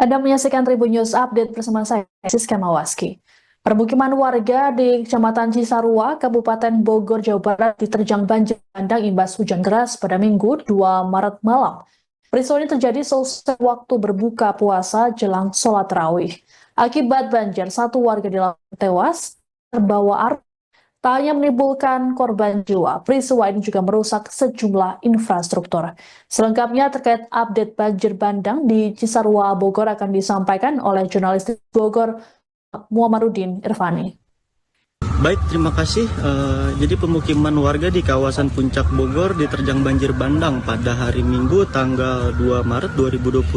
Anda menyaksikan Tribun News Update bersama saya, Siska Mawaski. Permukiman warga di Kecamatan Cisarua, Kabupaten Bogor, Jawa Barat diterjang banjir bandang imbas hujan deras pada Minggu 2 Maret malam. Peristiwa ini terjadi selesai waktu berbuka puasa jelang sholat tarawih. Akibat banjir, satu warga di lapangan tewas terbawa arus. Tak hanya menimbulkan korban jiwa, peristiwa ini juga merusak sejumlah infrastruktur. Selengkapnya terkait update banjir bandang di Cisarua, Bogor akan disampaikan oleh jurnalis Bogor, Muhammadudin Irfani. Baik, terima kasih. Jadi pemukiman warga di kawasan Puncak Bogor diterjang banjir bandang pada hari Minggu tanggal 2 Maret 2025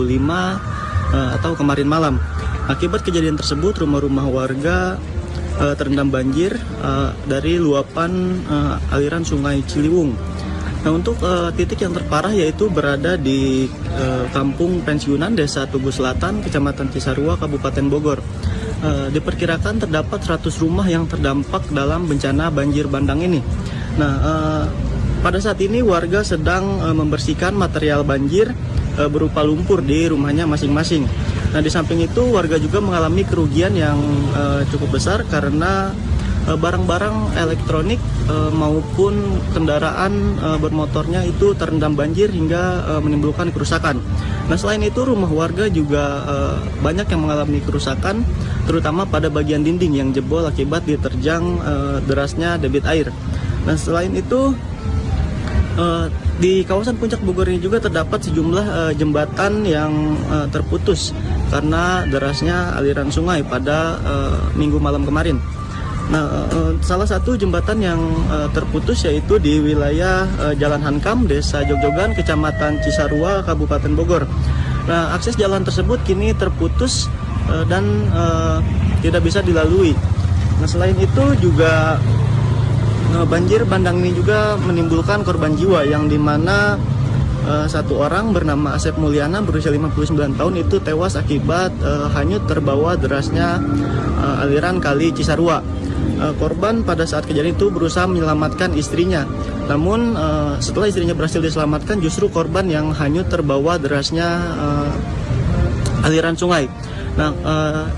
atau kemarin malam. Akibat kejadian tersebut, rumah-rumah warga terendam banjir dari luapan aliran Sungai Ciliwung. Nah, untuk titik yang terparah yaitu berada di Kampung Pensiunan Desa Tugu Selatan, Kecamatan Cisarua, Kabupaten Bogor. Diperkirakan terdapat 100 rumah yang terdampak dalam bencana banjir bandang ini. Nah, pada saat ini warga sedang membersihkan material banjir berupa lumpur di rumahnya masing-masing. Nah, di samping itu warga juga mengalami kerugian yang cukup besar karena barang-barang elektronik maupun kendaraan bermotornya itu terendam banjir hingga menimbulkan kerusakan. Nah, selain itu rumah warga juga banyak yang mengalami kerusakan, terutama pada bagian dinding yang jebol akibat diterjang derasnya debit air. Nah, selain itu di kawasan Puncak Bogor ini juga terdapat sejumlah jembatan yang terputus karena derasnya aliran sungai pada minggu malam kemarin. Nah, salah satu jembatan yang terputus yaitu di wilayah Jalan Hankam, Desa Jogjogan, Kecamatan Cisarua, Kabupaten Bogor. Nah, akses jalan tersebut kini terputus dan tidak bisa dilalui. Nah, selain itu juga banjir bandang ini juga menimbulkan korban jiwa yang dimana satu orang bernama Asep Mulyana berusia 59 tahun itu tewas akibat hanyut terbawa derasnya aliran kali Cisarua. Korban pada saat kejadian itu berusaha menyelamatkan istrinya. Namun setelah istrinya berhasil diselamatkan, justru korban yang hanyut terbawa derasnya aliran sungai. Nah,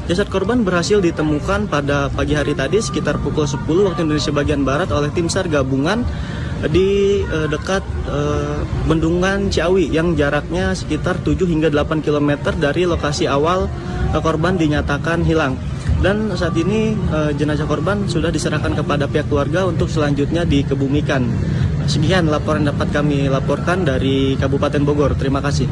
jasad korban berhasil ditemukan pada pagi hari tadi sekitar pukul 10 waktu Indonesia bagian Barat oleh tim SAR gabungan di dekat Bendungan Ciawi yang jaraknya sekitar 7 hingga 8 km dari lokasi awal korban dinyatakan hilang. Dan saat ini jenazah korban sudah diserahkan kepada pihak keluarga untuk selanjutnya dikebumikan. Sekian laporan dapat kami laporkan dari Kabupaten Bogor. Terima kasih.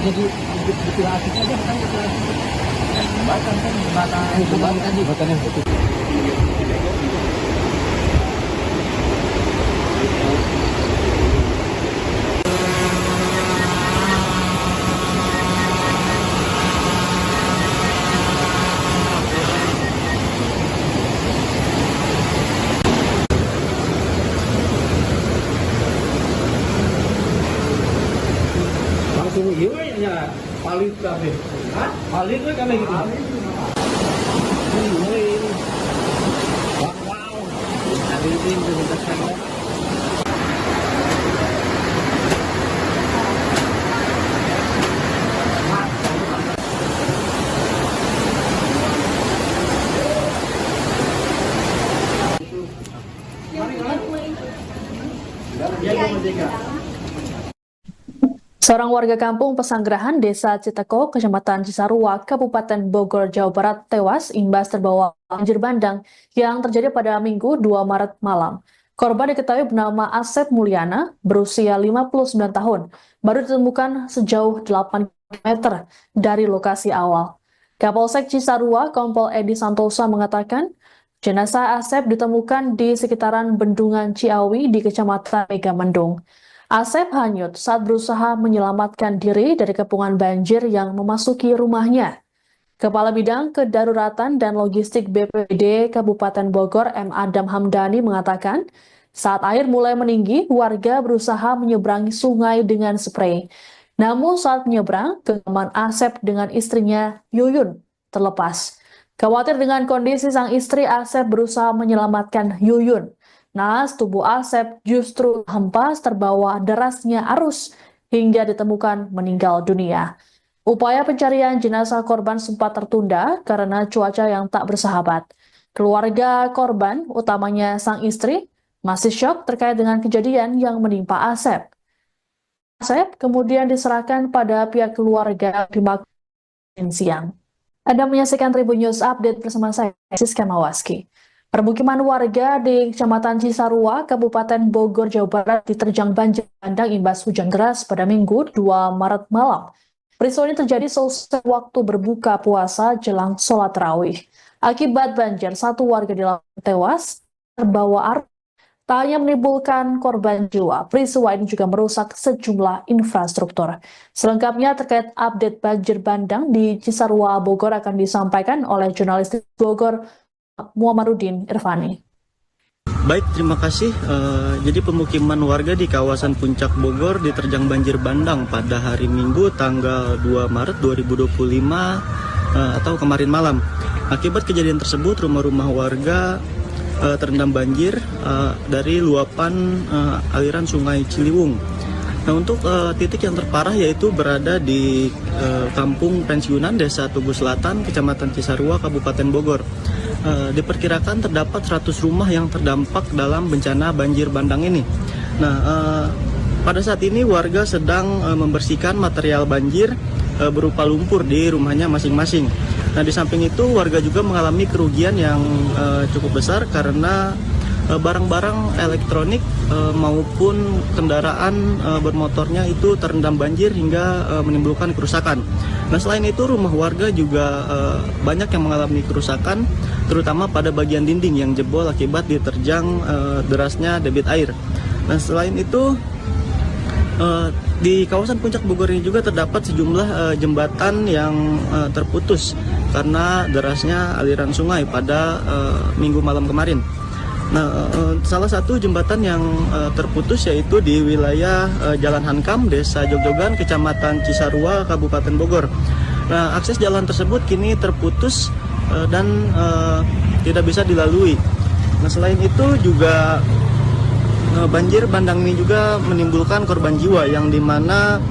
Jadi betul asik aja kan jembatan jembatan yang betul. Langsung iya palit kami. Hah? Palit kami gitu. Wow. Hari ini berdesakan. Seorang warga kampung Pesanggerahan, Desa Citeko, Kecamatan Cisarua, Kabupaten Bogor, Jawa Barat tewas imbas terbawa banjir bandang yang terjadi pada Minggu 2 Maret malam. Korban diketahui bernama Asep Mulyana, berusia 59 tahun, baru ditemukan sejauh 8 km dari lokasi awal. Kapolsek Cisarua, Kompol Edi Santosa mengatakan, jenazah Asep ditemukan di sekitaran Bendungan Ciawi di Kecamatan Megamendung. Asep hanyut saat berusaha menyelamatkan diri dari kepungan banjir yang memasuki rumahnya. Kepala Bidang Kedaruratan dan Logistik BPBD Kabupaten Bogor M. Adam Hamdani mengatakan, saat air mulai meninggi, warga berusaha menyeberangi sungai dengan sprei. Namun saat menyeberang, genggaman Asep dengan istrinya Yuyun terlepas. Khawatir dengan kondisi sang istri, Asep berusaha menyelamatkan Yuyun. Naas tubuh Asep justru hempas terbawa derasnya arus hingga ditemukan meninggal dunia. Upaya pencarian jenazah korban sempat tertunda karena cuaca yang tak bersahabat. Keluarga korban, utamanya sang istri, masih syok terkait dengan kejadian yang menimpa Asep. Asep kemudian diserahkan pada pihak keluarga di Makassar siang. Anda menyaksikan Tribun News Update bersama saya, Siska Mawaski. Permukiman warga di Kecamatan Cisarua, Kabupaten Bogor, Jawa Barat diterjang banjir bandang imbas hujan deras pada Minggu 2 Maret malam. Peristiwa ini terjadi selesai waktu berbuka puasa jelang sholat tarawih. Akibat banjir, satu warga di lapangan tewas terbawa arus. Tak hanya menimbulkan korban jiwa, peristiwa ini juga merusak sejumlah infrastruktur. Selengkapnya terkait update banjir bandang di Cisarua, Bogor akan disampaikan oleh jurnalis Bogor, Muhammadudin Irfani. Baik, terima kasih. Jadi pemukiman warga di kawasan Puncak Bogor diterjang banjir bandang pada hari Minggu tanggal 2 Maret 2025 atau kemarin malam. Akibat kejadian tersebut, rumah-rumah warga terendam banjir dari luapan aliran Sungai Ciliwung. Nah, untuk titik yang terparah yaitu berada di Kampung Pensiunan Desa Tugu Selatan, Kecamatan Cisarua, Kabupaten Bogor. Diperkirakan terdapat 100 rumah yang terdampak dalam bencana banjir bandang ini. Nah, pada saat ini warga sedang membersihkan material banjir berupa lumpur di rumahnya masing-masing. Nah, di samping itu warga juga mengalami kerugian yang cukup besar karena barang-barang elektronik maupun kendaraan bermotornya itu terendam banjir hingga menimbulkan kerusakan. Nah, selain itu rumah warga juga banyak yang mengalami kerusakan, terutama pada bagian dinding yang jebol akibat diterjang derasnya debit air. Nah, selain itu di kawasan Puncak Bogor ini juga terdapat sejumlah jembatan yang terputus karena derasnya aliran sungai pada Minggu malam kemarin. Nah, salah satu jembatan yang terputus yaitu di wilayah Jalan Hankam, Desa Jogjogan, Kecamatan Cisarua, Kabupaten Bogor. Nah, akses jalan tersebut kini terputus dan tidak bisa dilalui. Nah, selain itu juga banjir bandang ini juga menimbulkan korban jiwa yang dimana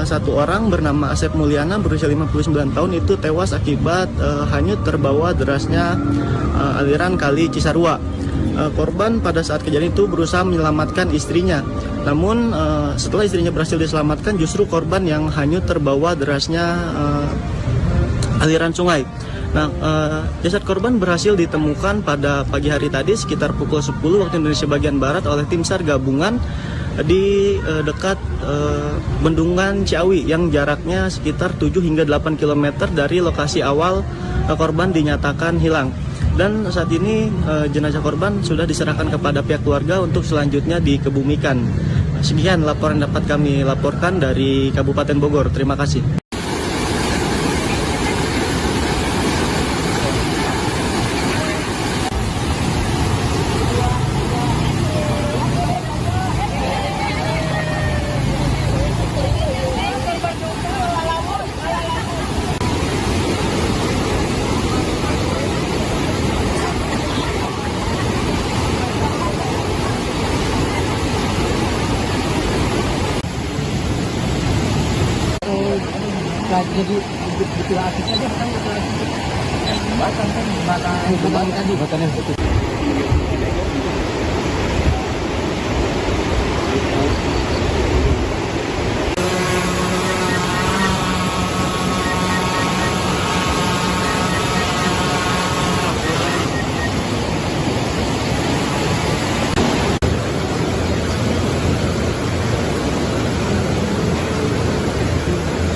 satu orang bernama Asep Mulyana berusia 59 tahun itu tewas akibat hanyut terbawa derasnya aliran kali Cisarua. Korban pada saat kejadian itu berusaha menyelamatkan istrinya. Namun setelah istrinya berhasil diselamatkan, justru korban yang hanyut terbawa derasnya aliran sungai. Nah, jasad korban berhasil ditemukan pada pagi hari tadi sekitar pukul 10 waktu Indonesia bagian Barat oleh tim SAR gabungan di dekat Bendungan Ciawi yang jaraknya sekitar 7 hingga 8 km dari lokasi awal korban dinyatakan hilang. Dan saat ini jenazah korban sudah diserahkan kepada pihak keluarga untuk selanjutnya dikebumikan. Sekian laporan dapat kami laporkan dari Kabupaten Bogor. Terima kasih. Jadi betul akses aja kan jembatan tadi jembatannya betul.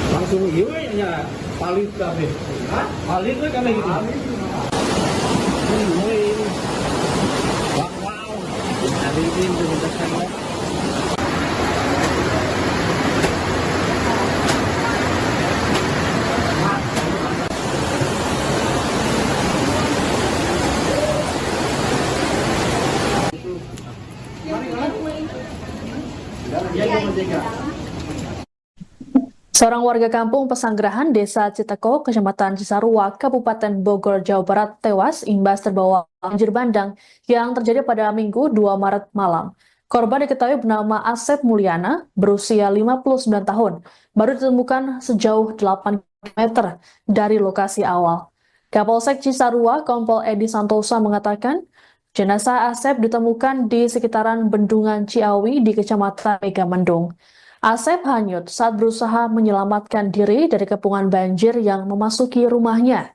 Langsung iya palit kafe. Palit kan kayak gitu. Wow. Ada ini Seorang warga kampung Pesanggerahan, Desa Citeko, Kecamatan Cisarua, Kabupaten Bogor, Jawa Barat, tewas imbas terbawa banjir bandang yang terjadi pada Minggu 2 Maret malam. Korban diketahui bernama Asep Mulyana, berusia 59 tahun, baru ditemukan sejauh 8 km dari lokasi awal. Kapolsek Cisarua, Kompol Edi Santosa mengatakan, jenazah Asep ditemukan di sekitaran Bendungan Ciawi di Kecamatan Megamendung. Asep hanyut saat berusaha menyelamatkan diri dari kepungan banjir yang memasuki rumahnya.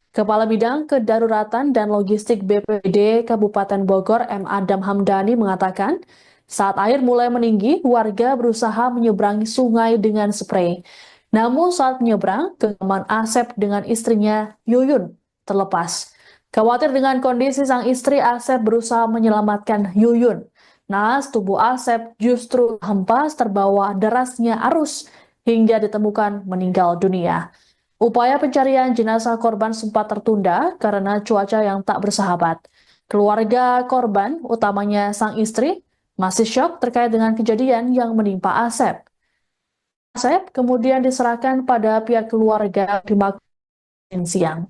Kepala Bidang Kedaruratan dan Logistik BPBD Kabupaten Bogor, M. Adam Hamdani mengatakan, saat air mulai meninggi, warga berusaha menyeberangi sungai dengan sprei. Namun saat menyeberang, genggaman Asep dengan istrinya Yuyun terlepas. Khawatir dengan kondisi sang istri, Asep berusaha menyelamatkan Yuyun. Naas tubuh Asep justru hempas terbawa derasnya arus hingga ditemukan meninggal dunia. Upaya pencarian jenazah korban sempat tertunda karena cuaca yang tak bersahabat. Keluarga korban, utamanya sang istri, masih syok terkait dengan kejadian yang menimpa Asep. Asep kemudian diserahkan pada pihak keluarga di Makassar siang.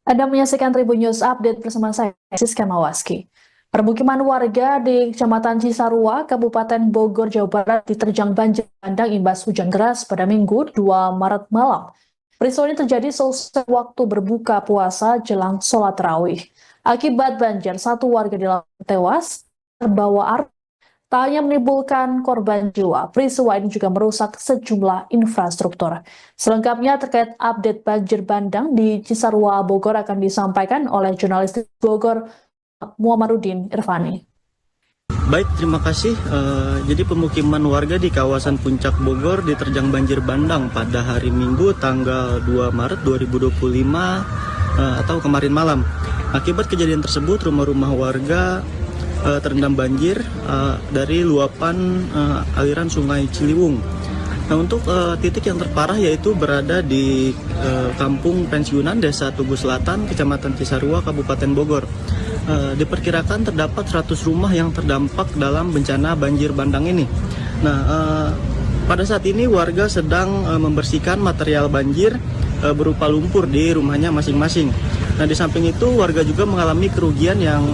Anda menyaksikan Tribun News Update bersama saya, Siska Mawaski. Permukiman warga di Kecamatan Cisarua, Kabupaten Bogor, Jawa Barat diterjang banjir bandang imbas hujan deras pada Minggu 2 Maret malam. Peristiwa ini terjadi selesai waktu berbuka puasa jelang sholat tarawih. Akibat banjir, satu warga di lapangan tewas terbawa arus. Tak hanya menimbulkan korban jiwa, peristiwa ini juga merusak sejumlah infrastruktur. Selengkapnya terkait update banjir bandang di Cisarua, Bogor akan disampaikan oleh jurnalis Bogor, Muhammadudin Irfani. Baik, terima kasih. Jadi pemukiman warga di kawasan Puncak Bogor diterjang banjir bandang pada hari Minggu tanggal 2 Maret 2025 atau kemarin malam. Akibat kejadian tersebut, rumah-rumah warga terendam banjir dari luapan aliran Sungai Ciliwung. Nah, untuk titik yang terparah yaitu berada di Kampung Pensiunan Desa Tugu Selatan, Kecamatan Cisarua, Kabupaten Bogor. Diperkirakan terdapat 100 rumah yang terdampak dalam bencana banjir bandang ini. Nah, pada saat ini warga sedang membersihkan material banjir berupa lumpur di rumahnya masing-masing. Nah, di samping itu warga juga mengalami kerugian yang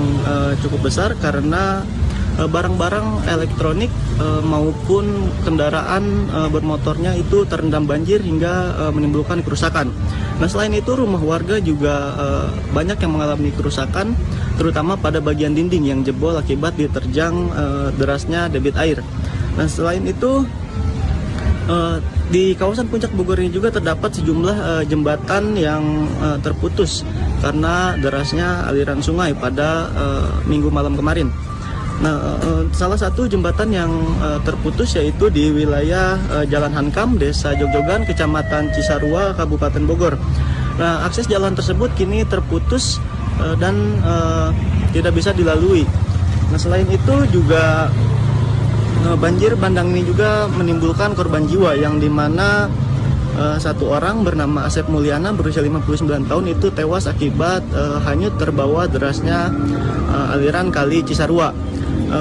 cukup besar karena barang-barang elektronik maupun kendaraan bermotornya itu terendam banjir hingga menimbulkan kerusakan. Nah, selain itu rumah warga juga banyak yang mengalami kerusakan, terutama pada bagian dinding yang jebol akibat diterjang derasnya debit air. Nah, selain itu di kawasan Puncak Bogor ini juga terdapat sejumlah jembatan yang terputus karena derasnya aliran sungai pada Minggu malam kemarin. Nah, salah satu jembatan yang terputus yaitu di wilayah Jalan Hankam, Desa Jogjogan, Kecamatan Cisarua, Kabupaten Bogor. Nah, akses jalan tersebut kini terputus dan tidak bisa dilalui. Nah, selain itu juga banjir bandang ini juga menimbulkan korban jiwa yang dimana satu orang bernama Asep Mulyana berusia 59 tahun itu tewas akibat hanyut terbawa derasnya aliran kali Cisarua.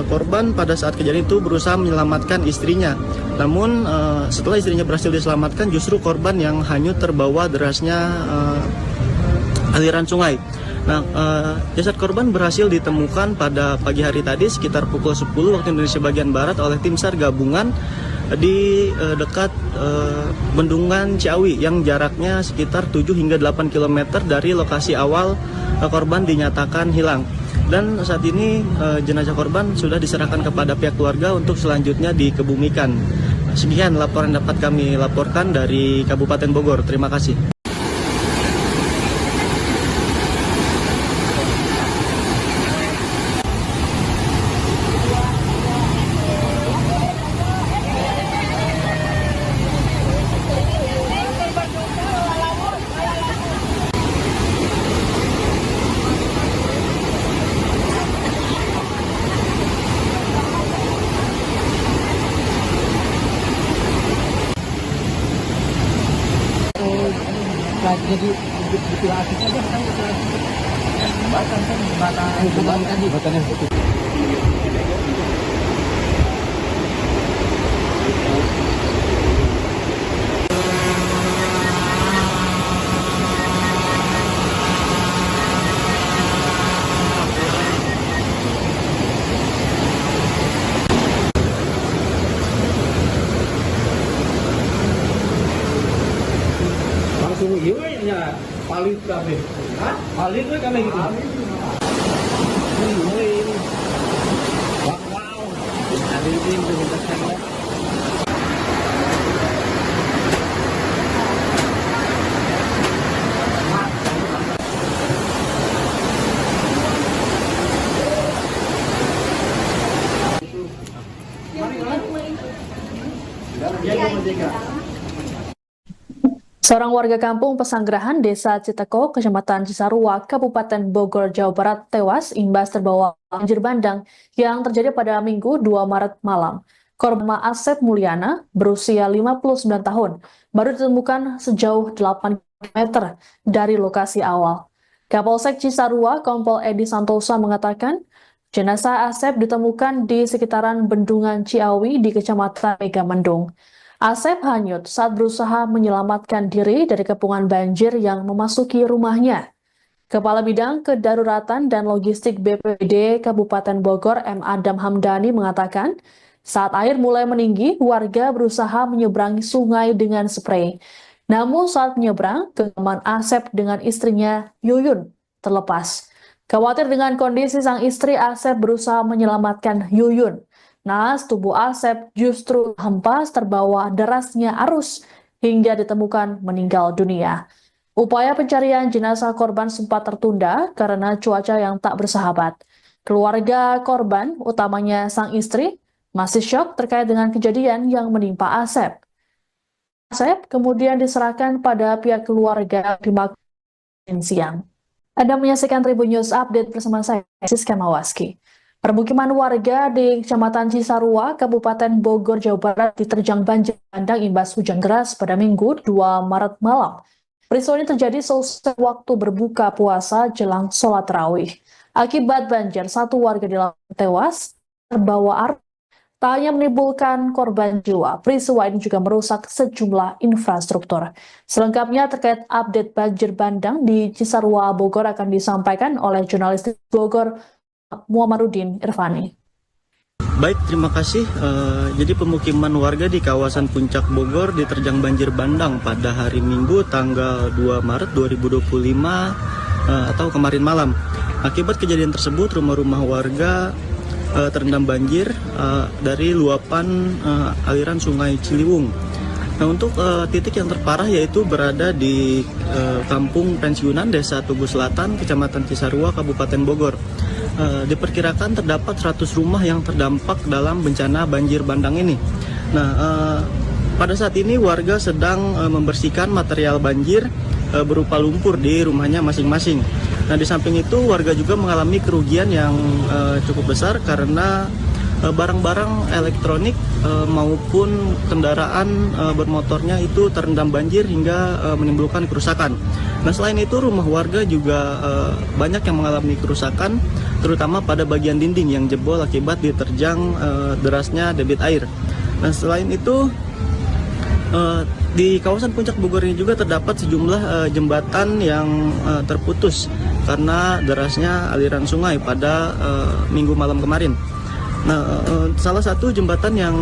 Korban pada saat kejadian itu berusaha menyelamatkan istrinya. Namun setelah istrinya berhasil diselamatkan, justru korban yang hanyut terbawa derasnya aliran sungai. Nah, jasad korban berhasil ditemukan pada pagi hari tadi sekitar pukul 10 waktu Indonesia bagian Barat oleh tim SAR gabungan di dekat Bendungan Ciawi yang jaraknya sekitar 7 hingga 8 km dari lokasi awal korban dinyatakan hilang. Dan saat ini jenazah korban sudah diserahkan kepada pihak keluarga untuk selanjutnya dikebumikan. Sekian laporan dapat kami laporkan dari Kabupaten Bogor. Terima kasih. Jadi dipilatis aja kan jembatan tadi jembatannya itu. kabeh. Hah? Palit we kabeh gitu. Ini. Wow. Hari ini berdekat. Seorang warga kampung Pesanggerahan, Desa Citeko, Kecamatan Cisarua, Kabupaten Bogor, Jawa Barat, tewas imbas terbawa banjir bandang yang terjadi pada Minggu 2 Maret malam. Korban Asep Mulyana, berusia 59 tahun, baru ditemukan sejauh 8 km dari lokasi awal. Kapolsek Cisarua, Kompol Edi Santosa mengatakan, jenazah Asep ditemukan di sekitaran Bendungan Ciawi di Kecamatan Megamendung. Asep hanyut saat berusaha menyelamatkan diri dari kepungan banjir yang memasuki rumahnya. Kepala Bidang Kedaruratan dan Logistik BPBD Kabupaten Bogor M. Adam Hamdani mengatakan, saat air mulai meninggi, warga berusaha menyeberangi sungai dengan sprei. Namun saat menyeberang, genggaman Asep dengan istrinya Yuyun terlepas. Khawatir dengan kondisi sang istri, Asep berusaha menyelamatkan Yuyun. Naas tubuh Asep justru hempas terbawa derasnya arus hingga ditemukan meninggal dunia. Upaya pencarian jenazah korban sempat tertunda karena cuaca yang tak bersahabat. Keluarga korban, utamanya sang istri, masih syok terkait dengan kejadian yang menimpa Asep. Asep kemudian diserahkan pada pihak keluarga di Makassar siang. Anda menyaksikan Tribun News Update bersama saya, Siska Mawaski. Permukiman warga di Kecamatan Cisarua, Kabupaten Bogor, Jawa Barat diterjang banjir bandang imbas hujan deras pada Minggu 2 Maret malam. Peristiwa ini terjadi selesai waktu berbuka puasa jelang sholat tarawih. Akibat banjir, satu warga di lapangan tewas terbawa arus. Tak hanya menimbulkan korban jiwa, peristiwa ini juga merusak sejumlah infrastruktur. Selengkapnya terkait update banjir bandang di Cisarua, Bogor akan disampaikan oleh jurnalis Bogor, Muhammadudin Irfani. Baik, terima kasih. Jadi pemukiman warga di kawasan Puncak Bogor diterjang banjir bandang pada hari Minggu tanggal 2 Maret 2025 atau kemarin malam. Akibat kejadian tersebut, rumah-rumah warga terendam banjir dari luapan aliran Sungai Ciliwung. Nah, untuk titik yang terparah yaitu berada di Kampung Pensiunan Desa Tugu Selatan, Kecamatan Cisarua, Kabupaten Bogor. Diperkirakan terdapat 100 rumah yang terdampak dalam bencana banjir bandang ini. Nah, pada saat ini warga sedang membersihkan material banjir berupa lumpur di rumahnya masing-masing. Nah, di samping itu warga juga mengalami kerugian yang cukup besar karena barang-barang elektronik maupun kendaraan bermotornya itu terendam banjir hingga menimbulkan kerusakan. Nah, selain itu rumah warga juga banyak yang mengalami kerusakan, terutama pada bagian dinding yang jebol akibat diterjang derasnya debit air. Nah, selain itu di kawasan Puncak Bogor ini juga terdapat sejumlah jembatan yang terputus karena derasnya aliran sungai pada Minggu malam kemarin. Nah, salah satu jembatan yang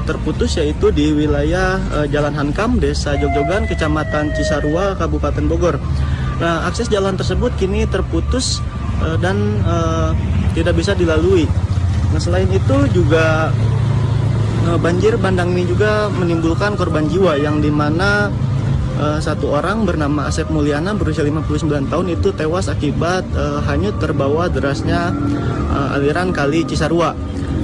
terputus yaitu di wilayah Jalan Hankam, Desa Jogjogan, Kecamatan Cisarua, Kabupaten Bogor. Nah, akses jalan tersebut kini terputus dan tidak bisa dilalui. Nah, selain itu juga banjir bandang ini juga menimbulkan korban jiwa yang dimana satu orang bernama Asep Mulyana berusia 59 tahun itu tewas akibat hanyut terbawa derasnya aliran kali Cisarua.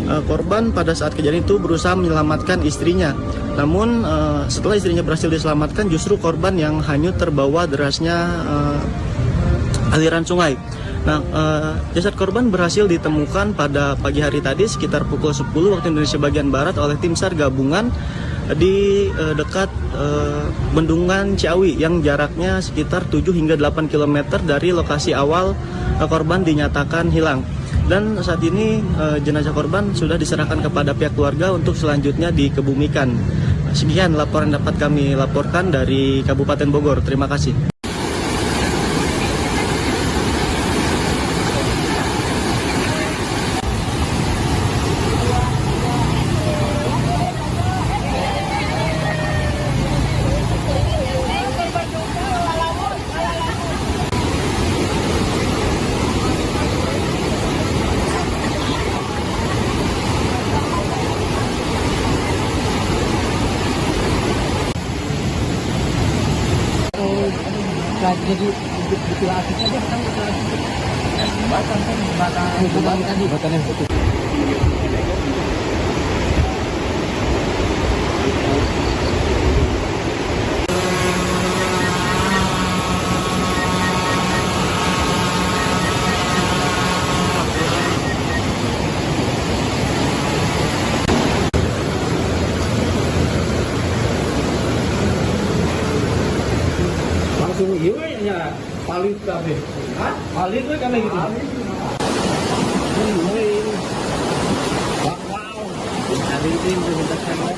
Korban pada saat kejadian itu berusaha menyelamatkan istrinya. Namun setelah istrinya berhasil diselamatkan, justru korban yang hanyut terbawa derasnya aliran sungai. Nah, jasad korban berhasil ditemukan pada pagi hari tadi sekitar pukul 10 waktu Indonesia bagian Barat oleh tim SAR gabungan di dekat Bendungan Ciawi yang jaraknya sekitar 7 hingga 8 km dari lokasi awal korban dinyatakan hilang. Dan saat ini jenazah korban sudah diserahkan kepada pihak keluarga untuk selanjutnya dikebumikan. Sekian laporan dapat kami laporkan dari Kabupaten Bogor. Terima kasih. mutilasi saja kan mutilasi. Jembatan kan jembatan yang putus. Langsung iya palit kabeh. Hah? Palit we kabeh gitu. Wow. Ada itu yang dimintakan.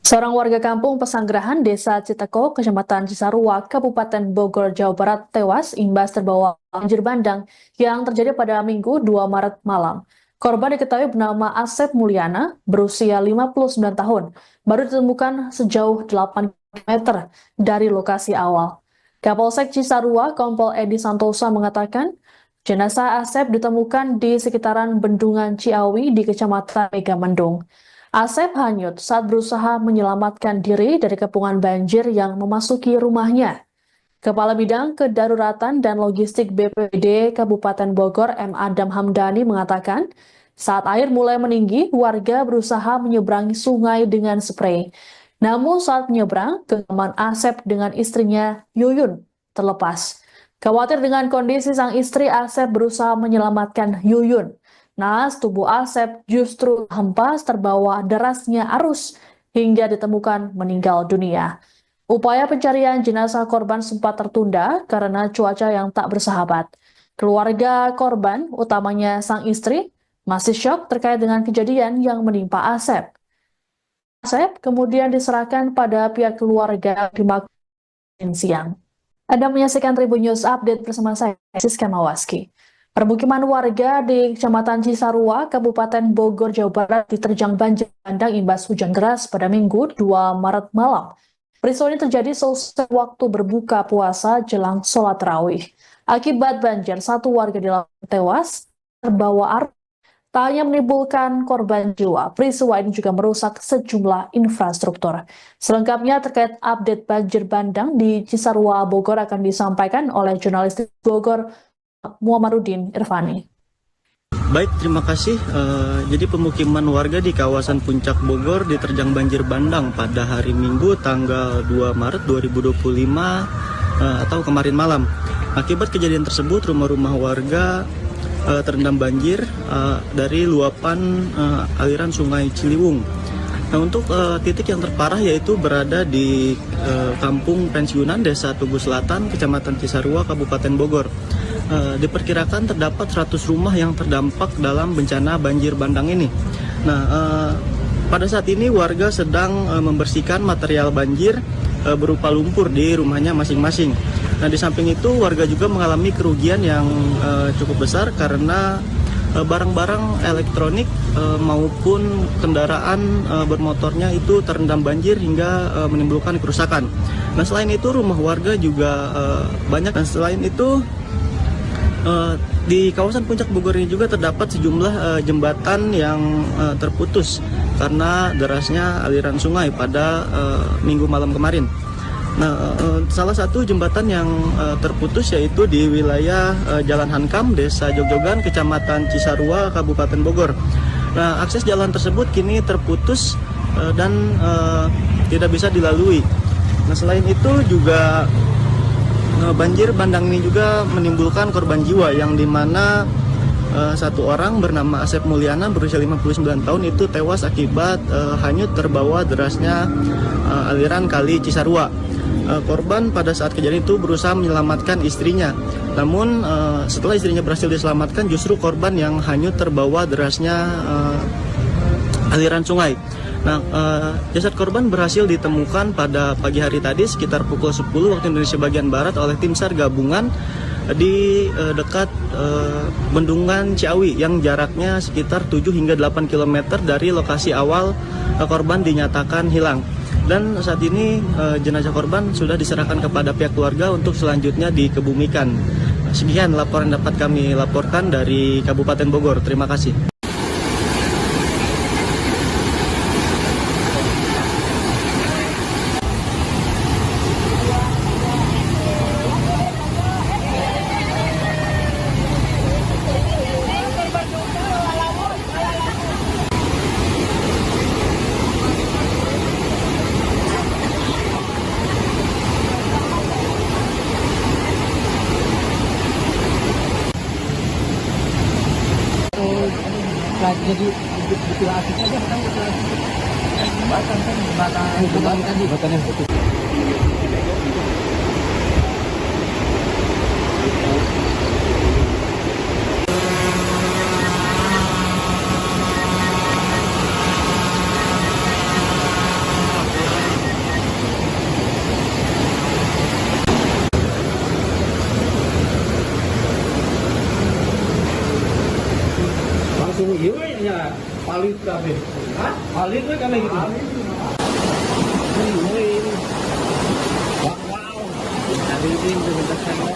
Seorang warga kampung Pesanggerahan, Desa Citeko, Kecamatan Cisarua, Kabupaten Bogor, Jawa Barat, tewas imbas terbawa banjir bandang yang terjadi pada Minggu 2 Maret malam. Korban diketahui bernama Asep Mulyana, berusia 59 tahun, baru ditemukan sejauh 8 km dari lokasi awal. Kapolsek Cisarua, Kompol Edi Santosa mengatakan, jenazah Asep ditemukan di sekitaran Bendungan Ciawi di Kecamatan Megamendung. Asep hanyut saat berusaha menyelamatkan diri dari kepungan banjir yang memasuki rumahnya. Kepala Bidang Kedaruratan dan Logistik BPBD Kabupaten Bogor, M. Adam Hamdani mengatakan, saat air mulai meninggi, warga berusaha menyeberangi sungai dengan sprei. Namun saat menyeberang, genggaman Asep dengan istrinya Yuyun terlepas. Khawatir dengan kondisi sang istri, Asep berusaha menyelamatkan Yuyun. Naas tubuh Asep justru hempas terbawa derasnya arus hingga ditemukan meninggal dunia. Upaya pencarian jenazah korban sempat tertunda karena cuaca yang tak bersahabat. Keluarga korban, utamanya sang istri, masih syok terkait dengan kejadian yang menimpa Asep. Asep kemudian diserahkan pada pihak keluarga di Magelang siang. Anda menyaksikan Tribun News Update bersama saya, Siska Mawaski. Permukiman warga di Kecamatan Cisarua, Kabupaten Bogor, Jawa Barat diterjang banjir bandang imbas hujan deras pada Minggu 2 Maret malam. Peristiwa ini terjadi selesai waktu berbuka puasa jelang sholat tarawih. Akibat banjir, satu warga di lapangan tewas terbawa arus. Tak hanya menimbulkan korban jiwa, peristiwa ini juga merusak sejumlah infrastruktur. Selengkapnya terkait update banjir bandang di Cisarua, Bogor akan disampaikan oleh jurnalis Bogor, Muhammadudin Irfani. Baik, terima kasih. Jadi pemukiman warga di kawasan Puncak Bogor diterjang banjir bandang pada hari Minggu tanggal 2 Maret 2025 atau kemarin malam. Akibat kejadian tersebut, rumah-rumah warga terendam banjir dari luapan aliran Sungai Ciliwung. Nah, untuk titik yang terparah yaitu berada di Kampung Pensiunan Desa Tugu Selatan, Kecamatan Cisarua, Kabupaten Bogor. Diperkirakan terdapat 100 rumah yang terdampak dalam bencana banjir bandang ini. Nah, pada saat ini warga sedang membersihkan material banjir berupa lumpur di rumahnya masing-masing. Nah, di samping itu warga juga mengalami kerugian yang cukup besar karena barang-barang elektronik maupun kendaraan bermotornya itu terendam banjir hingga menimbulkan kerusakan. Nah, selain itu rumah warga juga banyak. Dan selain itu di kawasan Puncak Bogor ini juga terdapat sejumlah jembatan yang terputus karena derasnya aliran sungai pada Minggu malam kemarin. Nah, salah satu jembatan yang terputus yaitu di wilayah Jalan Hankam, Desa Jogjogan, Kecamatan Cisarua, Kabupaten Bogor. Nah, akses jalan tersebut kini terputus dan tidak bisa dilalui. Nah, selain itu juga banjir bandang ini juga menimbulkan korban jiwa yang dimana satu orang bernama Asep Mulyana berusia 59 tahun itu tewas akibat hanyut terbawa derasnya aliran kali Cisarua. Korban pada saat kejadian itu berusaha menyelamatkan istrinya. Namun setelah istrinya berhasil diselamatkan, justru korban yang hanyut terbawa derasnya aliran sungai. Nah, jasad korban berhasil ditemukan pada pagi hari tadi sekitar pukul 10 waktu Indonesia bagian Barat oleh tim SAR gabungan di dekat Bendungan Ciawi yang jaraknya sekitar 7 hingga 8 km dari lokasi awal korban dinyatakan hilang. Dan saat ini jenazah korban sudah diserahkan kepada pihak keluarga untuk selanjutnya dikebumikan. Sekian laporan dapat kami laporkan dari Kabupaten Bogor. Terima kasih. Jadi mutilasi saja kan mutilasi jembatan kan jembatan yang putus. Langsung iya palit kafe. Hah? Palit kami gitu. Wow. Tadi ini bentar saya.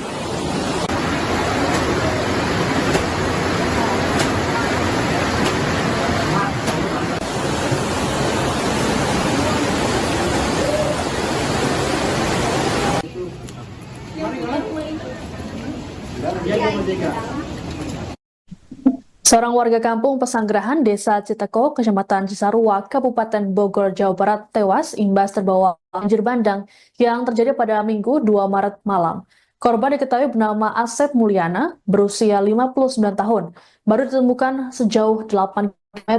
Seorang warga kampung Pesanggerahan, Desa Citeko, Kecamatan Cisarua, Kabupaten Bogor, Jawa Barat, tewas imbas terbawa banjir bandang yang terjadi pada Minggu 2 Maret malam. Korban diketahui bernama Asep Mulyana, berusia 59 tahun, baru ditemukan sejauh 8 km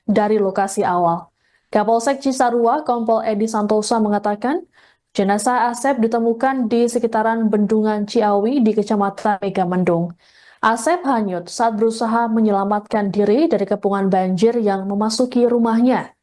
dari lokasi awal. Kapolsek Cisarua, Kompol Edi Santosa mengatakan, jenazah Asep ditemukan di sekitaran Bendungan Ciawi di Kecamatan Megamendung. Asep hanyut saat berusaha menyelamatkan diri dari kepungan banjir yang memasuki rumahnya.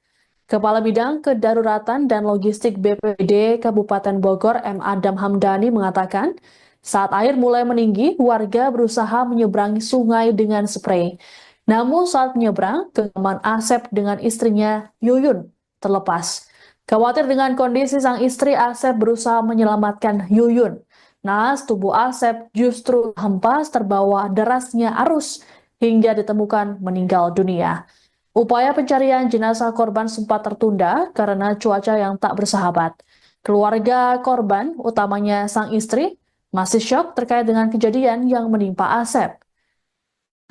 Kepala Bidang Kedaruratan dan Logistik BPBD Kabupaten Bogor M. Adam Hamdani mengatakan, saat air mulai meninggi, warga berusaha menyeberangi sungai dengan sprei. Namun saat menyeberang, genggaman Asep dengan istrinya Yuyun terlepas. Khawatir dengan kondisi sang istri, Asep berusaha menyelamatkan Yuyun. Naas tubuh Asep justru hempas terbawa derasnya arus hingga ditemukan meninggal dunia. Upaya pencarian jenazah korban sempat tertunda karena cuaca yang tak bersahabat. Keluarga korban, utamanya sang istri, masih syok terkait dengan kejadian yang menimpa Asep.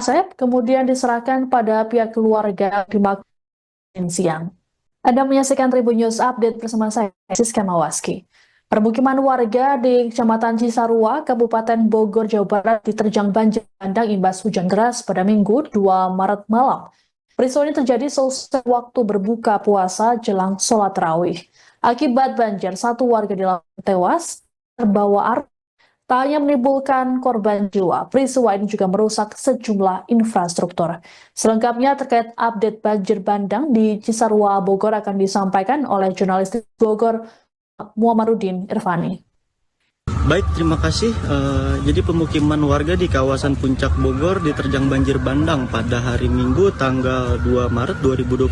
Asep kemudian diserahkan pada pihak keluarga di Makassar siang. Anda menyaksikan Tribun News Update bersama saya, Siska Mawaski. Permukiman warga di Kecamatan Cisarua, Kabupaten Bogor, Jawa Barat diterjang banjir bandang imbas hujan deras pada Minggu 2 Maret malam. Peristiwa ini terjadi selesai waktu berbuka puasa jelang sholat tarawih. Akibat banjir, satu warga di lapangan tewas terbawa arus. Tak hanya menimbulkan korban jiwa, peristiwa ini juga merusak sejumlah infrastruktur. Selengkapnya terkait update banjir bandang di Cisarua, Bogor akan disampaikan oleh jurnalis Bogor, Muhammadudin Irfani. Baik, terima kasih. Jadi pemukiman warga di kawasan Puncak Bogor diterjang banjir bandang pada hari Minggu tanggal 2 Maret 2025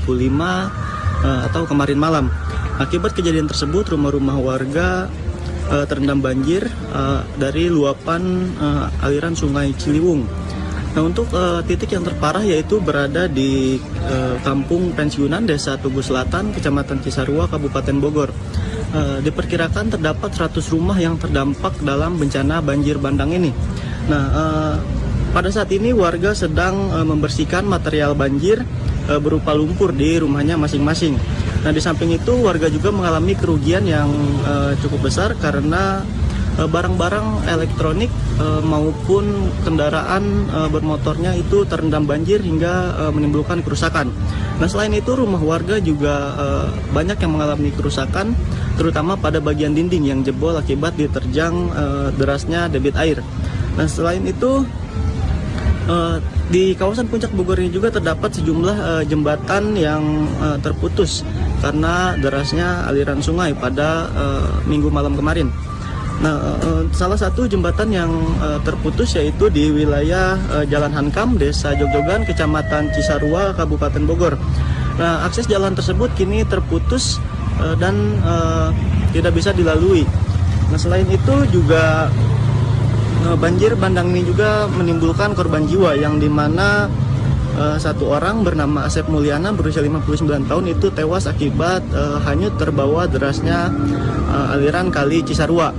atau kemarin malam. Akibat kejadian tersebut, rumah-rumah warga terendam banjir dari luapan aliran Sungai Ciliwung. Nah, untuk titik yang terparah yaitu berada di Kampung Pensiunan Desa Tugu Selatan, Kecamatan Cisarua, Kabupaten Bogor. Diperkirakan terdapat 100 rumah yang terdampak dalam bencana banjir bandang ini. Nah, pada saat ini warga sedang membersihkan material banjir berupa lumpur di rumahnya masing-masing. Nah, di samping itu warga juga mengalami kerugian yang cukup besar karena barang-barang elektronik maupun kendaraan bermotornya itu terendam banjir hingga menimbulkan kerusakan. Nah, selain itu rumah warga juga banyak yang mengalami kerusakan, terutama pada bagian dinding yang jebol akibat diterjang derasnya debit air. Nah, selain itu di kawasan Puncak Bogor ini juga terdapat sejumlah jembatan yang terputus karena derasnya aliran sungai pada Minggu malam kemarin. Nah, salah satu jembatan yang terputus yaitu di wilayah Jalan Hankam, Desa Jogjogan, Kecamatan Cisarua, Kabupaten Bogor. Nah, akses jalan tersebut kini terputus dan tidak bisa dilalui. Nah, selain itu juga banjir bandang ini juga menimbulkan korban jiwa yang dimana satu orang bernama Asep Mulyana berusia 59 tahun itu tewas akibat hanyut terbawa derasnya aliran kali Cisarua.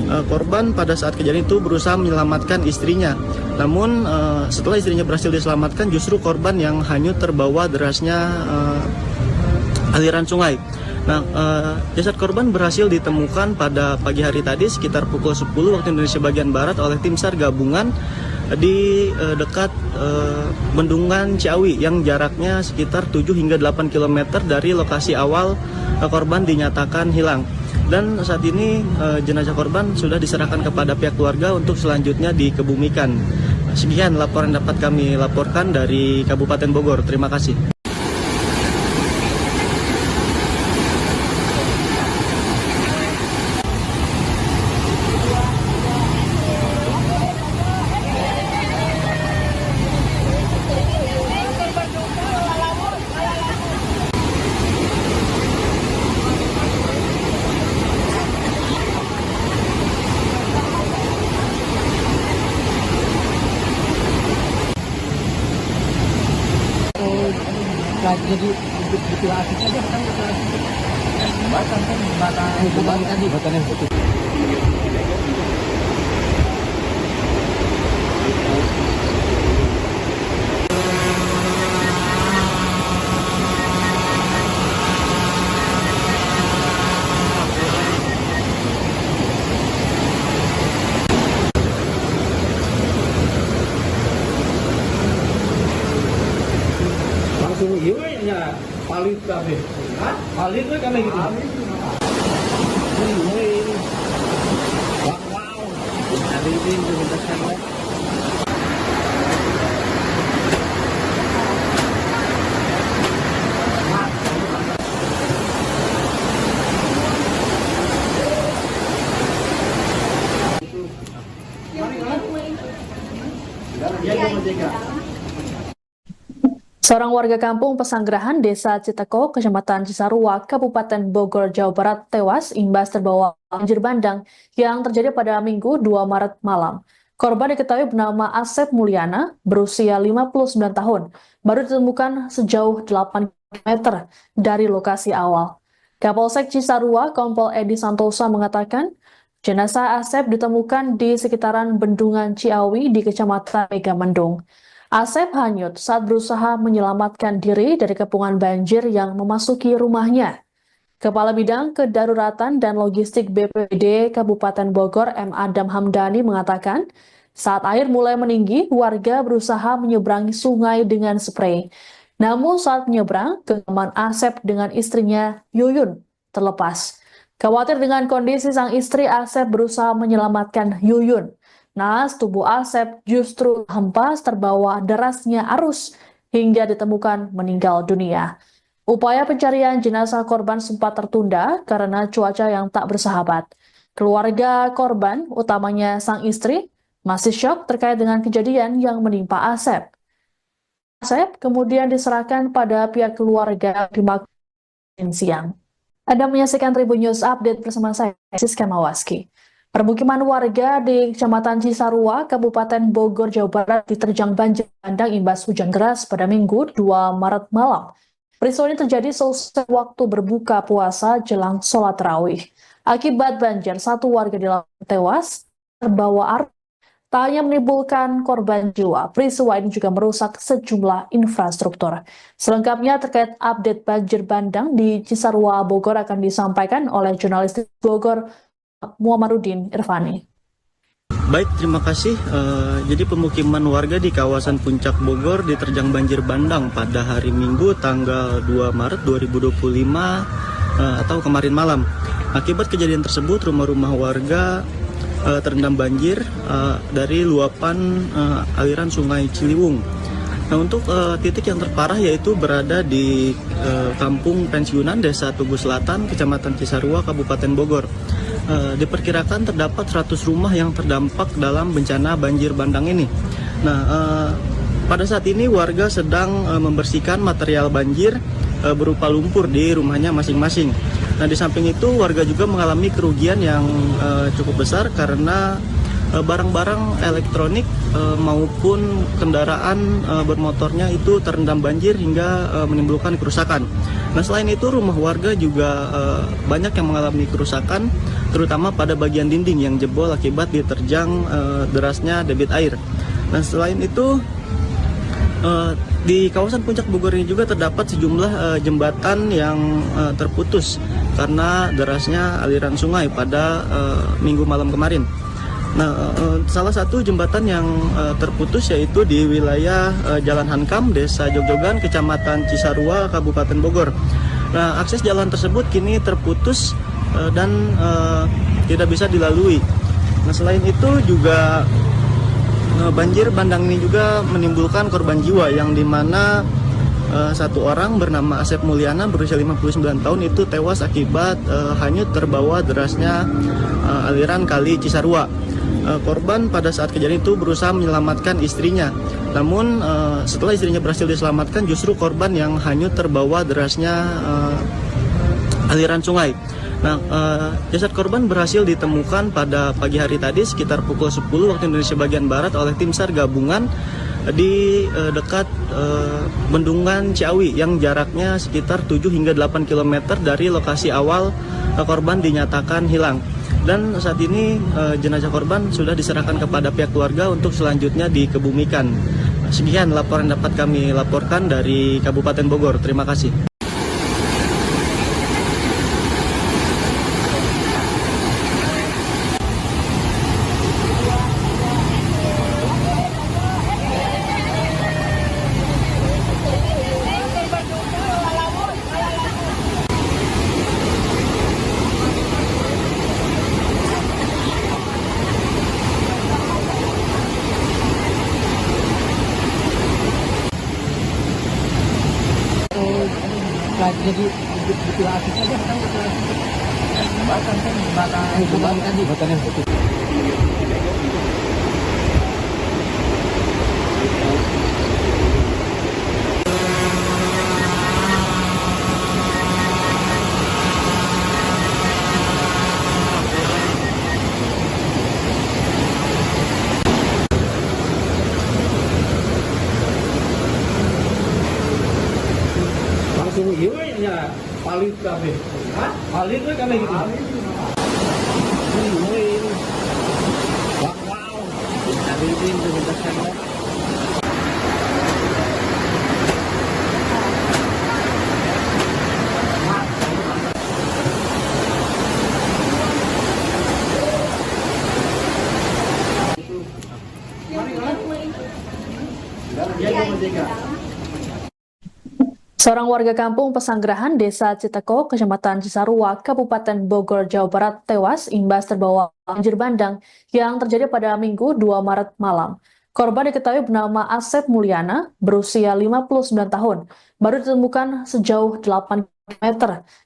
Korban pada saat kejadian itu berusaha menyelamatkan istrinya. Namun setelah istrinya berhasil diselamatkan, justru korban yang hanyut terbawa derasnya aliran sungai. Nah, jasad korban berhasil ditemukan pada pagi hari tadi sekitar pukul 10 waktu Indonesia bagian Barat oleh tim SAR gabungan di dekat Bendungan Ciawi yang jaraknya sekitar 7 hingga 8 km dari lokasi awal korban dinyatakan hilang. Dan saat ini jenazah korban sudah diserahkan kepada pihak keluarga untuk selanjutnya dikebumikan. Sekian laporan dapat kami laporkan dari Kabupaten Bogor. Terima kasih. Jadi betul asik aja kan jembatan jembatan yang betul. Langsung iya palit kami. Palit kami gitu. Wow. Hari ini dibentaskan lagi. Seorang warga kampung Pesanggerahan, Desa Citeko, Kecamatan Cisarua, Kabupaten Bogor, Jawa Barat tewas imbas terbawa banjir bandang yang terjadi pada Minggu 2 Maret malam. Korban diketahui bernama Asep Mulyana, berusia 59 tahun, baru ditemukan sejauh 8 km dari lokasi awal. Kapolsek Cisarua, Kompol Edi Santosa mengatakan, jenazah Asep ditemukan di sekitaran Bendungan Ciawi di Kecamatan Megamendung. Asep hanyut saat berusaha menyelamatkan diri dari kepungan banjir yang memasuki rumahnya. Kepala Bidang Kedaruratan dan Logistik BPBD Kabupaten Bogor M. Adam Hamdani mengatakan, saat air mulai meninggi, warga berusaha menyeberangi sungai dengan sprei. Namun saat menyeberang, genggaman Asep dengan istrinya Yuyun terlepas. Khawatir dengan kondisi sang istri, Asep berusaha menyelamatkan Yuyun. Naas tubuh Asep justru hempas terbawa derasnya arus hingga ditemukan meninggal dunia. Upaya pencarian jenazah korban sempat tertunda karena cuaca yang tak bersahabat. Keluarga korban, utamanya sang istri, masih syok terkait dengan kejadian yang menimpa Asep. Asep kemudian diserahkan pada pihak keluarga di Makassar siang. Anda menyaksikan Tribun News Update bersama saya, Siska Mawaski. Permukiman warga di Kecamatan Cisarua, Kabupaten Bogor, Jawa Barat diterjang banjir bandang imbas hujan deras pada Minggu 2 Maret malam. Peristiwa ini terjadi selesai waktu berbuka puasa jelang sholat tarawih. Akibat banjir, satu warga di lapangan tewas terbawa arus. Tak hanya menimbulkan korban jiwa, peristiwa ini juga merusak sejumlah infrastruktur. Selengkapnya terkait update banjir bandang di Cisarua, Bogor akan disampaikan oleh jurnalis Bogor, Muhammadudin Irfani. Baik, terima kasih. Jadi pemukiman warga di kawasan Puncak Bogor diterjang banjir bandang pada hari Minggu tanggal 2 Maret 2025 atau kemarin malam. Akibat kejadian tersebut, rumah-rumah warga terendam banjir dari luapan aliran Sungai Ciliwung. Nah, untuk titik yang terparah yaitu berada di Kampung Pensiunan Desa Tugu Selatan, Kecamatan Cisarua, Kabupaten Bogor. Diperkirakan terdapat 100 rumah yang terdampak dalam bencana banjir bandang ini. Nah, pada saat ini warga sedang membersihkan material banjir berupa lumpur di rumahnya masing-masing. Nah, di samping itu warga juga mengalami kerugian yang cukup besar karena barang-barang elektronik maupun kendaraan bermotornya itu terendam banjir hingga menimbulkan kerusakan. Nah, selain itu rumah warga juga banyak yang mengalami kerusakan, terutama pada bagian dinding yang jebol akibat diterjang derasnya debit air. Nah, selain itu di kawasan Puncak Bogor ini juga terdapat sejumlah jembatan yang terputus karena derasnya aliran sungai pada minggu malam kemarin. Nah, salah satu jembatan yang terputus yaitu di wilayah Jalan Hankam, Desa Jogjogan, Kecamatan Cisarua, Kabupaten Bogor. Nah, akses jalan tersebut kini terputus dan tidak bisa dilalui. Nah, selain itu juga banjir bandang ini juga menimbulkan korban jiwa yang dimana satu orang bernama Asep Mulyana berusia 59 tahun itu tewas akibat hanyut terbawa derasnya aliran kali Cisarua. Korban pada saat kejadian itu berusaha menyelamatkan istrinya. Namun setelah istrinya berhasil diselamatkan, justru korban yang hanyut terbawa derasnya aliran sungai. Nah, jasad korban berhasil ditemukan pada pagi hari tadi sekitar pukul 10 waktu Indonesia bagian Barat oleh tim SAR gabungan di dekat Bendungan Ciawi yang jaraknya sekitar 7 hingga 8 km dari lokasi awal korban dinyatakan hilang. Dan saat ini jenazah korban sudah diserahkan kepada pihak keluarga untuk selanjutnya dikebumikan. Sekian laporan dapat kami laporkan dari Kabupaten Bogor. Terima kasih. Jadi betul akses aja kan jembatan tadi jembatannya betul. Langsung ya palit kafe. Hah? Palit tuh kafe gitu. Wow. Ada ini bentar sana. Seorang warga kampung Pesanggerahan, Desa Citeko, Kecamatan Cisarua, Kabupaten Bogor, Jawa Barat, tewas imbas terbawa banjir bandang yang terjadi pada Minggu 2 Maret malam. Korban diketahui bernama Asep Mulyana, berusia 59 tahun, baru ditemukan sejauh 8 km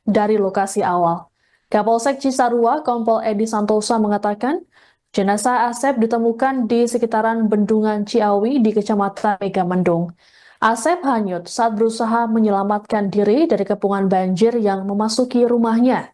dari lokasi awal. Kapolsek Cisarua, Kompol Edi Santosa mengatakan, jenazah Asep ditemukan di sekitaran Bendungan Ciawi di Kecamatan Megamendung. Asep hanyut saat berusaha menyelamatkan diri dari kepungan banjir yang memasuki rumahnya.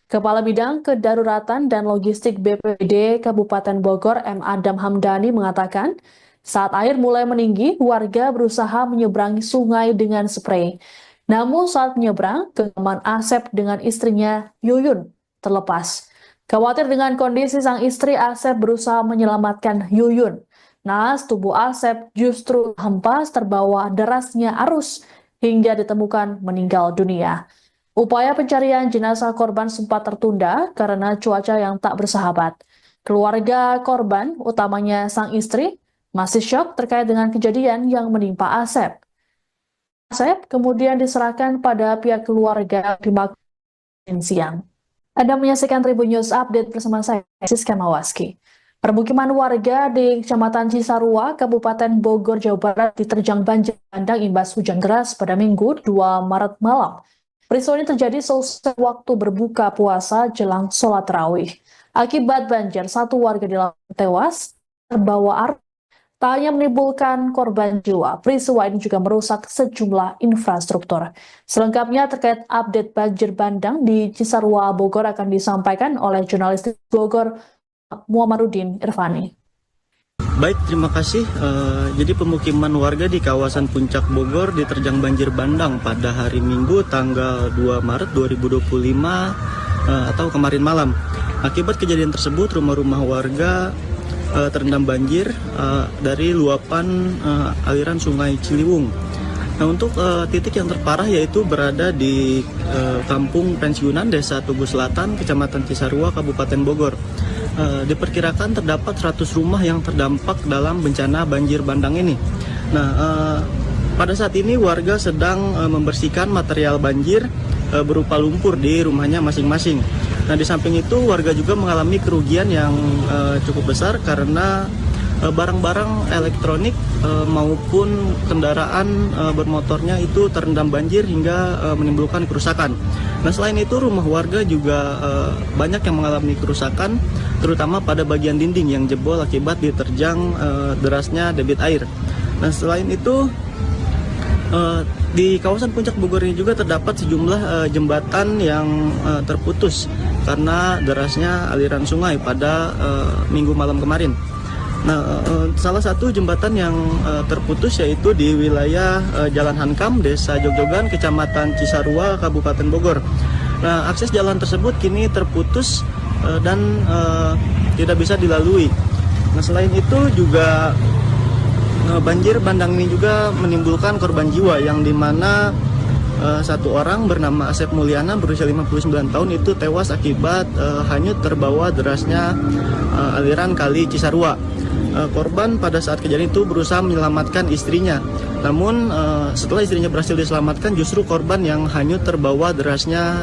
Kepala Bidang Kedaruratan dan Logistik BPBD Kabupaten Bogor M. Adam Hamdani mengatakan, saat air mulai meninggi, warga berusaha menyeberangi sungai dengan sprei. Namun saat menyeberang, genggaman Asep dengan istrinya Yuyun terlepas. Khawatir dengan kondisi sang istri, Asep berusaha menyelamatkan Yuyun. Naas tubuh Asep justru hempas terbawa derasnya arus hingga ditemukan meninggal dunia. Upaya pencarian jenazah korban sempat tertunda karena cuaca yang tak bersahabat. Keluarga korban, utamanya sang istri, masih syok terkait dengan kejadian yang menimpa Asep. Asep kemudian diserahkan pada pihak keluarga di Makassar siang. Anda menyaksikan Tribun News Update bersama saya, Siska Mawaski. Permukiman warga di Kecamatan Cisarua, Kabupaten Bogor, Jawa Barat diterjang banjir bandang imbas hujan deras pada Minggu 2 Maret malam. Peristiwa ini terjadi selesai waktu berbuka puasa jelang sholat tarawih. Akibat banjir, satu warga di tewas terbawa arus Tak hanya menimbulkan korban jiwa, peristiwa ini juga merusak sejumlah infrastruktur. Selengkapnya terkait update banjir bandang di Cisarua, Bogor akan disampaikan oleh jurnalis Bogor Muhammadudin Irfani. Baik, terima kasih. Jadi pemukiman warga di kawasan Puncak Bogor diterjang banjir bandang pada hari Minggu tanggal 2 Maret 2025 atau kemarin malam. Akibat kejadian tersebut, rumah-rumah warga terendam banjir dari luapan aliran Sungai Ciliwung. Nah, untuk titik yang terparah yaitu berada di Kampung Pensiunan Desa Tugu Selatan, Kecamatan Cisarua, Kabupaten Bogor. Diperkirakan terdapat 100 rumah yang terdampak dalam bencana banjir bandang ini. Nah, pada saat ini warga sedang membersihkan material banjir berupa lumpur di rumahnya masing-masing. Nah, di samping itu warga juga mengalami kerugian yang cukup besar karena barang-barang elektronik maupun kendaraan bermotornya itu terendam banjir hingga menimbulkan kerusakan. Nah, selain itu rumah warga juga banyak yang mengalami kerusakan, terutama pada bagian dinding yang jebol akibat diterjang derasnya debit air. Nah, selain itu di kawasan Puncak Bogor ini juga terdapat sejumlah jembatan yang terputus karena derasnya aliran sungai pada minggu malam kemarin. Nah, salah satu jembatan yang terputus yaitu di wilayah Jalan Hankam, Desa Jogjogan, Kecamatan Cisarua, Kabupaten Bogor. Nah, akses jalan tersebut kini terputus dan tidak bisa dilalui. Nah, selain itu juga banjir bandang ini juga menimbulkan korban jiwa yang dimana satu orang bernama Asep Mulyana berusia 59 tahun itu tewas akibat hanyut terbawa derasnya aliran kali Cisarua. Korban pada saat kejadian itu berusaha menyelamatkan istrinya. Namun setelah istrinya berhasil diselamatkan, justru korban yang hanyut terbawa derasnya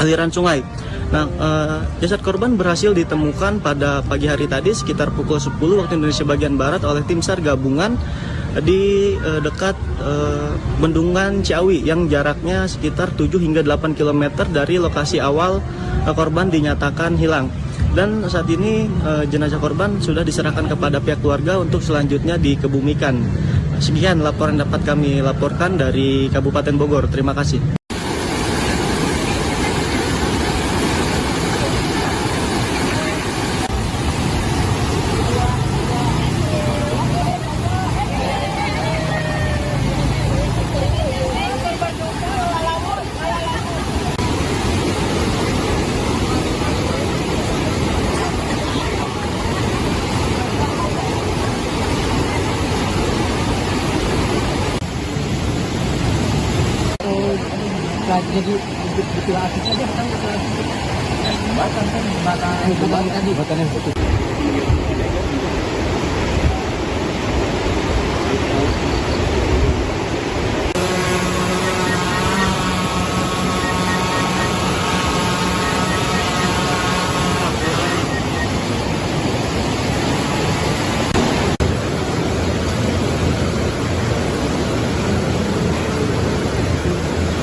aliran sungai. Nah, jasad korban berhasil ditemukan pada pagi hari tadi sekitar pukul 10 waktu Indonesia bagian Barat oleh tim SAR gabungan di dekat Bendungan Ciawi yang jaraknya sekitar 7 hingga 8 km dari lokasi awal korban dinyatakan hilang. Dan saat ini jenazah korban sudah diserahkan kepada pihak keluarga untuk selanjutnya dikebumikan. Sekian laporan dapat kami laporkan dari Kabupaten Bogor. Terima kasih. Jadi betul akses aja kan jembatan tadi jembatan yang putus.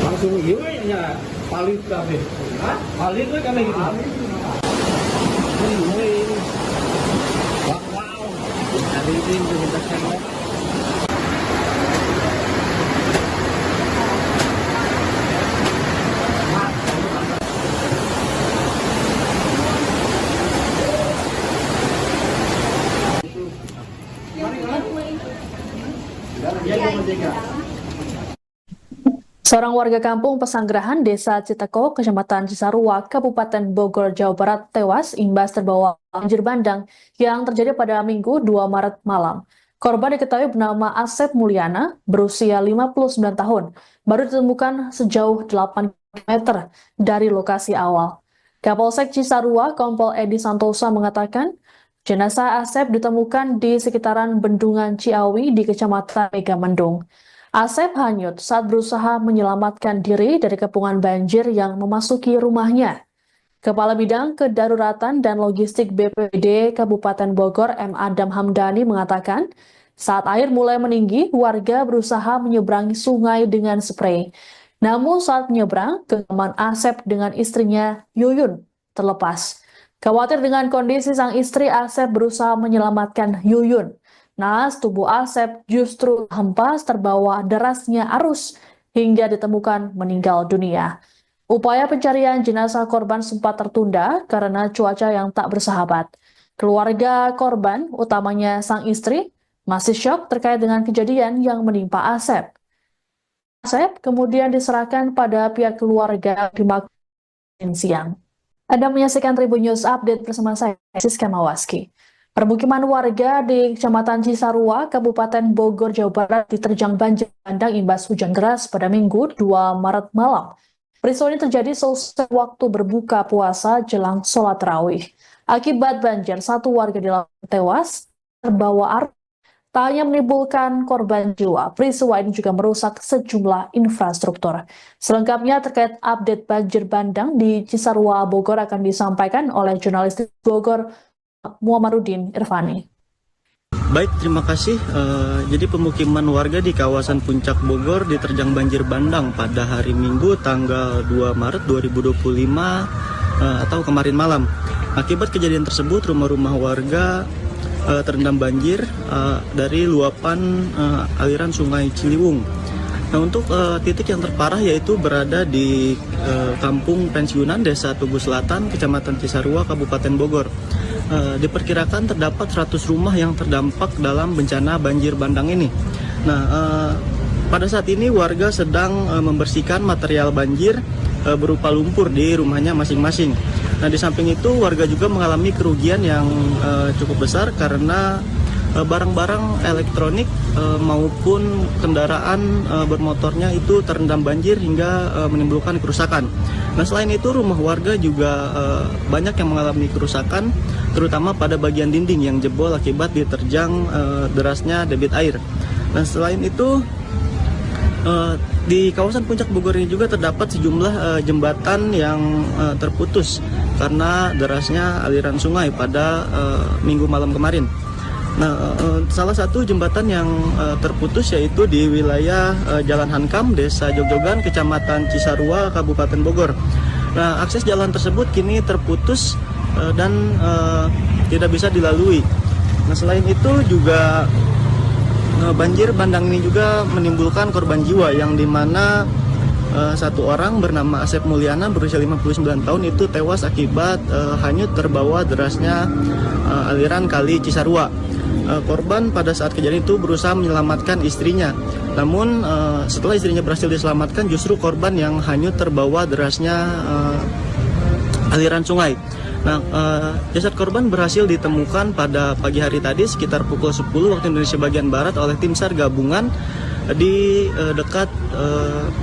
Langsung gimana paling kafe? Paling gue kami gitu. Wow, hari ini kita kan. Seorang warga kampung Pesanggerahan, Desa Citeko, Kecamatan Cisarua, Kabupaten Bogor, Jawa Barat tewas imbas terbawa banjir bandang yang terjadi pada Minggu 2 Maret malam. Korban diketahui bernama Asep Mulyana, berusia 59 tahun, baru ditemukan sejauh 8 km dari lokasi awal. Kapolsek Cisarua, Kompol Edi Santosa mengatakan, jenazah Asep ditemukan di sekitaran Bendungan Ciawi di Kecamatan Megamendung. Asep hanyut saat berusaha menyelamatkan diri dari kepungan banjir yang memasuki rumahnya. Kepala Bidang Kedaruratan dan Logistik BPBD Kabupaten Bogor M. Adam Hamdani mengatakan, saat air mulai meninggi, warga berusaha menyeberangi sungai dengan sprei. Namun saat menyeberang, genggaman Asep dengan istrinya Yuyun terlepas. Khawatir dengan kondisi sang istri, Asep berusaha menyelamatkan Yuyun. Naas tubuh Asep justru hempas terbawa derasnya arus hingga ditemukan meninggal dunia. Upaya pencarian jenazah korban sempat tertunda karena cuaca yang tak bersahabat. Keluarga korban, utamanya sang istri, masih syok terkait dengan kejadian yang menimpa Asep. Asep kemudian diserahkan pada pihak keluarga di Makassar siang. Anda menyaksikan Tribun News Update bersama saya, Siska Mawaski. Permukiman warga di Kecamatan Cisarua, Kabupaten Bogor, Jawa Barat diterjang banjir bandang imbas hujan deras pada Minggu 2 Maret malam. Peristiwa ini terjadi selesai waktu berbuka puasa jelang sholat tarawih. Akibat banjir, satu warga dilaporkan tewas terbawa arus. Tak hanya menimbulkan korban jiwa, peristiwa ini juga merusak sejumlah infrastruktur. Selengkapnya terkait update banjir bandang di Cisarua, Bogor akan disampaikan oleh jurnalis Bogor, Muhammadudin Irfani. Baik, terima kasih. Jadi pemukiman warga di kawasan Puncak Bogor diterjang banjir bandang pada hari Minggu tanggal 2 Maret 2025 atau kemarin malam. Akibat kejadian tersebut, rumah-rumah warga terendam banjir dari luapan aliran Sungai Ciliwung. Nah, untuk titik yang terparah yaitu berada di Kampung Pensiunan Desa Tugu Selatan, Kecamatan Cisarua, Kabupaten Bogor. Diperkirakan terdapat 100 rumah yang terdampak dalam bencana banjir bandang ini. Nah, pada saat ini warga sedang membersihkan material banjir berupa lumpur di rumahnya masing-masing. Nah, di samping itu warga juga mengalami kerugian yang cukup besar karena barang-barang elektronik maupun kendaraan bermotornya itu terendam banjir hingga menimbulkan kerusakan. Nah, selain itu rumah warga juga banyak yang mengalami kerusakan, terutama pada bagian dinding yang jebol akibat diterjang derasnya debit air. Nah, selain itu di kawasan Puncak Bogor ini juga terdapat sejumlah jembatan yang terputus karena derasnya aliran sungai pada minggu malam kemarin. Nah, salah satu jembatan yang terputus yaitu di wilayah Jalan Hankam, Desa Jogjogan, Kecamatan Cisarua, Kabupaten Bogor. Nah, akses jalan tersebut kini terputus dan tidak bisa dilalui. Nah, selain itu juga banjir bandang ini juga menimbulkan korban jiwa yang dimana satu orang bernama Asep Mulyana berusia 59 tahun itu tewas akibat hanyut terbawa derasnya aliran kali Cisarua. Korban pada saat kejadian itu berusaha menyelamatkan istrinya. Namun setelah istrinya berhasil diselamatkan, justru korban yang hanyut terbawa derasnya aliran sungai. Nah, jasad korban berhasil ditemukan pada pagi hari tadi sekitar pukul 10 waktu Indonesia bagian Barat oleh tim SAR gabungan di dekat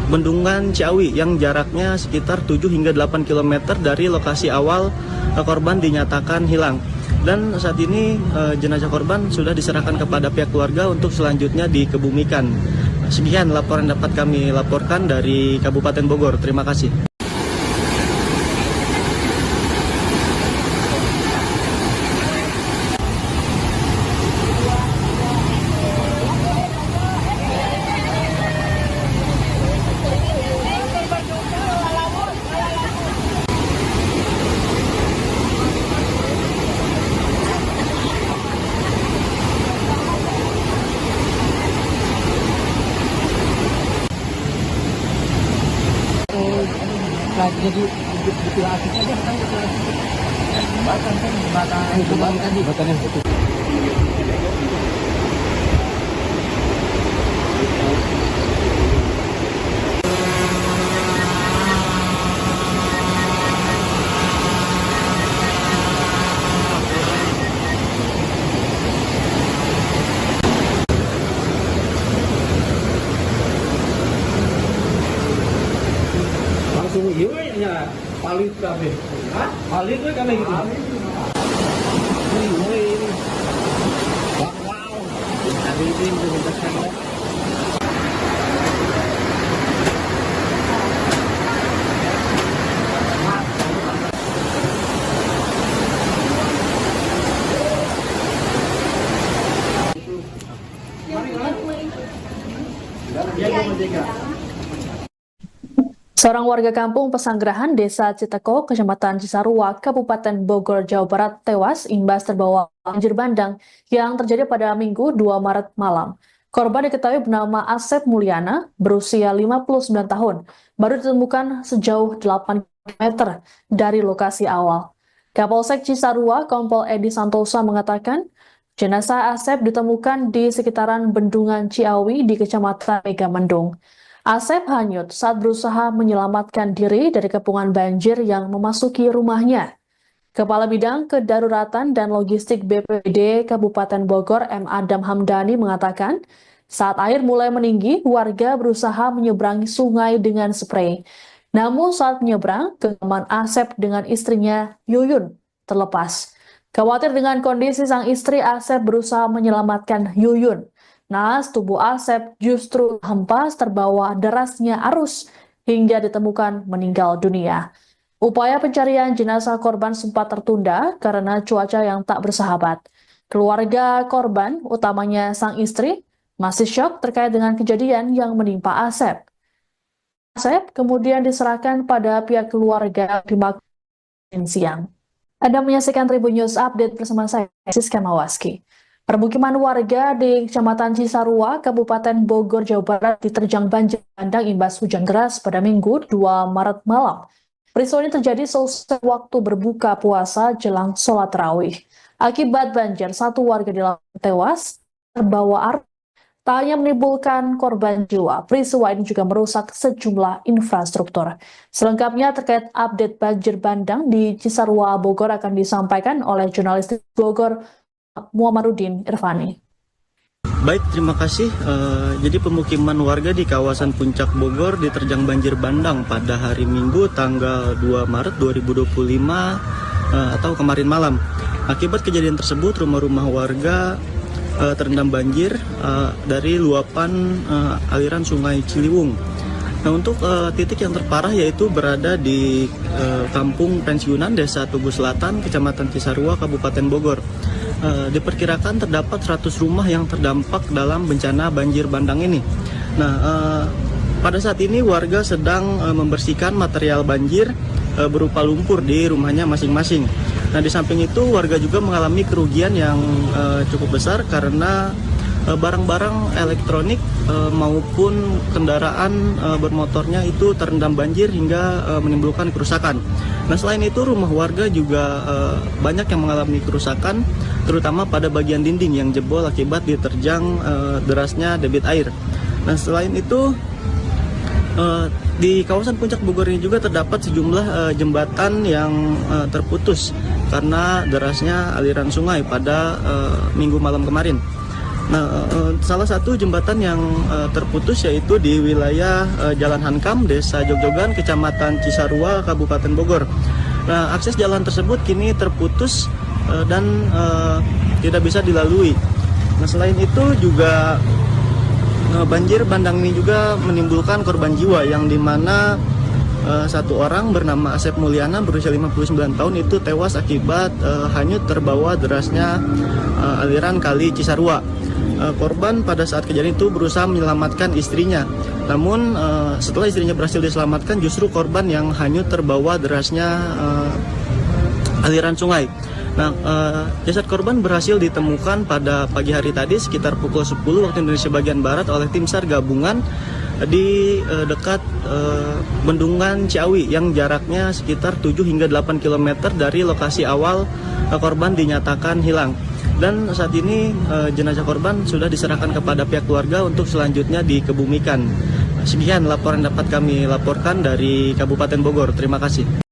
Bendungan Ciawi yang jaraknya sekitar 7 hingga 8 km dari lokasi awal korban dinyatakan hilang. Dan saat ini jenazah korban sudah diserahkan kepada pihak keluarga untuk selanjutnya dikebumikan. Sekian laporan dapat kami laporkan dari Kabupaten Bogor. Terima kasih. Jadi betul asiknya aja kan betul asik. Jembatan tadi jembatannya betul. Langsung ya palit kabe. Hah? Palit we kabe gitu. Ini. Wow. Tadi ini kita sana. Seorang warga kampung Pesanggerahan, Desa Citeko, Kecamatan Cisarua, Kabupaten Bogor, Jawa Barat, tewas imbas terbawa banjir bandang yang terjadi pada Minggu 2 Maret malam. Korban diketahui bernama Asep Mulyana, berusia 59 tahun, baru ditemukan sejauh 8 km dari lokasi awal. Kapolsek Cisarua, Kompol Edi Santosa mengatakan, jenazah Asep ditemukan di sekitaran Bendungan Ciawi di Kecamatan Megamendung. Asep hanyut saat berusaha menyelamatkan diri dari kepungan banjir yang memasuki rumahnya. Kepala Bidang Kedaruratan dan Logistik BPBD Kabupaten Bogor, M. Adam Hamdani mengatakan, saat air mulai meninggi, warga berusaha menyeberangi sungai dengan sprei. Namun saat menyeberang, genggaman Asep dengan istrinya Yuyun terlepas. Khawatir dengan kondisi sang istri, Asep berusaha menyelamatkan Yuyun. Naas tubuh Asep justru hempas terbawa derasnya arus hingga ditemukan meninggal dunia. Upaya pencarian jenazah korban sempat tertunda karena cuaca yang tak bersahabat. Keluarga korban, utamanya sang istri, masih syok terkait dengan kejadian yang menimpa Asep. Asep kemudian diserahkan pada pihak keluarga di Makassar siang. Anda menyaksikan Tribun News Update bersama saya, Siska Mawaski. Permukiman warga di Kecamatan Cisarua, Kabupaten Bogor, Jawa Barat diterjang banjir bandang imbas hujan deras pada Minggu 2 Maret malam. Peristiwa ini terjadi selesai waktu berbuka puasa jelang sholat tarawih. Akibat banjir, satu warga di lapangan tewas terbawa arus. Tak hanya menimbulkan korban jiwa, peristiwa ini juga merusak sejumlah infrastruktur. Selengkapnya terkait update banjir bandang di Cisarua, Bogor akan disampaikan oleh jurnalis Bogor, Muhammadudin Irfani. Baik, terima kasih. Jadi pemukiman warga di kawasan Puncak Bogor diterjang banjir bandang pada hari Minggu tanggal 2 Maret 2025 atau kemarin malam. Akibat kejadian tersebut, rumah-rumah warga terendam banjir dari luapan aliran Sungai Ciliwung. Nah, untuk titik yang terparah yaitu berada di Kampung Pensiunan Desa Tugu Selatan, Kecamatan Cisarua, Kabupaten Bogor. Diperkirakan terdapat 100 rumah yang terdampak dalam bencana banjir bandang ini. Nah, pada saat ini warga sedang membersihkan material banjir berupa lumpur di rumahnya masing-masing. Nah, di samping itu warga juga mengalami kerugian yang cukup besar karena barang-barang elektronik maupun kendaraan bermotornya itu terendam banjir hingga menimbulkan kerusakan. Nah, selain itu rumah warga juga banyak yang mengalami kerusakan, terutama pada bagian dinding yang jebol akibat diterjang derasnya debit air. Nah, selain itu di kawasan Puncak Bogor ini juga terdapat sejumlah jembatan yang terputus karena derasnya aliran sungai pada Minggu malam kemarin. Nah, salah satu jembatan yang terputus yaitu di wilayah Jalan Hankam, Desa Jogjogan, Kecamatan Cisarua, Kabupaten Bogor. Nah, akses jalan tersebut kini terputus dan tidak bisa dilalui. Nah, selain itu juga banjir bandang ini juga menimbulkan korban jiwa yang dimana satu orang bernama Asep Mulyana berusia 59 tahun itu tewas akibat hanyut terbawa derasnya aliran kali Cisarua. Korban pada saat kejadian itu berusaha menyelamatkan istrinya. Namun setelah istrinya berhasil diselamatkan, justru korban yang hanyut terbawa derasnya aliran sungai. Nah, jasad korban berhasil ditemukan pada pagi hari tadi sekitar pukul 10 waktu Indonesia bagian Barat oleh tim SAR gabungan di dekat Bendungan Ciawi yang jaraknya sekitar 7 hingga 8 km dari lokasi awal korban dinyatakan hilang. Dan saat ini jenazah korban sudah diserahkan kepada pihak keluarga untuk selanjutnya dikebumikan. Sekian laporan dapat kami laporkan dari Kabupaten Bogor. Terima kasih.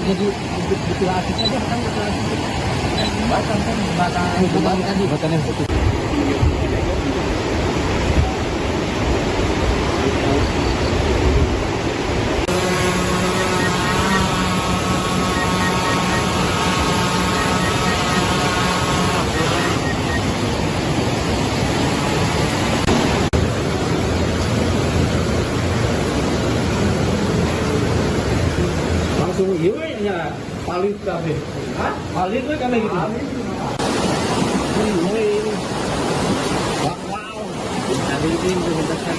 Jadi betul asis aja kan betul asis. Jembatan tadi jembatan yang putus. Malin kabe. Hah? Malin we kabe gitu. Malin. Wow. Tadi ini menjelaskan.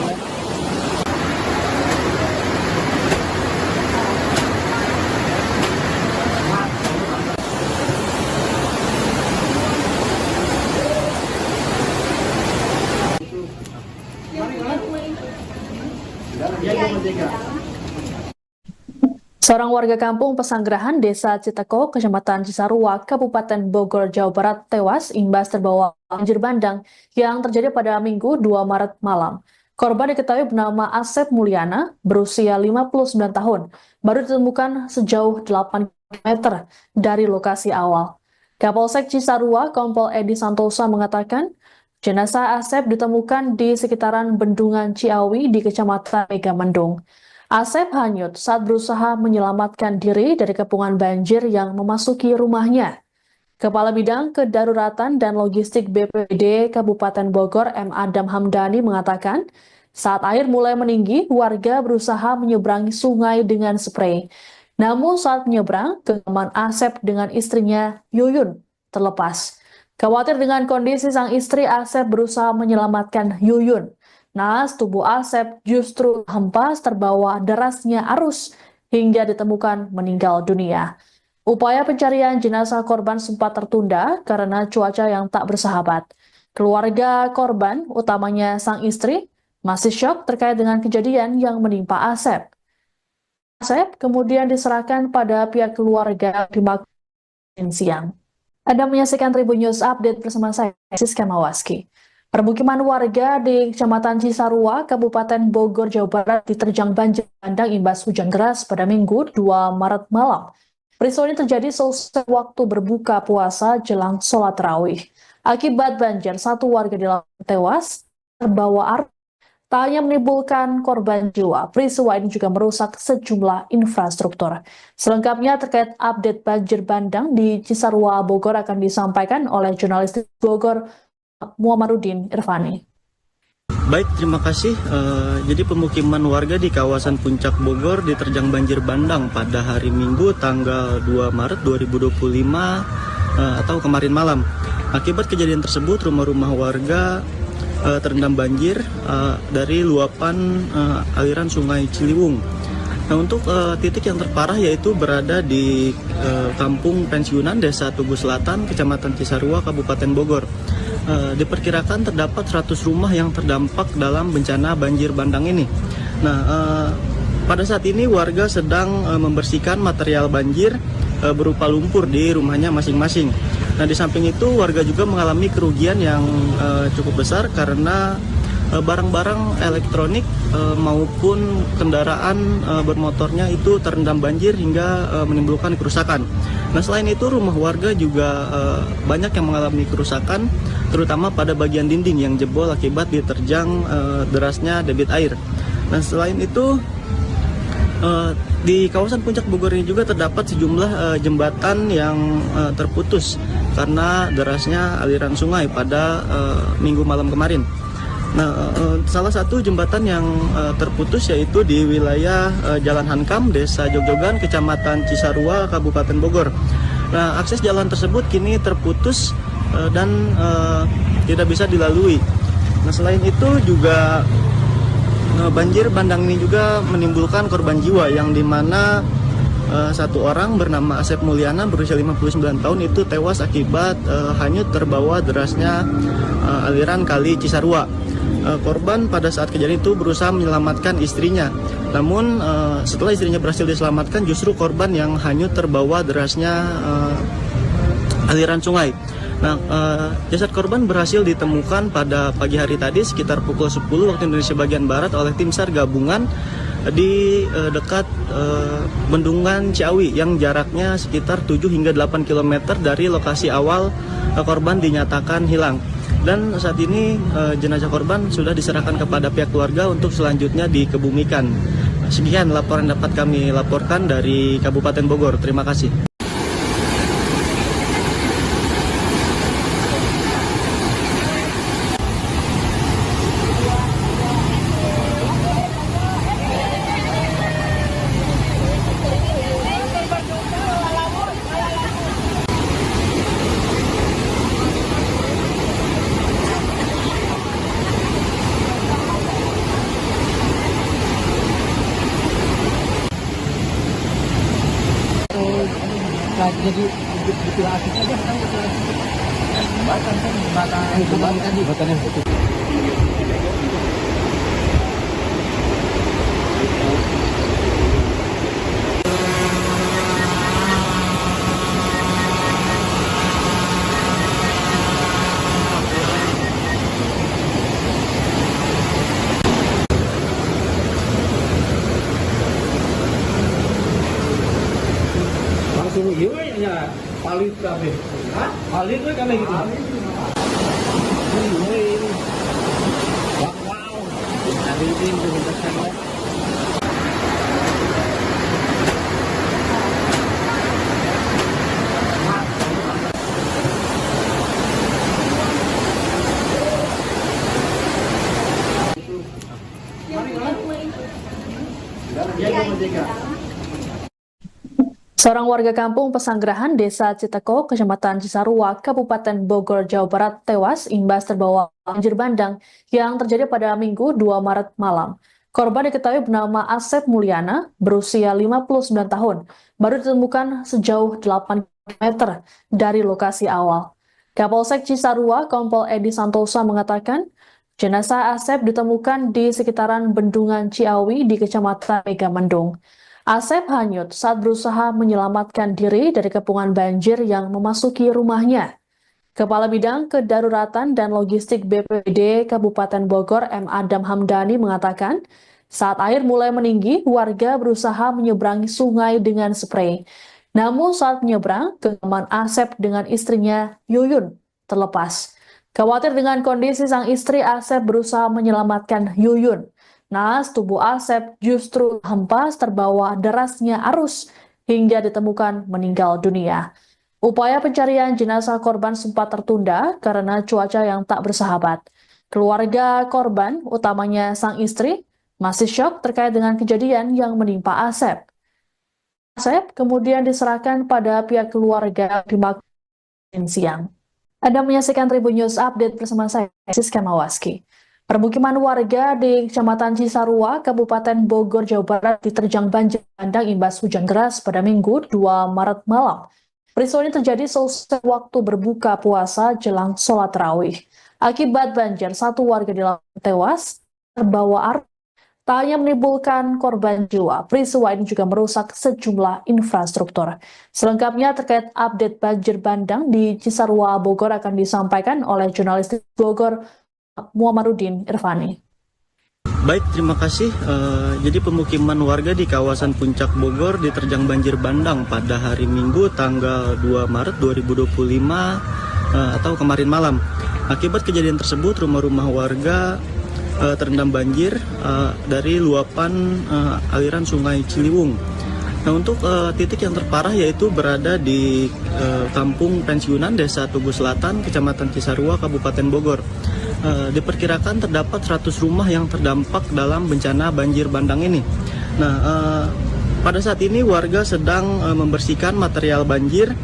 Seorang warga kampung Pesanggerahan, Desa Citeko, Kecamatan Cisarua, Kabupaten Bogor, Jawa Barat, tewas imbas terbawa banjir bandang yang terjadi pada Minggu 2 Maret malam. Korban diketahui bernama Asep Mulyana, berusia 59 tahun, baru ditemukan sejauh 8 km dari lokasi awal. Kapolsek Cisarua, Kompol Edi Santosa mengatakan, jenazah Asep ditemukan di sekitaran Bendungan Ciawi di Kecamatan Megamendung. Asep hanyut saat berusaha menyelamatkan diri dari kepungan banjir yang memasuki rumahnya. Kepala Bidang Kedaruratan dan Logistik BPBD Kabupaten Bogor M. Adam Hamdani mengatakan, saat air mulai meninggi, warga berusaha menyeberangi sungai dengan sprei. Namun saat menyeberang, genggaman Asep dengan istrinya Yuyun terlepas. Khawatir dengan kondisi sang istri, Asep berusaha menyelamatkan Yuyun. Naas tubuh Asep justru hempas terbawa derasnya arus hingga ditemukan meninggal dunia. Upaya pencarian jenazah korban sempat tertunda karena cuaca yang tak bersahabat. Keluarga korban, utamanya sang istri, masih syok terkait dengan kejadian yang menimpa Asep. Asep kemudian diserahkan pada pihak keluarga di Makassar siang. Anda menyaksikan Tribun News Update bersama saya, Siska Mawaski. Permukiman warga di Kecamatan Cisarua, Kabupaten Bogor, Jawa Barat diterjang banjir bandang imbas hujan deras pada Minggu 2 Maret malam. Peristiwa ini terjadi selesai waktu berbuka puasa jelang sholat tarawih. Akibat banjir, satu warga di lapangan tewas terbawa arus. Tak hanya menimbulkan korban jiwa, peristiwa ini juga merusak sejumlah infrastruktur. Selengkapnya terkait update banjir bandang di Cisarua, Bogor akan disampaikan oleh jurnalis Bogor, Muhammadudin Irfani. Baik, terima kasih. Jadi pemukiman warga di kawasan Puncak Bogor diterjang banjir bandang pada hari Minggu tanggal 2 Maret 2025 atau kemarin malam. Akibat kejadian tersebut, rumah-rumah warga terendam banjir dari luapan aliran Sungai Ciliwung. Nah, untuk titik yang terparah yaitu berada di Kampung Pensiunan Desa Tugu Selatan, Kecamatan Cisarua, Kabupaten Bogor. Diperkirakan terdapat 100 rumah yang terdampak dalam bencana banjir bandang ini. Nah, pada saat ini warga sedang membersihkan material banjir berupa lumpur di rumahnya masing-masing. Nah, di samping itu warga juga mengalami kerugian yang cukup besar karena barang-barang elektronik maupun kendaraan bermotornya itu terendam banjir hingga menimbulkan kerusakan. Nah, selain itu rumah warga juga banyak yang mengalami kerusakan, terutama pada bagian dinding yang jebol akibat diterjang derasnya debit air. Nah, selain itu di kawasan Puncak Bogor ini juga terdapat sejumlah jembatan yang terputus karena derasnya aliran sungai pada Minggu malam kemarin. Nah, salah satu jembatan yang terputus yaitu di wilayah Jalan Hankam, Desa Jogjogan, Kecamatan Cisarua, Kabupaten Bogor. Nah, akses jalan tersebut kini terputus dan tidak bisa dilalui. Nah, selain itu juga banjir bandang ini juga menimbulkan korban jiwa yang dimana satu orang bernama Asep Mulyana berusia 59 tahun itu tewas akibat hanyut terbawa derasnya aliran kali Cisarua. Korban pada saat kejadian itu berusaha menyelamatkan istrinya. Namun setelah istrinya berhasil diselamatkan, justru korban yang hanyut terbawa derasnya aliran sungai. Nah, jasad korban berhasil ditemukan pada pagi hari tadi sekitar pukul 10 waktu Indonesia bagian Barat oleh tim SAR gabungan di dekat Bendungan Ciawi yang jaraknya sekitar 7 hingga 8 km dari lokasi awal korban dinyatakan hilang. Dan saat ini jenazah korban sudah diserahkan kepada pihak keluarga untuk selanjutnya dikebumikan. Sekian laporan dapat kami laporkan dari Kabupaten Bogor. Terima kasih. jadi betul asik aja kan betul asik. Jembatan kan jembatan tadi jembatannya betul. Langsung ya palit kami. Hah? Palit kami gitu. Wow. Hari ini menuntaskan Seorang warga kampung Pesanggerahan, Desa Citeko, Kecamatan Cisarua, Kabupaten Bogor, Jawa Barat tewas imbas terbawa banjir bandang yang terjadi pada Minggu 2 Maret malam. Korban diketahui bernama Asep Mulyana, berusia 59 tahun, baru ditemukan sejauh 8 meter dari lokasi awal. Kapolsek Cisarua, Kompol Edi Santosa mengatakan, jenazah Asep ditemukan di sekitaran Bendungan Ciawi di Kecamatan Megamendung. Asep hanyut saat berusaha menyelamatkan diri dari kepungan banjir yang memasuki rumahnya. Kepala Bidang Kedaruratan dan Logistik BPBD Kabupaten Bogor, M. Adam Hamdani mengatakan, saat air mulai meninggi, warga berusaha menyeberangi sungai dengan sprei. Namun saat menyeberang, genggaman Asep dengan istrinya Yuyun terlepas. Khawatir dengan kondisi sang istri, Asep berusaha menyelamatkan Yuyun. Naas tubuh Asep justru hempas terbawa derasnya arus hingga ditemukan meninggal dunia. Upaya pencarian jenazah korban sempat tertunda karena cuaca yang tak bersahabat. Keluarga korban, utamanya sang istri, masih syok terkait dengan kejadian yang menimpa Asep. Asep kemudian diserahkan pada pihak keluarga di Makassar siang. Anda menyaksikan Tribun News Update bersama saya, Siska Mawaski. Permukiman warga di Kecamatan Cisarua, Kabupaten Bogor, Jawa Barat diterjang banjir bandang imbas hujan deras pada Minggu 2 Maret malam. Peristiwa ini terjadi selesai waktu berbuka puasa jelang sholat tarawih. Akibat banjir, satu warga di lapangan tewas terbawa arus. Tak hanya menimbulkan korban jiwa, peristiwa ini juga merusak sejumlah infrastruktur. Selengkapnya terkait update banjir bandang di Cisarua, Bogor akan disampaikan oleh jurnalis Bogor, Muhammadudin Irfani. Baik, terima kasih. Jadi pemukiman warga di kawasan Puncak Bogor diterjang banjir bandang pada hari Minggu tanggal 2 Maret 2025 atau kemarin malam. Akibat kejadian tersebut, rumah-rumah warga terendam banjir dari luapan aliran Sungai Ciliwung. Nah, untuk titik yang terparah yaitu berada di Kampung Pensiunan Desa Tugu Selatan, Kecamatan Cisarua, Kabupaten Bogor. Diperkirakan terdapat 100 rumah yang terdampak dalam bencana banjir bandang ini. Nah, pada saat ini warga sedang membersihkan material banjir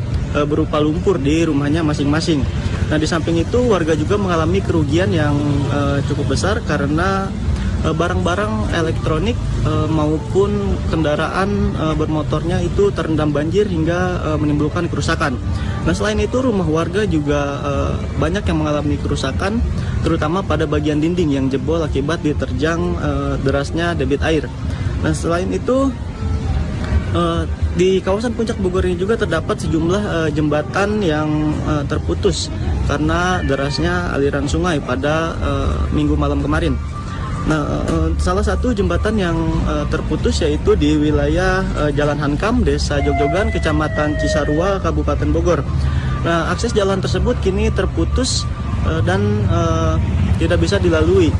berupa lumpur di rumahnya masing-masing. Nah, di samping itu warga juga mengalami kerugian yang cukup besar karena barang-barang elektronik maupun kendaraan bermotornya itu terendam banjir hingga menimbulkan kerusakan. Nah, selain itu rumah warga juga banyak yang mengalami kerusakan, terutama pada bagian dinding yang jebol akibat diterjang derasnya debit air. Nah, selain itu di kawasan Puncak Bogor ini juga terdapat sejumlah jembatan yang terputus karena derasnya aliran sungai pada Minggu malam kemarin. Nah, salah satu jembatan yang terputus yaitu di wilayah Jalan Hankam, Desa Jogjogan, Kecamatan Cisarua, Kabupaten Bogor. Nah, akses jalan tersebut kini terputus dan tidak bisa dilalui.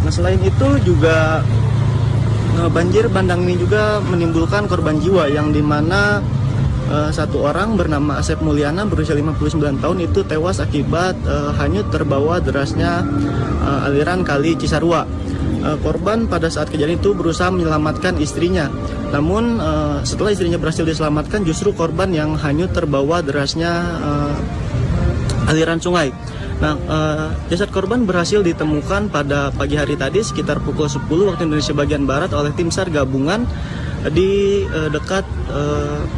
Nah, selain itu juga banjir bandang ini juga menimbulkan korban jiwa yang dimana satu orang bernama Asep Mulyana berusia 59 tahun itu tewas akibat hanyut terbawa derasnya aliran kali Cisarua. Korban pada saat kejadian itu berusaha menyelamatkan istrinya. Namun setelah istrinya berhasil diselamatkan, justru korban yang hanyut terbawa derasnya aliran sungai. Nah, jasad korban berhasil ditemukan pada pagi hari tadi sekitar pukul 10 waktu Indonesia bagian Barat oleh tim SAR gabungan di dekat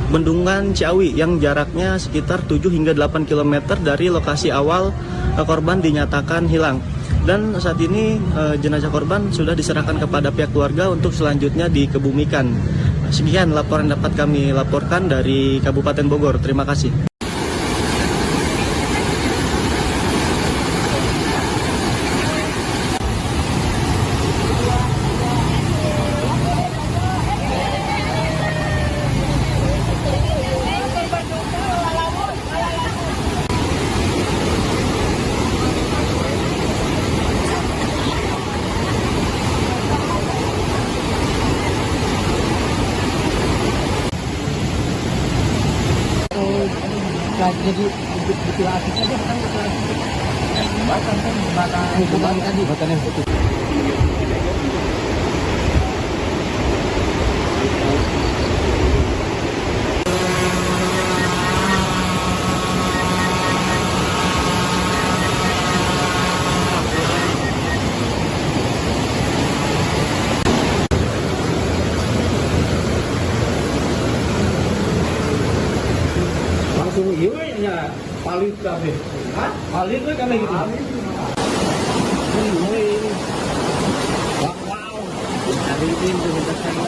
Bendungan Ciawi yang jaraknya sekitar 7 hingga 8 km dari lokasi awal korban dinyatakan hilang. Dan saat ini jenazah korban sudah diserahkan kepada pihak keluarga untuk selanjutnya dikebumikan. Sekian laporan dapat kami laporkan dari Kabupaten Bogor. Terima kasih. Jadi betul akses aja kan betul akses. Jembatan kan jembatan tadi jembatan yang putus. Langsung iya ya palit kafe. Hah? Palit we kami gitu. Wow. Hari ini kita sana.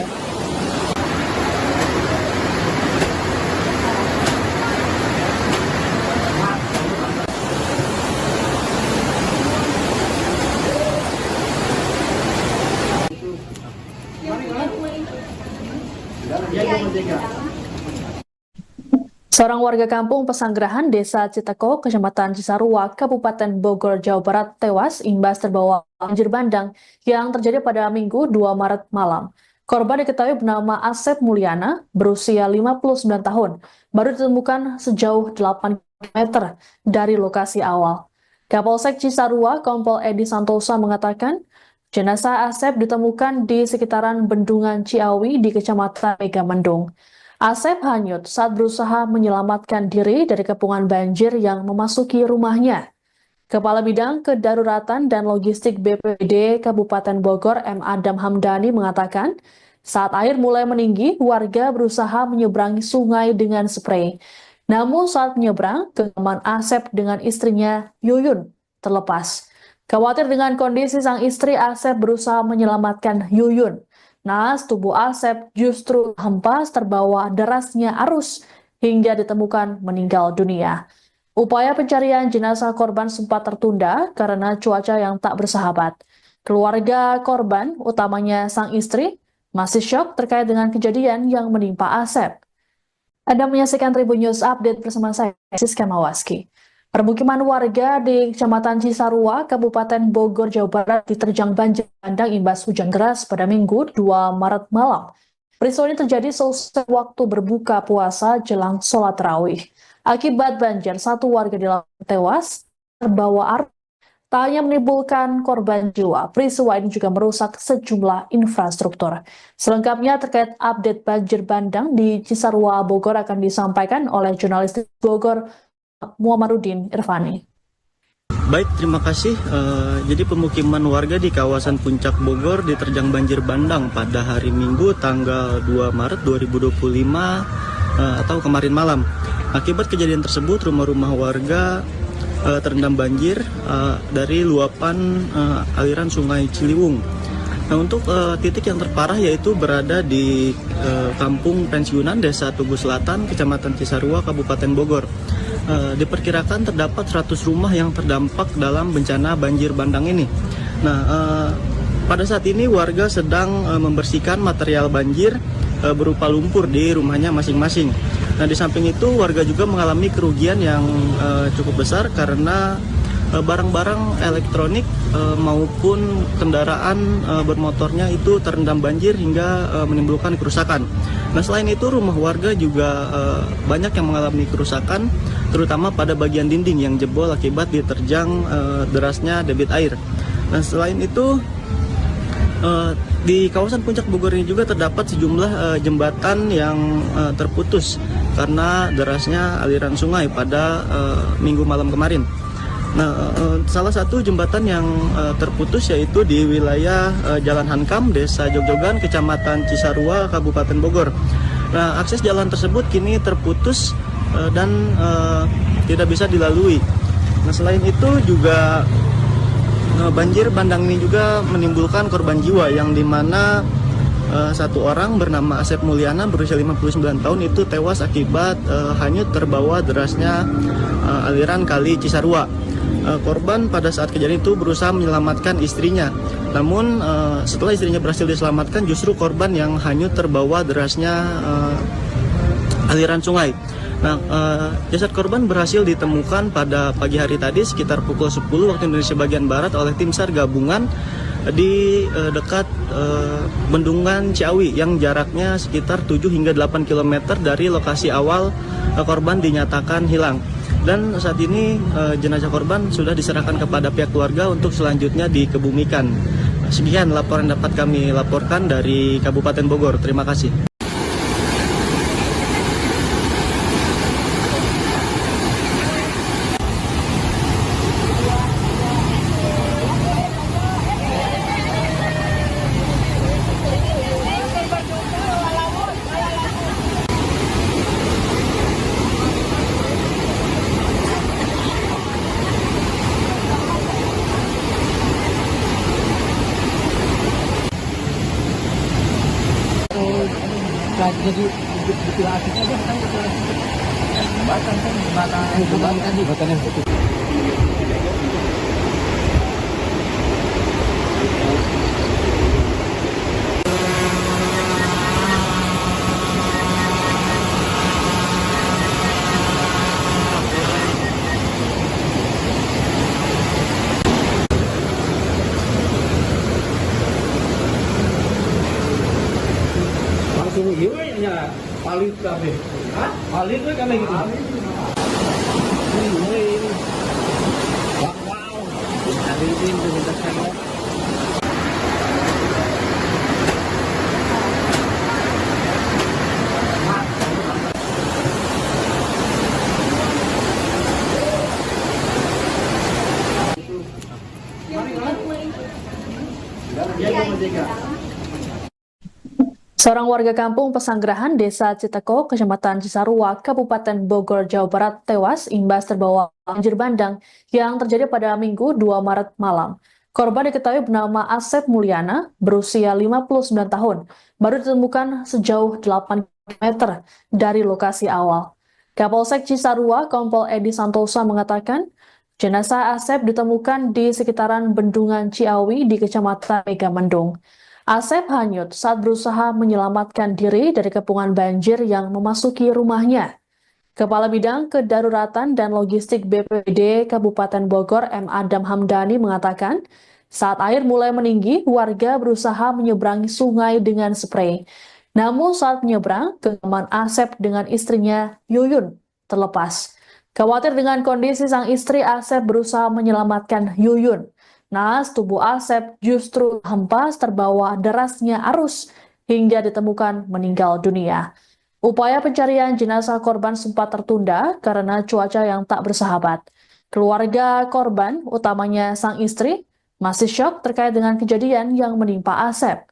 Seorang warga kampung Pesanggerahan, Desa Citeko, Kecamatan Cisarua, Kabupaten Bogor, Jawa Barat, tewas imbas terbawa banjir bandang yang terjadi pada Minggu 2 Maret malam. Korban diketahui bernama Asep Mulyana, berusia 59 tahun, baru ditemukan sejauh 8 km dari lokasi awal. Kapolsek Cisarua, Kompol Edi Santosa mengatakan, jenazah Asep ditemukan di sekitaran Bendungan Ciawi di Kecamatan Megamendung. Asep hanyut saat berusaha menyelamatkan diri dari kepungan banjir yang memasuki rumahnya. Kepala Bidang Kedaruratan dan Logistik BPBD Kabupaten Bogor M. Adam Hamdani mengatakan, saat air mulai meninggi, warga berusaha menyeberangi sungai dengan sprei. Namun saat menyeberang, genggaman Asep dengan istrinya Yuyun terlepas. Khawatir dengan kondisi sang istri, Asep berusaha menyelamatkan Yuyun. Naas tubuh Asep justru hempas terbawa derasnya arus hingga ditemukan meninggal dunia. Upaya pencarian jenazah korban sempat tertunda karena cuaca yang tak bersahabat. Keluarga korban, utamanya sang istri, masih syok terkait dengan kejadian yang menimpa Asep. Anda menyaksikan Tribun News Update bersama saya, Siska Mawaski. Permukiman warga di Kecamatan Cisarua, Kabupaten Bogor, Jawa Barat diterjang banjir bandang imbas hujan deras pada Minggu 2 Maret malam. Peristiwa ini terjadi selesai waktu berbuka puasa jelang sholat tarawih. Akibat banjir, satu warga di lapangan tewas terbawa arus. Tak hanya menimbulkan korban jiwa, peristiwa ini juga merusak sejumlah infrastruktur. Selengkapnya terkait update banjir bandang di Cisarua, Bogor akan disampaikan oleh jurnalis Bogor, Muhammadudin Irfani. Baik, terima kasih. Jadi pemukiman warga di kawasan Puncak Bogor diterjang banjir bandang pada hari Minggu tanggal 2 Maret 2025 atau kemarin malam. Akibat kejadian tersebut, rumah-rumah warga terendam banjir dari luapan aliran Sungai Ciliwung. Nah, untuk titik yang terparah yaitu berada di Kampung Pensiunan Desa Tugu Selatan, Kecamatan Cisarua, Kabupaten Bogor. Diperkirakan terdapat 100 rumah yang terdampak dalam bencana banjir bandang ini. Nah, pada saat ini warga sedang membersihkan material banjir berupa lumpur di rumahnya masing-masing. Nah, di samping itu warga juga mengalami kerugian yang cukup besar karena barang-barang elektronik maupun kendaraan bermotornya itu terendam banjir hingga menimbulkan kerusakan. Nah, selain itu rumah warga juga banyak yang mengalami kerusakan, terutama pada bagian dinding yang jebol akibat diterjang derasnya debit air. Nah, selain itu di kawasan Puncak Bogor ini juga terdapat sejumlah jembatan yang terputus karena derasnya aliran sungai pada Minggu malam kemarin. Nah, salah satu jembatan yang terputus yaitu di wilayah Jalan Hankam, Desa Jogjogan, Kecamatan Cisarua, Kabupaten Bogor. Nah, akses jalan tersebut kini terputus dan tidak bisa dilalui. Nah, selain itu juga banjir bandang ini juga menimbulkan korban jiwa yang dimana satu orang bernama Asep Mulyana berusia 59 tahun itu tewas akibat hanyut terbawa derasnya aliran kali Cisarua. Korban pada saat kejadian itu berusaha menyelamatkan istrinya. Namun setelah istrinya berhasil diselamatkan, justru korban yang hanyut terbawa derasnya aliran sungai. Nah, jasad korban berhasil ditemukan pada pagi hari tadi sekitar pukul 10 waktu Indonesia bagian Barat oleh tim SAR gabungan di dekat Bendungan Ciawi yang jaraknya sekitar 7 hingga 8 km dari lokasi awal korban dinyatakan hilang. Dan saat ini jenazah korban sudah diserahkan kepada pihak keluarga untuk selanjutnya dikebumikan. Sekian laporan dapat kami laporkan dari Kabupaten Bogor. Terima kasih. Jadi dilatih aja kan jembatan tadi jembatan yang putus. Langsung ya palit kabeh. Hah? Palit we kan gitu. Ini. Wow. Hari ini kita sangat Seorang warga kampung Pesanggerahan, Desa Citeko, Kecamatan Cisarua, Kabupaten Bogor, Jawa Barat, tewas imbas terbawa banjir bandang yang terjadi pada Minggu 2 Maret malam. Korban diketahui bernama Asep Mulyana, berusia 59 tahun, baru ditemukan sejauh 8 km dari lokasi awal. Kapolsek Cisarua, Kompol Edi Santosa mengatakan, jenazah Asep ditemukan di sekitaran Bendungan Ciawi di Kecamatan Megamendung. Asep hanyut saat berusaha menyelamatkan diri dari kepungan banjir yang memasuki rumahnya. Kepala Bidang Kedaruratan dan Logistik BPBD Kabupaten Bogor M. Adam Hamdani mengatakan, saat air mulai meninggi, warga berusaha menyeberangi sungai dengan sprei. Namun saat menyeberang, genggaman Asep dengan istrinya Yuyun terlepas. Khawatir dengan kondisi sang istri, Asep berusaha menyelamatkan Yuyun. Naas tubuh Asep justru hempas terbawa derasnya arus hingga ditemukan meninggal dunia. Upaya pencarian jenazah korban sempat tertunda karena cuaca yang tak bersahabat. Keluarga korban, utamanya sang istri, masih syok terkait dengan kejadian yang menimpa Asep.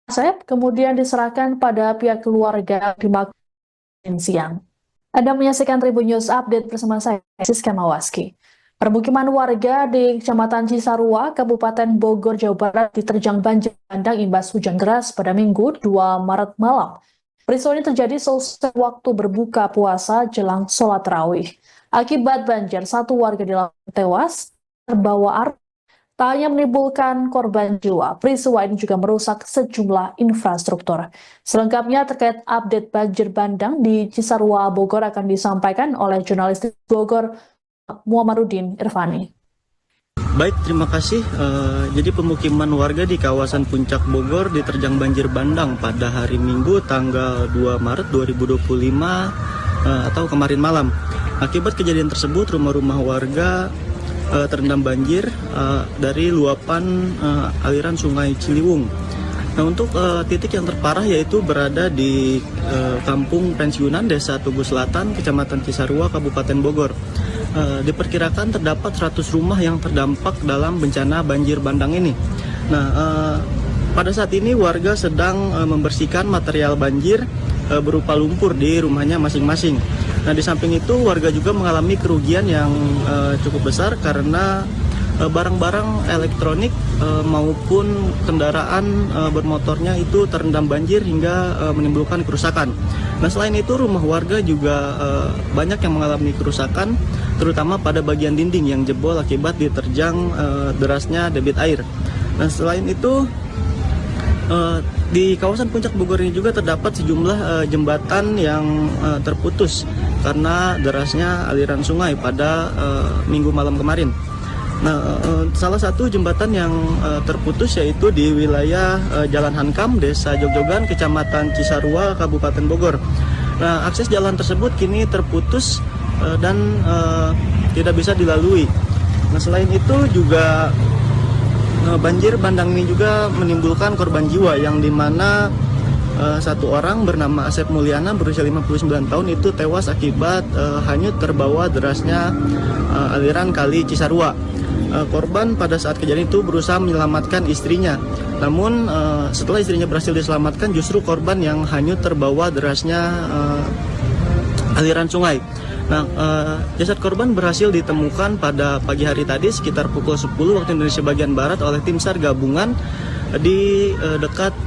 Asep kemudian diserahkan pada pihak keluarga di Makassar siang. Anda menyaksikan Tribun News Update bersama saya, Siska Mawaski. Permukiman warga di Kecamatan Cisarua, Kabupaten Bogor, Jawa Barat diterjang banjir bandang imbas hujan deras pada Minggu 2 Maret malam. Peristiwa ini terjadi selesai waktu berbuka puasa jelang sholat tarawih. Akibat banjir, satu warga dilaporkan tewas terbawa arus. Tak hanya menimbulkan korban jiwa, peristiwa ini juga merusak sejumlah infrastruktur. Selengkapnya terkait update banjir bandang di Cisarua, Bogor akan disampaikan oleh jurnalis Bogor, Muhammadudin Irfani. Baik, terima kasih. Jadi pemukiman warga di kawasan Puncak Bogor diterjang banjir bandang pada hari Minggu tanggal 2 Maret 2025 atau kemarin malam. Akibat kejadian tersebut, rumah-rumah warga terendam banjir dari luapan aliran Sungai Ciliwung. Nah, untuk titik yang terparah yaitu berada di Kampung Pensiunan Desa Tugu Selatan, Kecamatan Cisarua, Kabupaten Bogor. diperkirakan terdapat 100 rumah yang terdampak dalam bencana banjir bandang ini. Nah, pada saat ini warga sedang membersihkan material banjir berupa lumpur di rumahnya masing-masing. Nah, di samping itu warga juga mengalami kerugian yang cukup besar karena barang-barang elektronik maupun kendaraan bermotornya itu terendam banjir hingga menimbulkan kerusakan. Nah, selain itu rumah warga juga banyak yang mengalami kerusakan, terutama pada bagian dinding yang jebol akibat diterjang derasnya debit air. Nah, selain itu di kawasan Puncak Bogor ini juga terdapat sejumlah jembatan yang terputus karena derasnya aliran sungai pada minggu malam kemarin. Nah, salah satu jembatan yang terputus yaitu di wilayah Jalan Hankam, Desa Jogjogan, Kecamatan Cisarua, Kabupaten Bogor. Nah, akses jalan tersebut kini terputus dan tidak bisa dilalui. Nah, selain itu juga banjir bandang ini juga menimbulkan korban jiwa yang dimana satu orang bernama Asep Mulyana berusia 59 tahun itu tewas akibat hanyut terbawa derasnya aliran kali Cisarua. Korban pada saat kejadian itu berusaha menyelamatkan istrinya. Namun setelah istrinya berhasil diselamatkan, justru korban yang hanyut terbawa derasnya aliran sungai. Nah, jasad korban berhasil ditemukan pada pagi hari tadi sekitar pukul 10 waktu Indonesia bagian Barat oleh tim SAR gabungan di dekat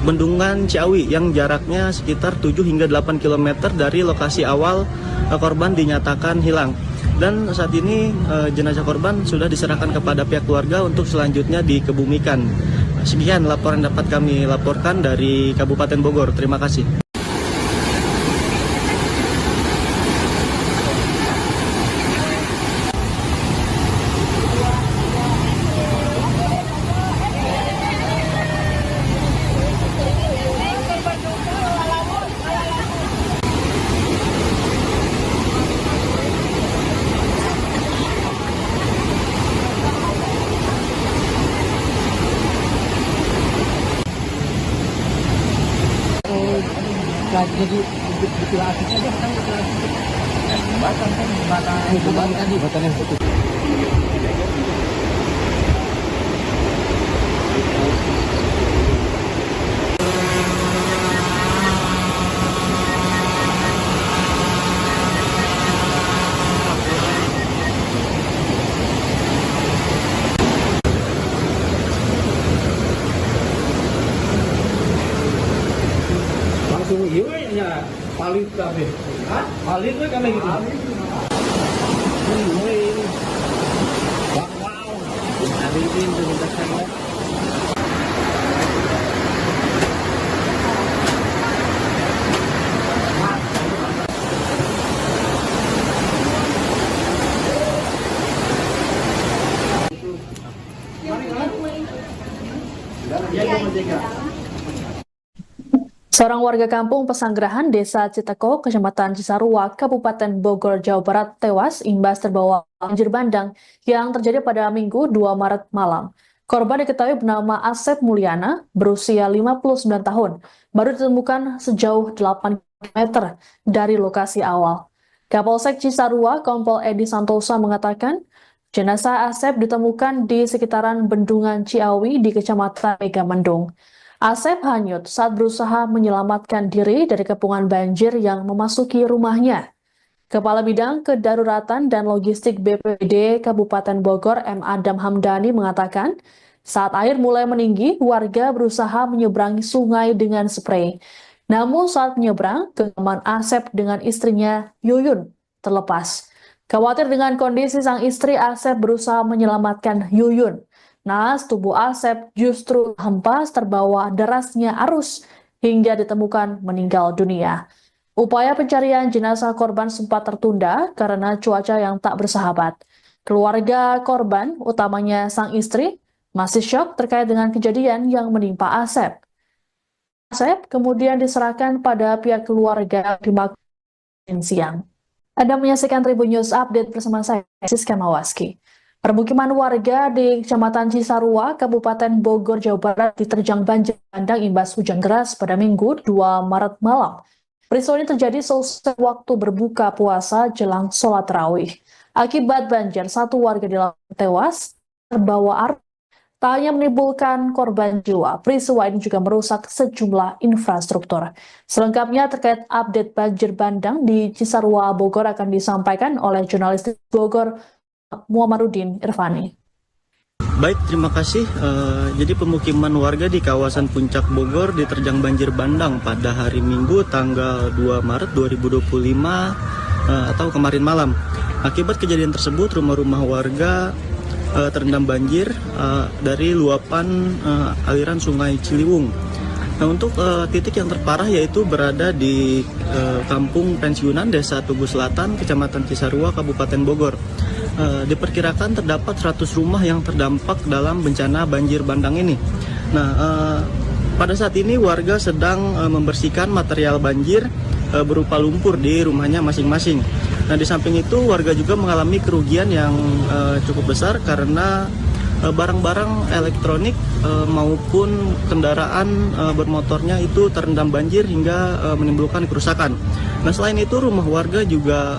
Bendungan Ciawi yang jaraknya sekitar 7 hingga 8 km dari lokasi awal korban dinyatakan hilang. Dan saat ini jenazah korban sudah diserahkan kepada pihak keluarga untuk selanjutnya dikebumikan. Sekian laporan dapat kami laporkan dari Kabupaten Bogor. Terima kasih. Jadi betul akses aja kan jembatan jembatan yang putus. Langsung ya palit kabeh. Hah? Palit we kabeh gitu. Wow. Hari ini minta saya. Seorang warga kampung Pesanggerahan, Desa Citeko, Kecamatan Cisarua, Kabupaten Bogor, Jawa Barat, tewas imbas terbawa banjir bandang yang terjadi pada Minggu 2 Maret malam. Korban diketahui bernama Asep Mulyana, berusia 59 tahun, baru ditemukan sejauh 8 km dari lokasi awal. Kapolsek Cisarua, Kompol Edi Santosa mengatakan, jenazah Asep ditemukan di sekitaran Bendungan Ciawi di Kecamatan Megamendung. Asep hanyut saat berusaha menyelamatkan diri dari kepungan banjir yang memasuki rumahnya. Kepala Bidang Kedaruratan dan Logistik BPBD Kabupaten Bogor, M. Adam Hamdani mengatakan, saat air mulai meninggi, warga berusaha menyeberangi sungai dengan sprei. Namun saat menyeberang, genggaman Asep dengan istrinya Yuyun terlepas. Khawatir dengan kondisi sang istri, Asep berusaha menyelamatkan Yuyun. Naas tubuh Asep justru hempas terbawa derasnya arus hingga ditemukan meninggal dunia. Upaya pencarian jenazah korban sempat tertunda karena cuaca yang tak bersahabat. Keluarga korban, utamanya sang istri, masih syok terkait dengan kejadian yang menimpa Asep. Asep kemudian diserahkan pada pihak keluarga di Makassar siang. Anda menyaksikan Tribun News Update bersama saya, Siska Mawaski. Permukiman warga di Kecamatan Cisarua, Kabupaten Bogor, Jawa Barat diterjang banjir bandang imbas hujan deras pada Minggu 2 Maret malam. Peristiwa ini terjadi selesai waktu berbuka puasa jelang sholat tarawih. Akibat banjir, satu warga di Lampung tewas terbawa arus. Tak hanya menimbulkan korban jiwa, peristiwa ini juga merusak sejumlah infrastruktur. Selengkapnya terkait update banjir bandang di Cisarua, Bogor akan disampaikan oleh jurnalis Bogor Muhammadudin Irfani. Baik, terima kasih. Jadi pemukiman warga di kawasan Puncak Bogor diterjang banjir bandang pada hari Minggu tanggal 2 Maret 2025 atau kemarin malam. Akibat kejadian tersebut, rumah-rumah warga terendam banjir dari luapan aliran Sungai Ciliwung. Nah, untuk titik yang terparah yaitu berada di Kampung Pensiunan Desa Tugu Selatan, Kecamatan Cisarua, Kabupaten Bogor. Diperkirakan terdapat 100 rumah yang terdampak dalam bencana banjir bandang ini. Nah, pada saat ini warga sedang membersihkan material banjir berupa lumpur di rumahnya masing-masing. Nah, di samping itu warga juga mengalami kerugian yang cukup besar karena barang-barang elektronik maupun kendaraan bermotornya itu terendam banjir hingga menimbulkan kerusakan. Nah, selain itu rumah warga juga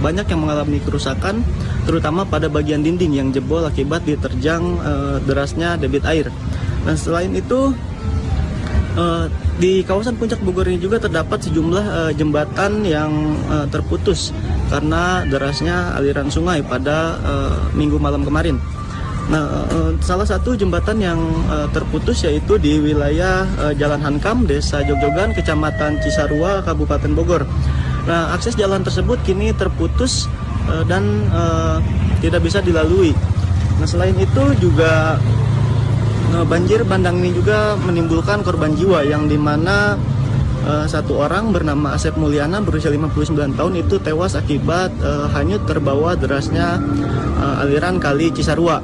banyak yang mengalami kerusakan, terutama pada bagian dinding yang jebol akibat diterjang derasnya debit air. Nah, selain itu di kawasan Puncak Bogor ini juga terdapat sejumlah jembatan yang terputus karena derasnya aliran sungai pada minggu malam kemarin. Nah, salah satu jembatan yang terputus yaitu di wilayah Jalan Hankam, Desa Jogjogan, Kecamatan Cisarua, Kabupaten Bogor. Nah, akses jalan tersebut kini terputus dan tidak bisa dilalui. Nah, selain itu juga banjir bandang ini juga menimbulkan korban jiwa yang dimana satu orang bernama Asep Mulyana berusia 59 tahun itu tewas akibat hanyut terbawa derasnya aliran kali Cisarua.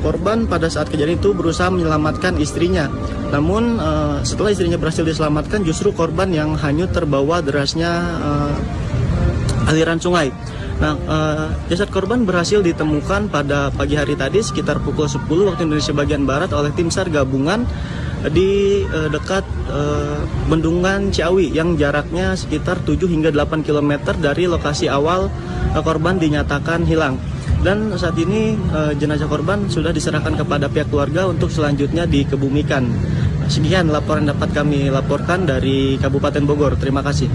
Korban pada saat kejadian itu berusaha menyelamatkan istrinya. Namun setelah istrinya berhasil diselamatkan, justru korban yang hanyut terbawa derasnya aliran sungai. Nah, jasad korban berhasil ditemukan pada pagi hari tadi sekitar pukul 10 waktu Indonesia bagian Barat oleh tim SAR gabungan di dekat Bendungan Ciawi yang jaraknya sekitar 7 hingga 8 km dari lokasi awal korban dinyatakan hilang. Dan saat ini jenazah korban sudah diserahkan kepada pihak keluarga untuk selanjutnya dikebumikan. Sekian laporan dapat kami laporkan dari Kabupaten Bogor. Terima kasih.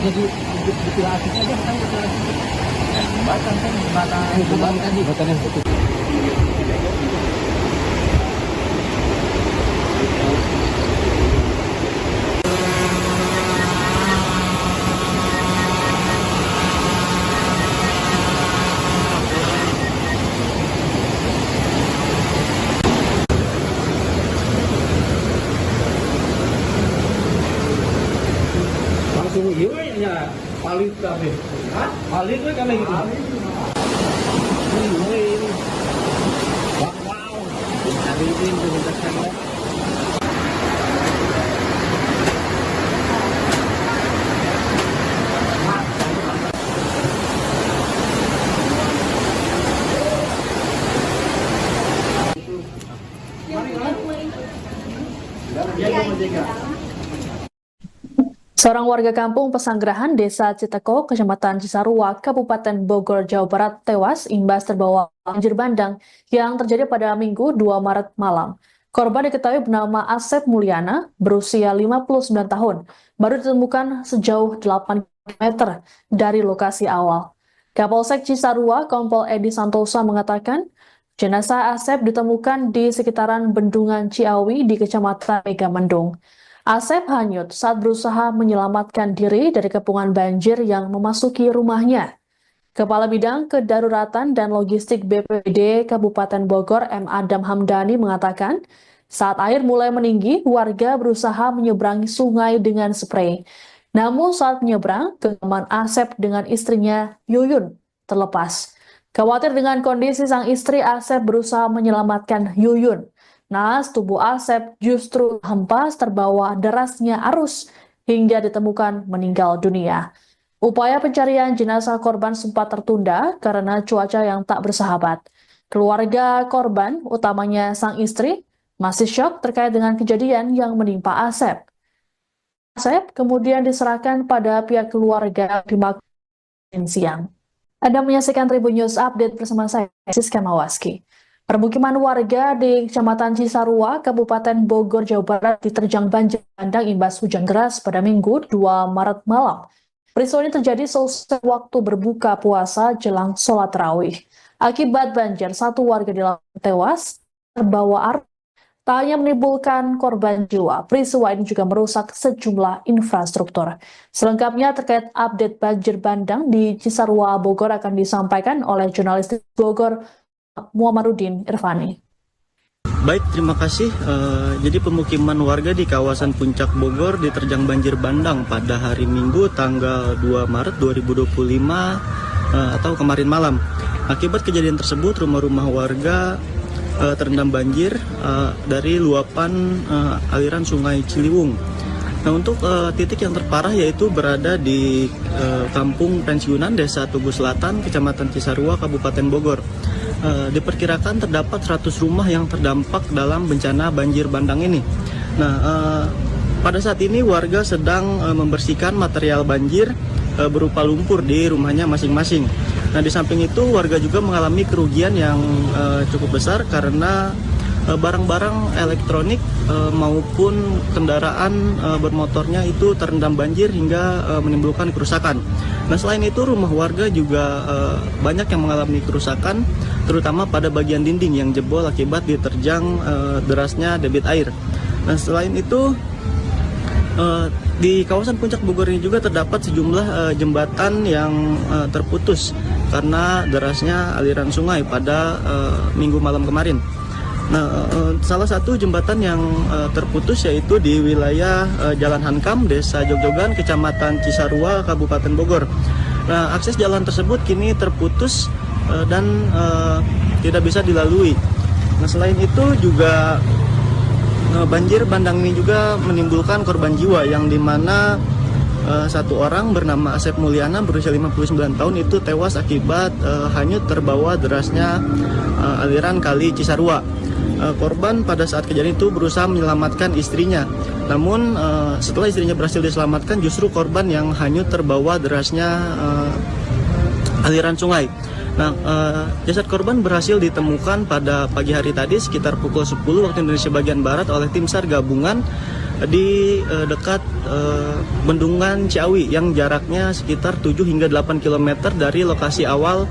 Jadi dipilasin aja kan jembatan kan jembatan tadi jembatan yang putus. Langsung iya paling kami. Hah? Paling kami gitu. Ini. Wow. Hari ini mendekat. Seorang warga kampung Pesanggerahan, Desa Citeko, Kecamatan Cisarua, Kabupaten Bogor, Jawa Barat, tewas imbas terbawa banjir bandang yang terjadi pada Minggu 2 Maret malam. Korban diketahui bernama Asep Mulyana, berusia 59 tahun, baru ditemukan sejauh 8 km dari lokasi awal. Kapolsek Cisarua, Kompol Edi Santosa mengatakan, jenazah Asep ditemukan di sekitaran Bendungan Ciawi di Kecamatan Megamendung. Asep hanyut saat berusaha menyelamatkan diri dari kepungan banjir yang memasuki rumahnya. Kepala Bidang Kedaruratan dan Logistik BPBD Kabupaten Bogor M. Adam Hamdani mengatakan, saat air mulai meninggi, warga berusaha menyeberangi sungai dengan sprei. Namun saat menyeberang, genggaman Asep dengan istrinya Yuyun terlepas. Khawatir dengan kondisi sang istri, Asep berusaha menyelamatkan Yuyun. Naas tubuh Asep justru hempas terbawa derasnya arus hingga ditemukan meninggal dunia. Upaya pencarian jenazah korban sempat tertunda karena cuaca yang tak bersahabat. Keluarga korban, utamanya sang istri, masih syok terkait dengan kejadian yang menimpa Asep. Asep kemudian diserahkan pada pihak keluarga di Senin siang. Anda menyaksikan Tribun News Update bersama saya, Siska Mawaski. Permukiman warga di Kecamatan Cisarua, Kabupaten Bogor, Jawa Barat diterjang banjir bandang imbas hujan deras pada Minggu 2 Maret malam. Peristiwa ini terjadi selesai waktu berbuka puasa jelang sholat tarawih. Akibat banjir, satu warga dilaporkan tewas terbawa arus. Tak hanya menimbulkan korban jiwa, peristiwa ini juga merusak sejumlah infrastruktur. Selengkapnya terkait update banjir bandang di Cisarua, Bogor akan disampaikan oleh jurnalis Bogor, Muhammadudin Irfani. Baik, terima kasih. Jadi pemukiman warga di kawasan Puncak Bogor diterjang banjir bandang pada hari Minggu tanggal 2 Maret 2025 atau kemarin malam. Akibat kejadian tersebut, rumah-rumah warga terendam banjir dari luapan aliran Sungai Ciliwung. Nah, untuk titik yang terparah yaitu berada di Kampung Pensiunan Desa Tugu Selatan, Kecamatan Cisarua, Kabupaten Bogor. Diperkirakan terdapat 100 rumah yang terdampak dalam bencana banjir bandang ini. Nah, pada saat ini warga sedang membersihkan material banjir berupa lumpur di rumahnya masing-masing. Nah, di samping itu warga juga mengalami kerugian yang cukup besar karena barang-barang elektronik maupun kendaraan bermotornya itu terendam banjir hingga menimbulkan kerusakan. Nah, selain itu rumah warga juga banyak yang mengalami kerusakan, terutama pada bagian dinding yang jebol akibat diterjang derasnya debit air. Nah, selain itu di kawasan Puncak Bogor ini juga terdapat sejumlah jembatan yang terputus karena derasnya aliran sungai pada Minggu malam kemarin. Nah, salah satu jembatan yang terputus yaitu di wilayah Jalan Hankam, Desa Jogjogan, Kecamatan Cisarua, Kabupaten Bogor. Nah, akses jalan tersebut kini terputus dan tidak bisa dilalui. Nah, selain itu juga banjir bandang ini juga menimbulkan korban jiwa yang dimana satu orang bernama Asep Mulyana berusia 59 tahun itu tewas akibat hanyut terbawa derasnya aliran kali Cisarua. Korban pada saat kejadian itu berusaha menyelamatkan istrinya. Namun setelah istrinya berhasil diselamatkan, justru korban yang hanyut terbawa derasnya aliran sungai. Nah, jasad korban berhasil ditemukan pada pagi hari tadi sekitar pukul 10 waktu Indonesia bagian Barat oleh tim SAR gabungan di dekat Bendungan Ciawi yang jaraknya sekitar 7 hingga 8 km dari lokasi awal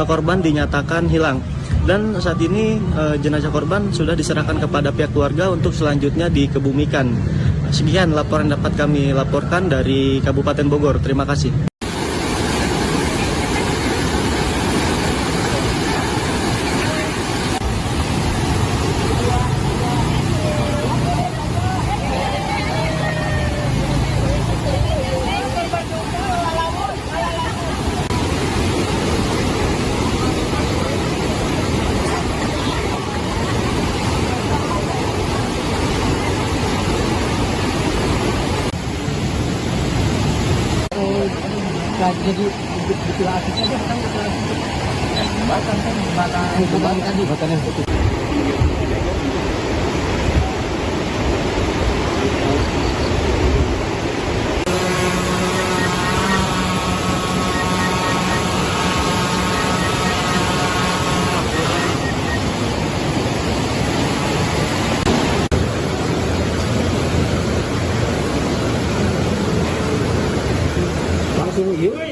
korban dinyatakan hilang. Dan saat ini jenazah korban sudah diserahkan kepada pihak keluarga untuk selanjutnya dikebumikan. Sekian laporan dapat kami laporkan dari Kabupaten Bogor. Terima kasih. Jadi betul asiknya aja kan jembatan jembatan yang betul.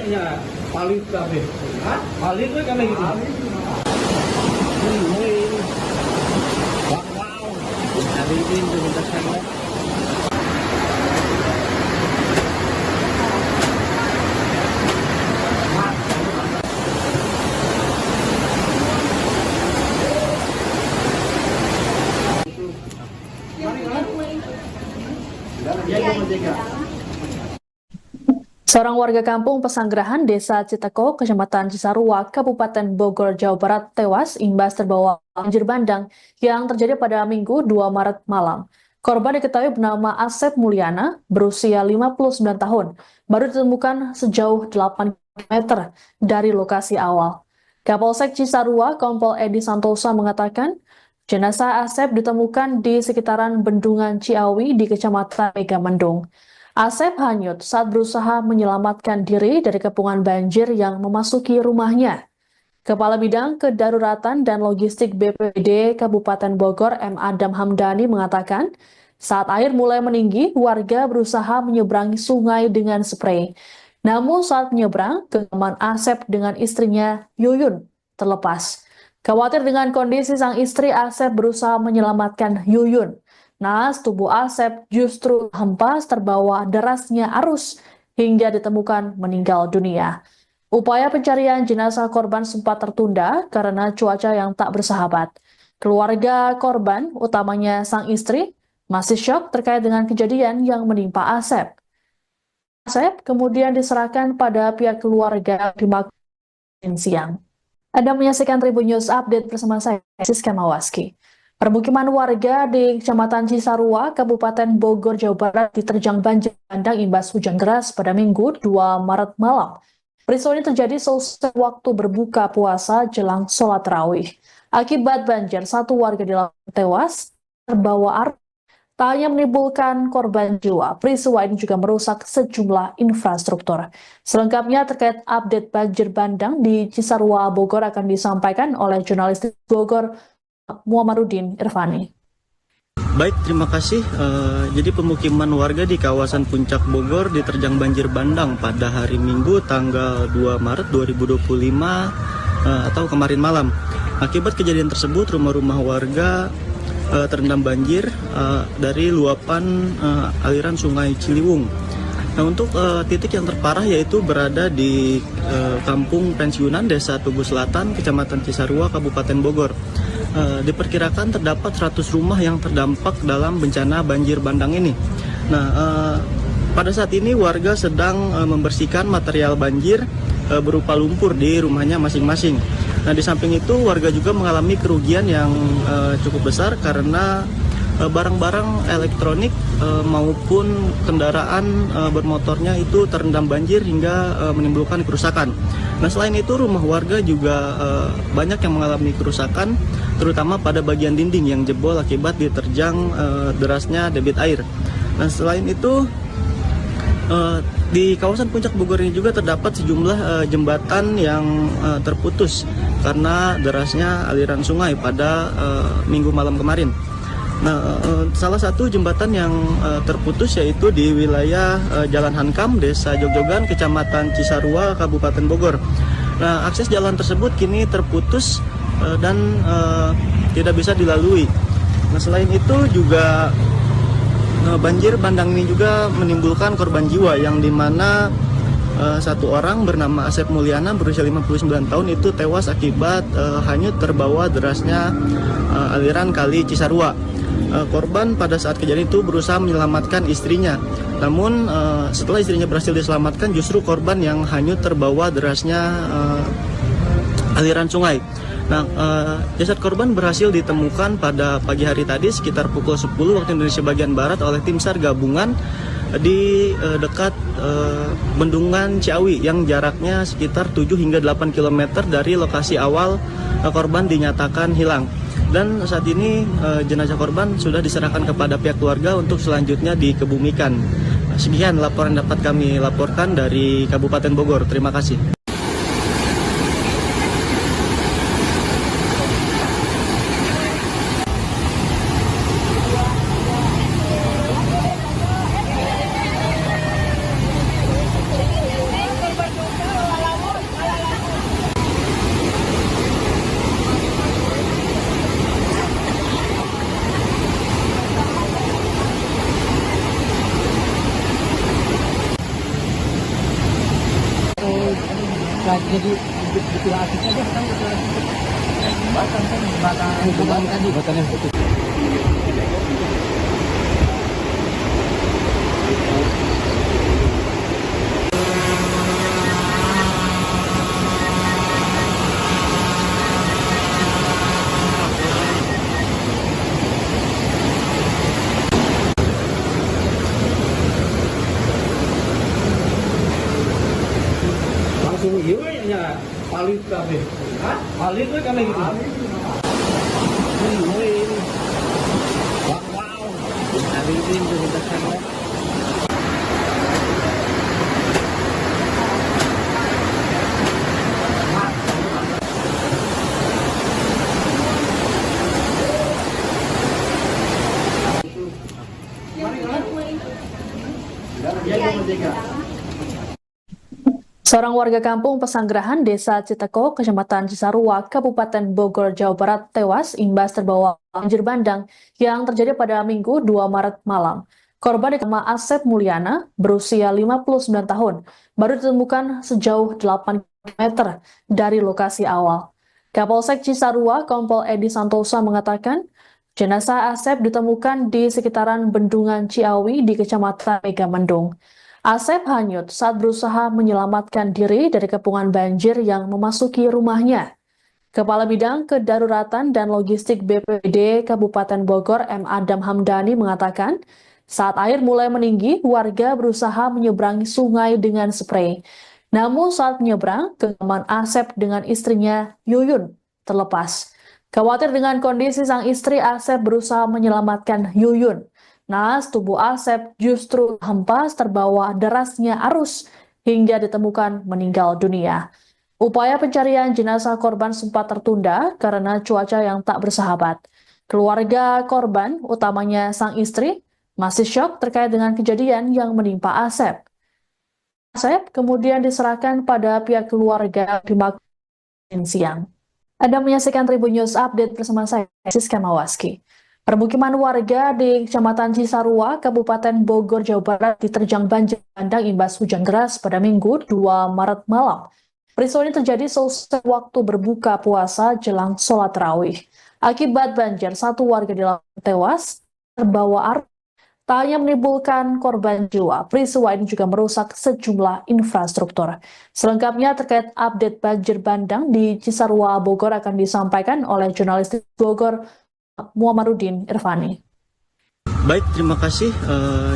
Ya, paling kabeh. Hah? Paling tuh kami gitu. Wow. Hari ini bentar saja. Seorang warga kampung Pesanggerahan, Desa Citeko, Kecamatan Cisarua, Kabupaten Bogor, Jawa Barat tewas imbas terbawa banjir bandang yang terjadi pada Minggu 2 Maret malam. Korban diketahui bernama Asep Mulyana, berusia 59 tahun, baru ditemukan sejauh 8 km dari lokasi awal. Kapolsek Cisarua, Kompol Edi Santosa mengatakan, jenazah Asep ditemukan di sekitaran Bendungan Ciawi di Kecamatan Megamendung. Asep hanyut saat berusaha menyelamatkan diri dari kepungan banjir yang memasuki rumahnya. Kepala Bidang Kedaruratan dan Logistik BPBD Kabupaten Bogor M. Adam Hamdani mengatakan, saat air mulai meninggi, warga berusaha menyeberangi sungai dengan sprei. Namun saat menyeberang, genggaman Asep dengan istrinya Yuyun terlepas. Khawatir dengan kondisi sang istri, Asep berusaha menyelamatkan Yuyun. Naas tubuh Asep justru hempas terbawa derasnya arus hingga ditemukan meninggal dunia. Upaya pencarian jenazah korban sempat tertunda karena cuaca yang tak bersahabat. Keluarga korban, utamanya sang istri, masih syok terkait dengan kejadian yang menimpa Asep. Asep kemudian diserahkan pada pihak keluarga di Makassar siang. Anda menyaksikan Tribun News Update bersama saya, Siska Mawaski. Permukiman warga di Kecamatan Cisarua, Kabupaten Bogor, Jawa Barat diterjang banjir bandang imbas hujan deras pada Minggu 2 Maret malam. Peristiwa ini terjadi selesai waktu berbuka puasa jelang sholat tarawih. Akibat banjir, satu warga dilaporkan tewas terbawa arus. Tak hanya menimbulkan korban jiwa, peristiwa ini juga merusak sejumlah infrastruktur. Selengkapnya terkait update banjir bandang di Cisarua, Bogor akan disampaikan oleh jurnalis Bogor, Muhammadudin Irfani. Baik, terima kasih. Jadi pemukiman warga di kawasan Puncak Bogor diterjang banjir bandang pada hari Minggu tanggal 2 Maret 2025 atau kemarin malam. Akibat kejadian tersebut, rumah-rumah warga terendam banjir dari luapan aliran Sungai Ciliwung. Nah, untuk titik yang terparah yaitu berada di Kampung Pensiunan Desa Tugu Selatan, Kecamatan Cisarua, Kabupaten Bogor. Diperkirakan terdapat 100 rumah yang terdampak dalam bencana banjir bandang ini. Nah, pada saat ini warga sedang membersihkan material banjir berupa lumpur di rumahnya masing-masing. Nah, di samping itu warga juga mengalami kerugian yang cukup besar karena barang-barang elektronik maupun kendaraan bermotornya itu terendam banjir hingga menimbulkan kerusakan. Nah, selain itu rumah warga juga banyak yang mengalami kerusakan, terutama pada bagian dinding yang jebol akibat diterjang derasnya debit air. Nah, selain itu di kawasan Puncak Bogor ini juga terdapat sejumlah jembatan yang terputus karena derasnya aliran sungai pada Minggu malam kemarin. Nah, salah satu jembatan yang terputus yaitu di wilayah Jalan Hankam, Desa Jogjogan, Kecamatan Cisarua, Kabupaten Bogor. Nah, akses jalan tersebut kini terputus dan tidak bisa dilalui. Nah, selain itu juga banjir bandang ini juga menimbulkan korban jiwa yang dimana satu orang bernama Asep Mulyana berusia 59 tahun itu tewas akibat hanyut terbawa derasnya aliran kali Cisarua. Korban pada saat kejadian itu berusaha menyelamatkan istrinya. Namun setelah istrinya berhasil diselamatkan, justru korban yang hanyut terbawa derasnya aliran sungai. Nah, jasad korban berhasil ditemukan pada pagi hari tadi sekitar pukul 10 waktu Indonesia bagian Barat oleh tim SAR gabungan di dekat Bendungan Ciawi yang jaraknya sekitar 7 hingga 8 km dari lokasi awal korban dinyatakan hilang. Dan saat ini jenazah korban sudah diserahkan kepada pihak keluarga untuk selanjutnya dikebumikan. Sekian laporan dapat kami laporkan dari Kabupaten Bogor. Terima kasih. Jadi betul aslinya dia kan betul jembatan tadi. Malit kami. Hah? Malit tuh kami gitu. Wow. Hari ini kita sama. Seorang warga kampung Pesanggerahan, Desa Citeko, Kecamatan Cisarua, Kabupaten Bogor, Jawa Barat, tewas imbas terbawa banjir bandang yang terjadi pada Minggu 2 Maret malam. Korban bernama Asep Mulyana, berusia 59 tahun, baru ditemukan sejauh 8 km dari lokasi awal. Kapolsek Cisarua, Kompol Edi Santosa mengatakan, jenazah Asep ditemukan di sekitaran Bendungan Ciawi di Kecamatan Megamendung. Asep hanyut saat berusaha menyelamatkan diri dari kepungan banjir yang memasuki rumahnya. Kepala Bidang Kedaruratan dan Logistik BPBD Kabupaten Bogor, M. Adam Hamdani mengatakan, saat air mulai meninggi, warga berusaha menyeberangi sungai dengan sprei. Namun saat menyeberang, genggaman Asep dengan istrinya Yuyun terlepas. Khawatir dengan kondisi sang istri, Asep berusaha menyelamatkan Yuyun. Naas tubuh Asep justru hempas terbawa derasnya arus hingga ditemukan meninggal dunia. Upaya pencarian jenazah korban sempat tertunda karena cuaca yang tak bersahabat. Keluarga korban, utamanya sang istri, masih syok terkait dengan kejadian yang menimpa Asep. Asep kemudian diserahkan pada pihak keluarga di Makassar siang. Anda menyaksikan Tribun News Update bersama saya, Siska Mawaski. Permukiman warga di Kecamatan Cisarua, Kabupaten Bogor, Jawa Barat diterjang banjir bandang imbas hujan deras pada Minggu 2 Maret malam. Peristiwa ini terjadi seusai waktu berbuka puasa jelang sholat tarawih. Akibat banjir, satu warga di lapangan tewas terbawa arus. Tak hanya menimbulkan korban jiwa, peristiwa ini juga merusak sejumlah infrastruktur. Selengkapnya terkait update banjir bandang di Cisarua, Bogor akan disampaikan oleh jurnalis Bogor, Muhammadudin Irfani. Baik, terima kasih.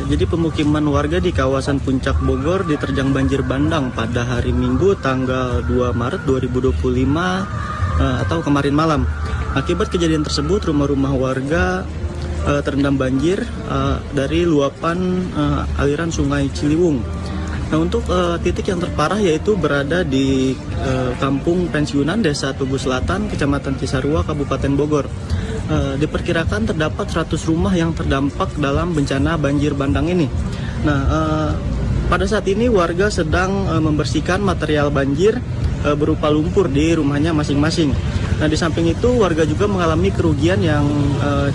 Jadi pemukiman warga di kawasan Puncak Bogor diterjang banjir bandang pada hari Minggu tanggal 2 Maret 2025 atau kemarin malam. Akibat kejadian tersebut, rumah-rumah warga terendam banjir dari luapan aliran Sungai Ciliwung. Nah, untuk titik yang terparah yaitu berada di Kampung Pensiunan Desa Tugu Selatan, Kecamatan Cisarua, Kabupaten Bogor. Diperkirakan terdapat 100 rumah yang terdampak dalam bencana banjir bandang ini. Nah, pada saat ini warga sedang membersihkan material banjir berupa lumpur di rumahnya masing-masing. Nah, di samping itu warga juga mengalami kerugian yang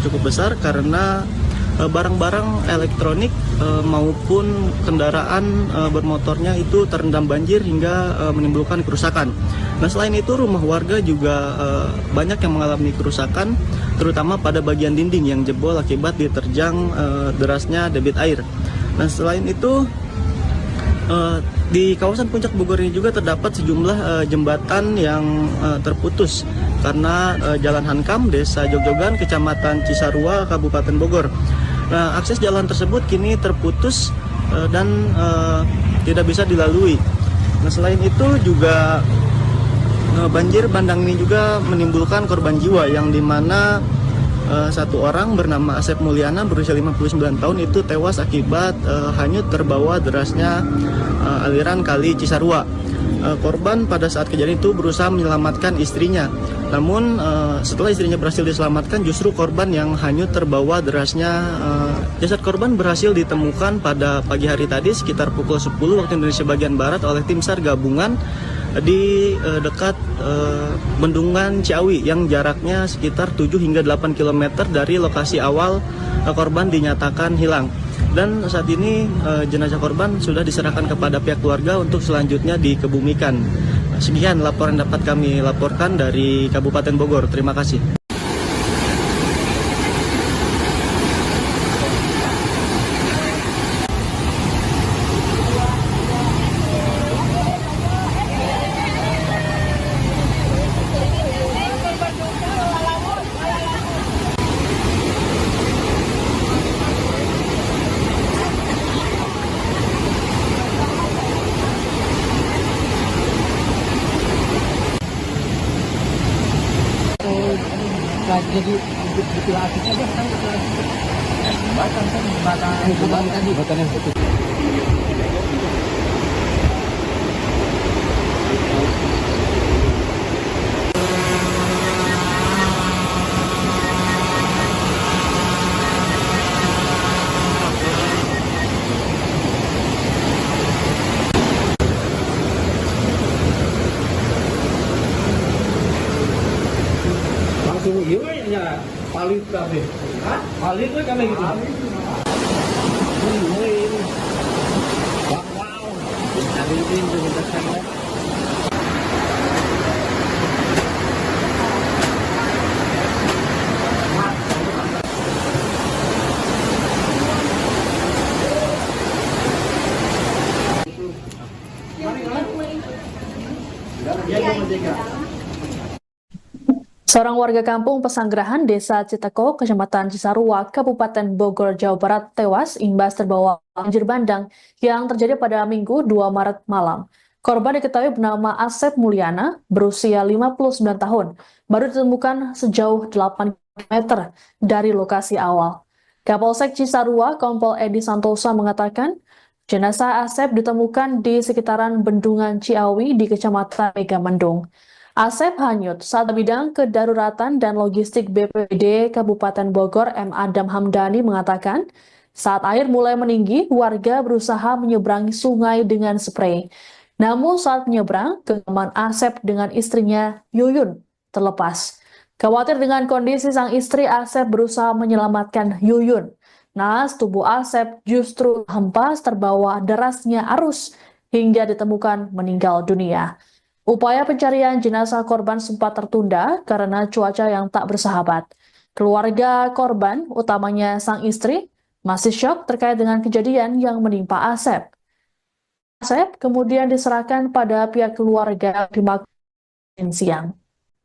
cukup besar karena barang-barang elektronik maupun kendaraan bermotornya itu terendam banjir hingga menimbulkan kerusakan. Nah, selain itu rumah warga juga banyak yang mengalami kerusakan, terutama pada bagian dinding yang jebol akibat diterjang derasnya debit air. Nah, selain itu di kawasan Puncak Bogor ini juga terdapat sejumlah jembatan yang terputus karena Jalan Hankam, Desa Jogjogan, Kecamatan Cisarua, Kabupaten Bogor. Nah, akses jalan tersebut kini terputus dan tidak bisa dilalui. Nah, selain itu juga banjir bandang ini juga menimbulkan korban jiwa yang dimana satu orang bernama Asep Mulyana berusia 59 tahun itu tewas akibat hanyut terbawa derasnya aliran kali Cisarua. Korban pada saat kejadian itu berusaha menyelamatkan istrinya. Namun setelah istrinya berhasil diselamatkan, justru korban yang hanyut terbawa derasnya. Jasad korban berhasil ditemukan pada pagi hari tadi sekitar pukul 10 waktu Indonesia bagian Barat oleh tim SAR gabungan di dekat Bendungan Ciawi yang jaraknya sekitar 7 hingga 8 km dari lokasi awal korban dinyatakan hilang. Dan saat ini jenazah korban sudah diserahkan kepada pihak keluarga untuk selanjutnya dikebumikan. Sekian laporan dapat kami laporkan dari Kabupaten Bogor. Terima kasih. jadi mutilasi saja kan jembatan jembatan yang putus. Langsung iya paling kami. Hah? Paling kami gitu. Wow. Hari ini kita sangat Seorang warga kampung Pesanggerahan, Desa Citeko, Kecamatan Cisarua, Kabupaten Bogor, Jawa Barat tewas imbas terbawa banjir bandang yang terjadi pada Minggu 2 Maret malam. Korban diketahui bernama Asep Mulyana, berusia 59 tahun, baru ditemukan sejauh 8 km dari lokasi awal. Kapolsek Cisarua, Kompol Edi Santosa mengatakan, jenazah Asep ditemukan di sekitaran Bendungan Ciawi di Kecamatan Megamendung. Asep hanyut saat bidang kedaruratan dan logistik BPBD Kabupaten Bogor M. Adam Hamdani mengatakan, saat air mulai meninggi, warga berusaha menyeberangi sungai dengan sprei. Namun saat menyeberang, genggaman Asep dengan istrinya Yuyun terlepas. Khawatir dengan kondisi sang istri, Asep berusaha menyelamatkan Yuyun. Naas tubuh Asep justru hempas terbawa derasnya arus hingga ditemukan meninggal dunia. Upaya pencarian jenazah korban sempat tertunda karena cuaca yang tak bersahabat. Keluarga korban, utamanya sang istri, masih syok terkait dengan kejadian yang menimpa Asep. Asep kemudian diserahkan pada pihak keluarga di Makassar siang.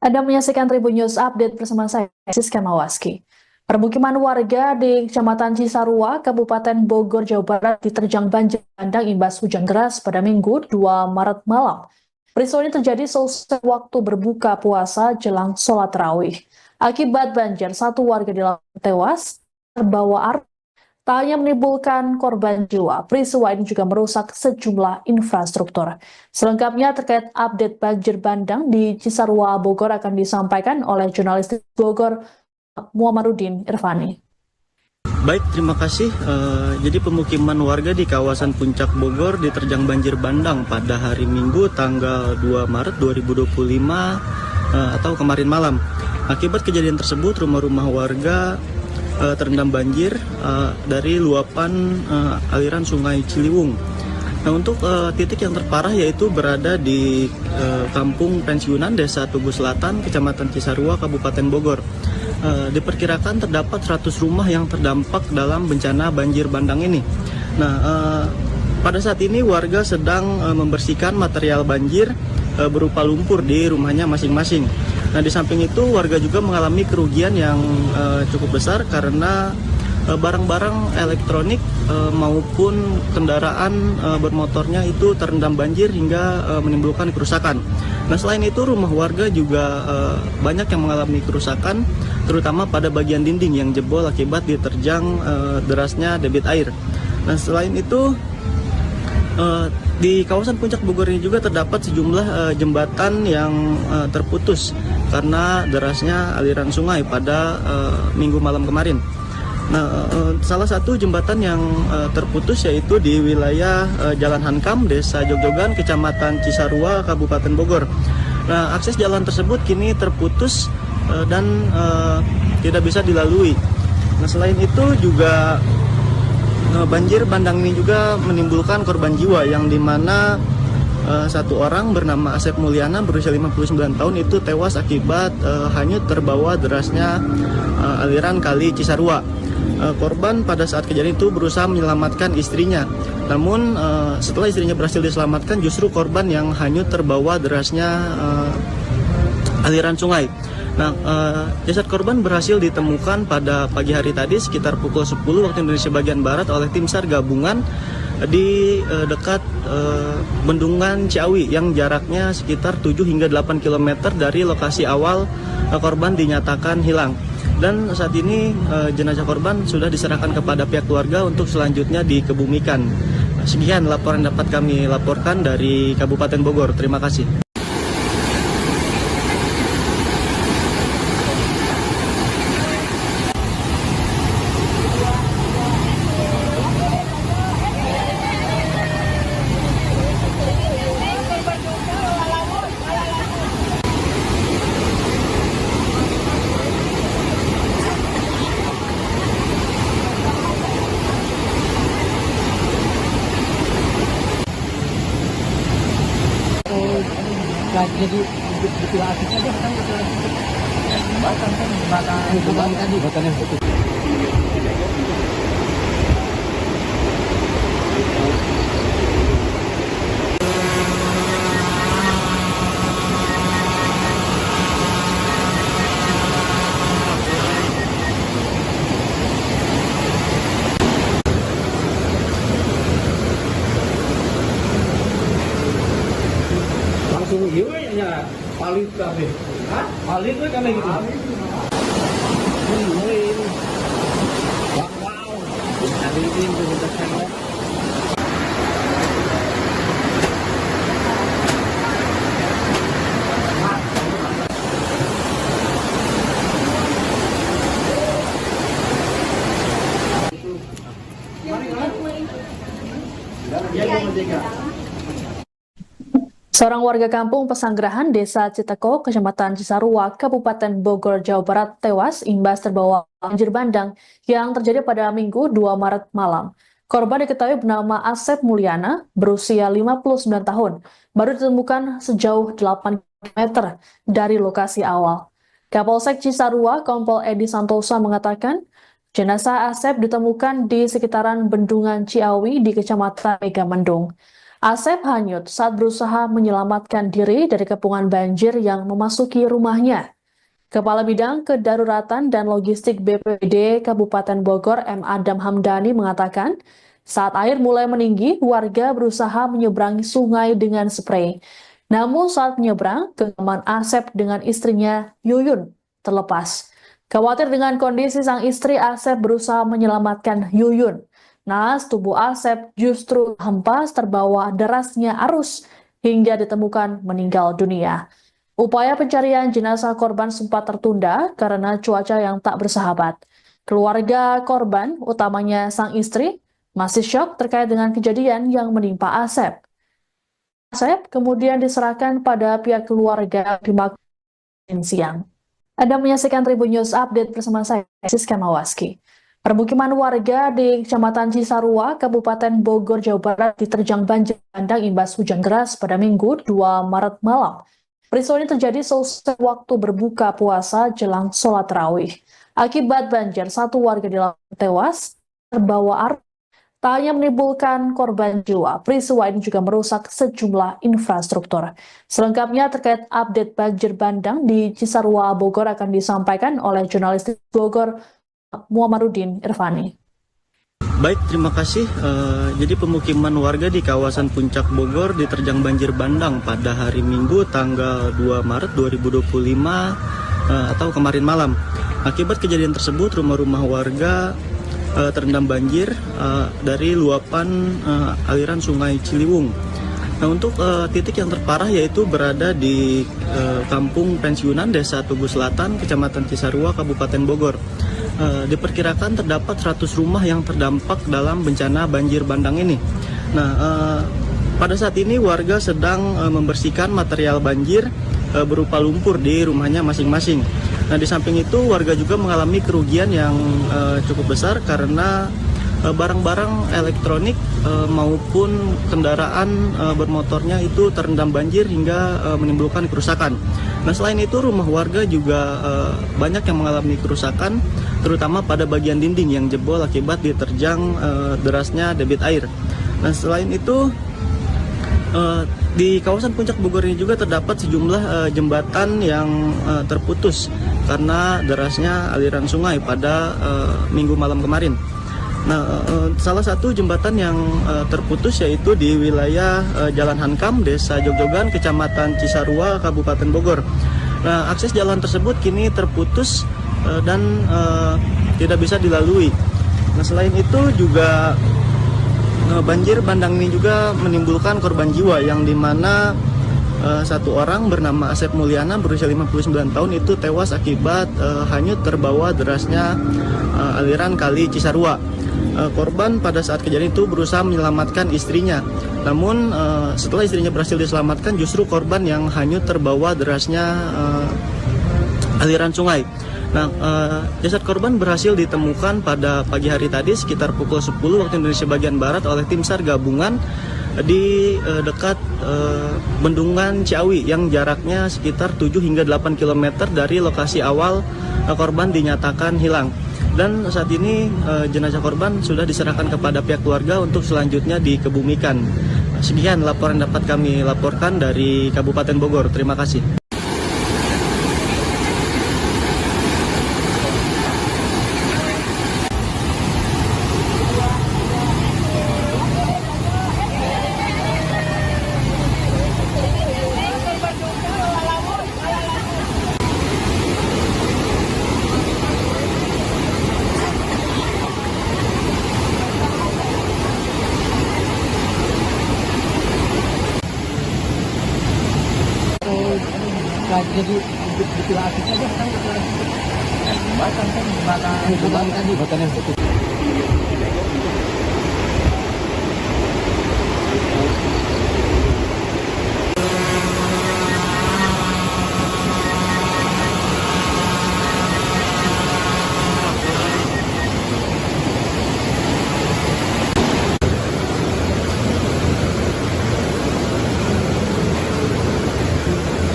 Anda menyaksikan Tribun News Update bersama saya, Siska Mawaski. Permukiman warga di Kecamatan Cisarua, Kabupaten Bogor, Jawa Barat diterjang banjir bandang imbas hujan deras pada Minggu 2 Maret malam. Peristiwa ini terjadi selesai waktu berbuka puasa jelang sholat tarawih. Akibat banjir, satu warga di lapangan tewas terbawa arus. Tak hanya menimbulkan korban jiwa, peristiwa ini juga merusak sejumlah infrastruktur. Selengkapnya terkait update banjir bandang di Cisarua, Bogor akan disampaikan oleh jurnalis Bogor Muhammadudin Irfani. Baik, terima kasih. Jadi pemukiman warga di kawasan Puncak Bogor diterjang banjir bandang pada hari Minggu tanggal 2 Maret 2025 atau kemarin malam. Akibat kejadian tersebut, rumah-rumah warga terendam banjir dari luapan aliran Sungai Ciliwung. Nah, untuk titik yang terparah yaitu berada di Kampung Pensiunan Desa Tugu Selatan, Kecamatan Cisarua, Kabupaten Bogor. Diperkirakan terdapat 100 rumah yang terdampak dalam bencana banjir bandang ini. Nah, pada saat ini warga sedang membersihkan material banjir berupa lumpur di rumahnya masing-masing. Nah, di samping itu warga juga mengalami kerugian yang cukup besar karena barang-barang elektronik maupun kendaraan bermotornya itu terendam banjir hingga menimbulkan kerusakan. Nah, selain itu rumah warga juga banyak yang mengalami kerusakan, terutama pada bagian dinding yang jebol akibat diterjang derasnya debit air. Nah, selain itu di kawasan Puncak Bogor ini juga terdapat sejumlah jembatan yang terputus karena derasnya aliran sungai pada Minggu malam kemarin. Nah, salah satu jembatan yang terputus yaitu di wilayah Jalan Hankam, Desa Jogjogan, Kecamatan Cisarua, Kabupaten Bogor. Nah, akses jalan tersebut kini terputus dan tidak bisa dilalui. Nah, selain itu juga banjir bandang ini juga menimbulkan korban jiwa yang dimana satu orang bernama Asep Mulyana berusia 59 tahun itu tewas akibat hanyut terbawa derasnya aliran kali Cisarua. Korban pada saat kejadian itu berusaha menyelamatkan istrinya. Namun setelah istrinya berhasil diselamatkan, justru korban yang hanyut terbawa derasnya aliran sungai. Nah, jasad korban berhasil ditemukan pada pagi hari tadi sekitar pukul 10 waktu Indonesia bagian Barat oleh tim SAR gabungan di dekat Bendungan Ciawi yang jaraknya sekitar 7 hingga 8 km dari lokasi awal korban dinyatakan hilang. Dan saat ini jenazah korban sudah diserahkan kepada pihak keluarga untuk selanjutnya dikebumikan. Sekian laporan dapat kami laporkan dari Kabupaten Bogor. Terima kasih. Jadi mutilasi saja kan jembatan jembatan yang betul. Langsung ya paling kami. Hah? Paling tuh kami gitu. Wow. Hari ini kita sangat Seorang warga kampung Pesanggerahan, Desa Citeko, Kecamatan Cisarua, Kabupaten Bogor, Jawa Barat, tewas imbas terbawa banjir bandang yang terjadi pada Minggu 2 Maret malam. Korban diketahui bernama Asep Mulyana, berusia 59 tahun, baru ditemukan sejauh 8 km dari lokasi awal. Kapolsek Cisarua, Kompol Edi Santosa mengatakan, jenazah Asep ditemukan di sekitaran Bendungan Ciawi di Kecamatan Megamendung. Asep hanyut saat berusaha menyelamatkan diri dari kepungan banjir yang memasuki rumahnya. Kepala Bidang Kedaruratan dan Logistik BPBD Kabupaten Bogor, M. Adam Hamdani mengatakan, saat air mulai meninggi, warga berusaha menyeberangi sungai dengan sprei. Namun saat menyeberang, genggaman Asep dengan istrinya, Yuyun, terlepas. Khawatir dengan kondisi sang istri, Asep berusaha menyelamatkan Yuyun. Naas tubuh Asep justru hempas terbawa derasnya arus hingga ditemukan meninggal dunia. Upaya pencarian jenazah korban sempat tertunda karena cuaca yang tak bersahabat. Keluarga korban, utamanya sang istri, masih syok terkait dengan kejadian yang menimpa Asep. Asep kemudian diserahkan pada pihak keluarga di Makassar siang. Anda menyaksikan Tribun News Update bersama saya, Siska Mawaski. Permukiman warga di Kecamatan Cisarua, Kabupaten Bogor, Jawa Barat diterjang banjir bandang imbas hujan deras pada Minggu 2 Maret malam. Peristiwa ini terjadi seusai waktu berbuka puasa jelang sholat tarawih. Akibat banjir, satu warga di lokasi tewas terbawa arus. Tak hanya menimbulkan korban jiwa, peristiwa ini juga merusak sejumlah infrastruktur. Selengkapnya terkait update banjir bandang di Cisarua, Bogor akan disampaikan oleh jurnalis Bogor, Muhammadudin Irfani. Baik, terima kasih. Jadi pemukiman warga di kawasan Puncak Bogor diterjang banjir bandang pada hari Minggu tanggal 2 Maret 2025 atau kemarin malam. Akibat kejadian tersebut, rumah-rumah warga terendam banjir dari luapan aliran Sungai Ciliwung. Nah, untuk titik yang terparah yaitu berada di Kampung Pensiunan Desa Tugu Selatan, Kecamatan Cisarua, Kabupaten Bogor. Diperkirakan terdapat 100 rumah yang terdampak dalam bencana banjir bandang ini. Nah, pada saat ini warga sedang membersihkan material banjir berupa lumpur di rumahnya masing-masing. Nah, di samping itu warga juga mengalami kerugian yang cukup besar karena barang-barang elektronik maupun kendaraan bermotornya itu terendam banjir hingga menimbulkan kerusakan. Nah, selain itu rumah warga juga banyak yang mengalami kerusakan, terutama pada bagian dinding yang jebol akibat diterjang derasnya debit air. Nah, selain itu di kawasan Puncak Bogor ini juga terdapat sejumlah jembatan yang terputus karena derasnya aliran sungai pada Minggu malam kemarin. Nah, salah satu jembatan yang terputus yaitu di wilayah Jalan Hankam, Desa Jogjogan, Kecamatan Cisarua, Kabupaten Bogor. Nah, akses jalan tersebut kini terputus dan tidak bisa dilalui. Nah, selain itu juga banjir bandang ini juga menimbulkan korban jiwa yang dimana satu orang bernama Asep Mulyana berusia 59 tahun itu tewas akibat hanyut terbawa derasnya aliran kali Cisarua. Korban pada saat kejadian itu berusaha menyelamatkan istrinya. Namun setelah istrinya berhasil diselamatkan, justru korban yang hanyut terbawa derasnya aliran sungai. Nah, jasad korban berhasil ditemukan pada pagi hari tadi sekitar pukul 10 waktu Indonesia bagian Barat oleh tim SAR gabungan di dekat Bendungan Ciawi yang jaraknya sekitar 7 hingga 8 km dari lokasi awal korban dinyatakan hilang. Dan saat ini jenazah korban sudah diserahkan kepada pihak keluarga untuk selanjutnya dikebumikan. Sekian laporan dapat kami laporkan dari Kabupaten Bogor. Terima kasih. Jadi betul aktif aja kan jembatan jembatan yang putus.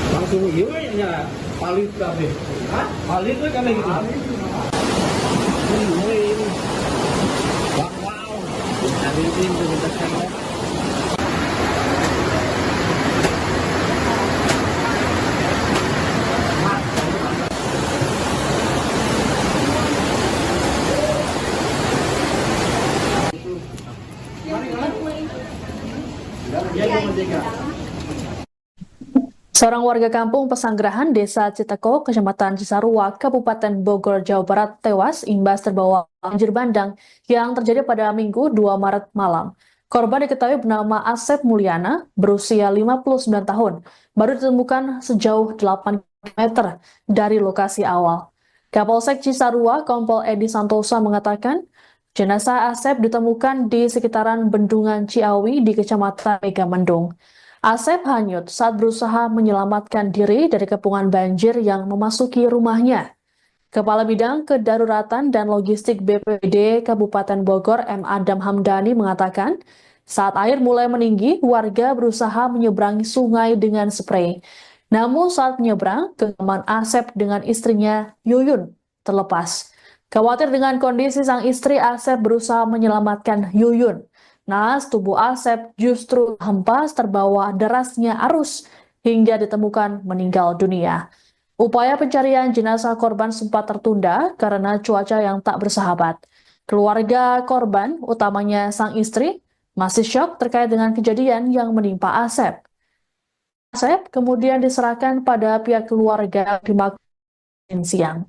Langsung iya palit kafe. Hah? Palit tuh kan gitu. Ini. Wow. Ada ini bentar kamera. Seorang warga kampung Pesanggerahan, Desa Citeko, Kecamatan Cisarua, Kabupaten Bogor, Jawa Barat, tewas imbas terbawa banjir bandang yang terjadi pada Minggu 2 Maret malam. Korban diketahui bernama Asep Mulyana, berusia 59 tahun, baru ditemukan sejauh 8 km dari lokasi awal. Kapolsek Cisarua, Kompol Edi Santosa mengatakan, jenazah Asep ditemukan di sekitaran Bendungan Ciawi di Kecamatan Megamendung. Asep hanyut saat berusaha menyelamatkan diri dari kepungan banjir yang memasuki rumahnya. Kepala Bidang Kedaruratan dan Logistik BPBD Kabupaten Bogor, M. Adam Hamdani mengatakan, saat air mulai meninggi, warga berusaha menyeberangi sungai dengan sprei. Namun saat menyeberang, genggaman Asep dengan istrinya Yuyun terlepas. Khawatir dengan kondisi sang istri, Asep berusaha menyelamatkan Yuyun. Naas tubuh Asep justru hempas terbawa derasnya arus hingga ditemukan meninggal dunia. Upaya pencarian jenazah korban sempat tertunda karena cuaca yang tak bersahabat. Keluarga korban, utamanya sang istri, masih syok terkait dengan kejadian yang menimpa Asep. Asep kemudian diserahkan pada pihak keluarga di Makassar siang.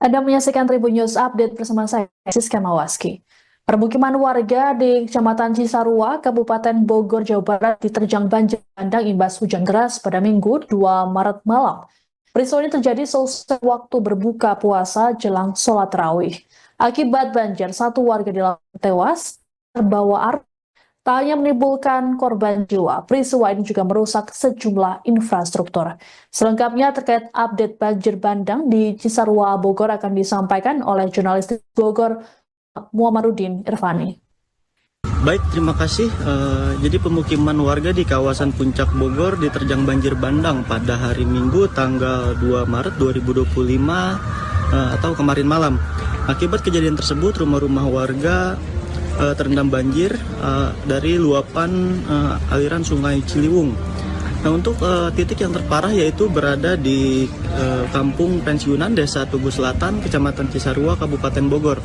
Anda menyaksikan Tribun News Update bersama saya, Siska Mawaski. Permukiman warga di Kecamatan Cisarua, Kabupaten Bogor, Jawa Barat diterjang banjir bandang imbas hujan deras pada Minggu 2 Maret malam. Peristiwa ini terjadi selesai waktu berbuka puasa jelang sholat tarawih. Akibat banjir, satu warga tewas terbawa arus. Tak hanya menimbulkan korban jiwa, peristiwa ini juga merusak sejumlah infrastruktur. Selengkapnya terkait update banjir bandang di Cisarua, Bogor akan disampaikan oleh jurnalis Bogor, Muhammadudin Irfani. Baik, terima kasih. Jadi pemukiman warga di kawasan Puncak Bogor diterjang banjir bandang pada hari Minggu tanggal 2 Maret 2025 atau kemarin malam. Akibat kejadian tersebut, rumah-rumah warga terendam banjir dari luapan aliran Sungai Ciliwung. Nah, untuk titik yang terparah yaitu berada di Kampung Pensiunan Desa Tugu Selatan, Kecamatan Cisarua, Kabupaten Bogor.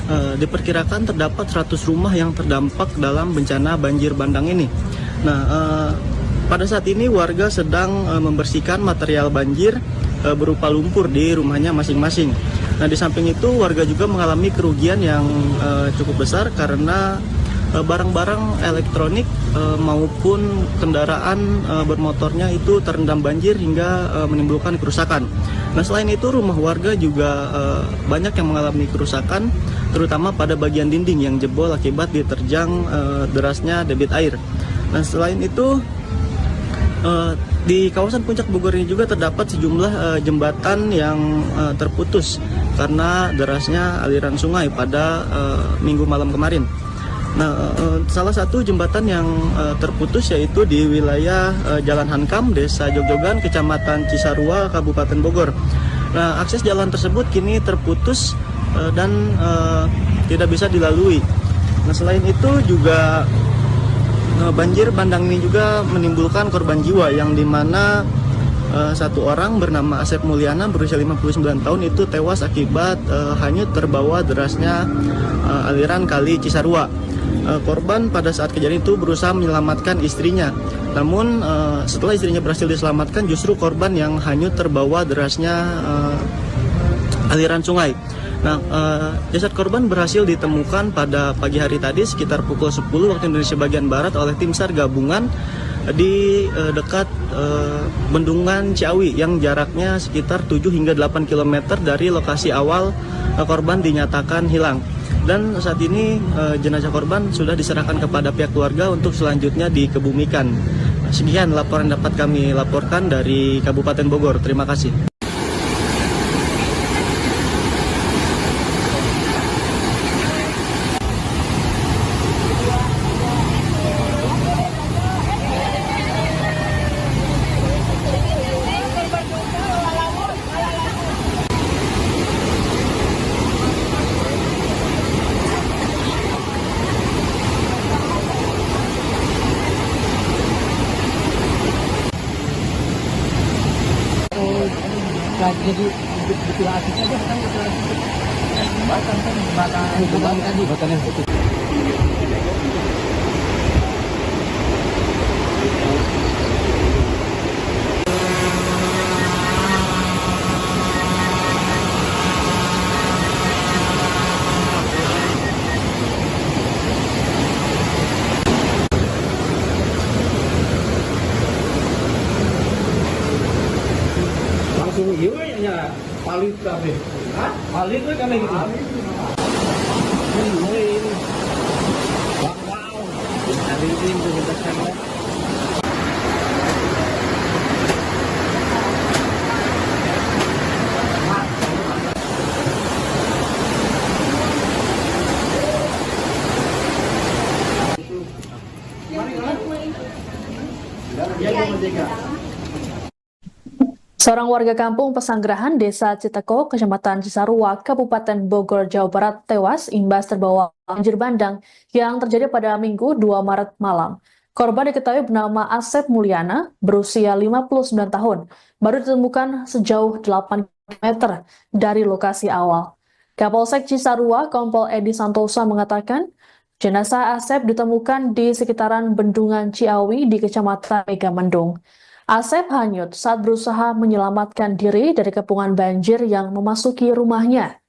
Diperkirakan terdapat 100 rumah yang terdampak dalam bencana banjir bandang ini. Nah, pada saat ini warga sedang membersihkan material banjir berupa lumpur di rumahnya masing-masing. Nah, di samping itu warga juga mengalami kerugian yang cukup besar karena barang-barang elektronik maupun kendaraan bermotornya itu terendam banjir hingga menimbulkan kerusakan. Nah, selain itu rumah warga juga banyak yang mengalami kerusakan, terutama pada bagian dinding yang jebol akibat diterjang derasnya debit air. Nah, selain itu di kawasan Puncak Bogor ini juga terdapat sejumlah jembatan yang terputus karena derasnya aliran sungai pada minggu malam kemarin. Nah, salah satu jembatan yang terputus yaitu di wilayah Jalan Hankam, Desa Jogjogan, Kecamatan Cisarua, Kabupaten Bogor. Nah, akses jalan tersebut kini terputus dan tidak bisa dilalui. Nah, selain itu juga banjir bandang ini juga menimbulkan korban jiwa yang dimana satu orang bernama Asep Mulyana berusia 59 tahun itu tewas akibat hanyut terbawa derasnya aliran kali Cisarua. Korban pada saat kejadian itu berusaha menyelamatkan istrinya. Namun setelah istrinya berhasil diselamatkan, justru korban yang hanyut terbawa derasnya aliran sungai. Nah, jasad korban berhasil ditemukan pada pagi hari tadi sekitar pukul 10 waktu Indonesia bagian Barat oleh tim SAR gabungan di dekat Bendungan Ciawi yang jaraknya sekitar 7 hingga 8 km dari lokasi awal korban dinyatakan hilang. Dan saat ini jenazah korban sudah diserahkan kepada pihak keluarga untuk selanjutnya dikebumikan. Sekian laporan dapat kami laporkan dari Kabupaten Bogor. Terima kasih. Jadi betul asiknya aja kan betul asik. Jembatan kan jembatan tadi jembatan yang putus. Langsung iya palit kafe. Hah? Palit kan gitu. Ini. Wow. Hari ini kita sampai. Seorang warga kampung Pesanggerahan, Desa Citeko, Kecamatan Cisarua, Kabupaten Bogor, Jawa Barat, tewas imbas terbawa banjir bandang yang terjadi pada Minggu 2 Maret malam. Korban diketahui bernama Asep Mulyana, berusia 59 tahun, baru ditemukan sejauh 8 km dari lokasi awal. Kapolsek Cisarua, Kompol Edi Santosa mengatakan, jenazah Asep ditemukan di sekitaran Bendungan Ciawi di Kecamatan Megamendung. Asep hanyut saat berusaha menyelamatkan diri dari kepungan banjir yang memasuki rumahnya.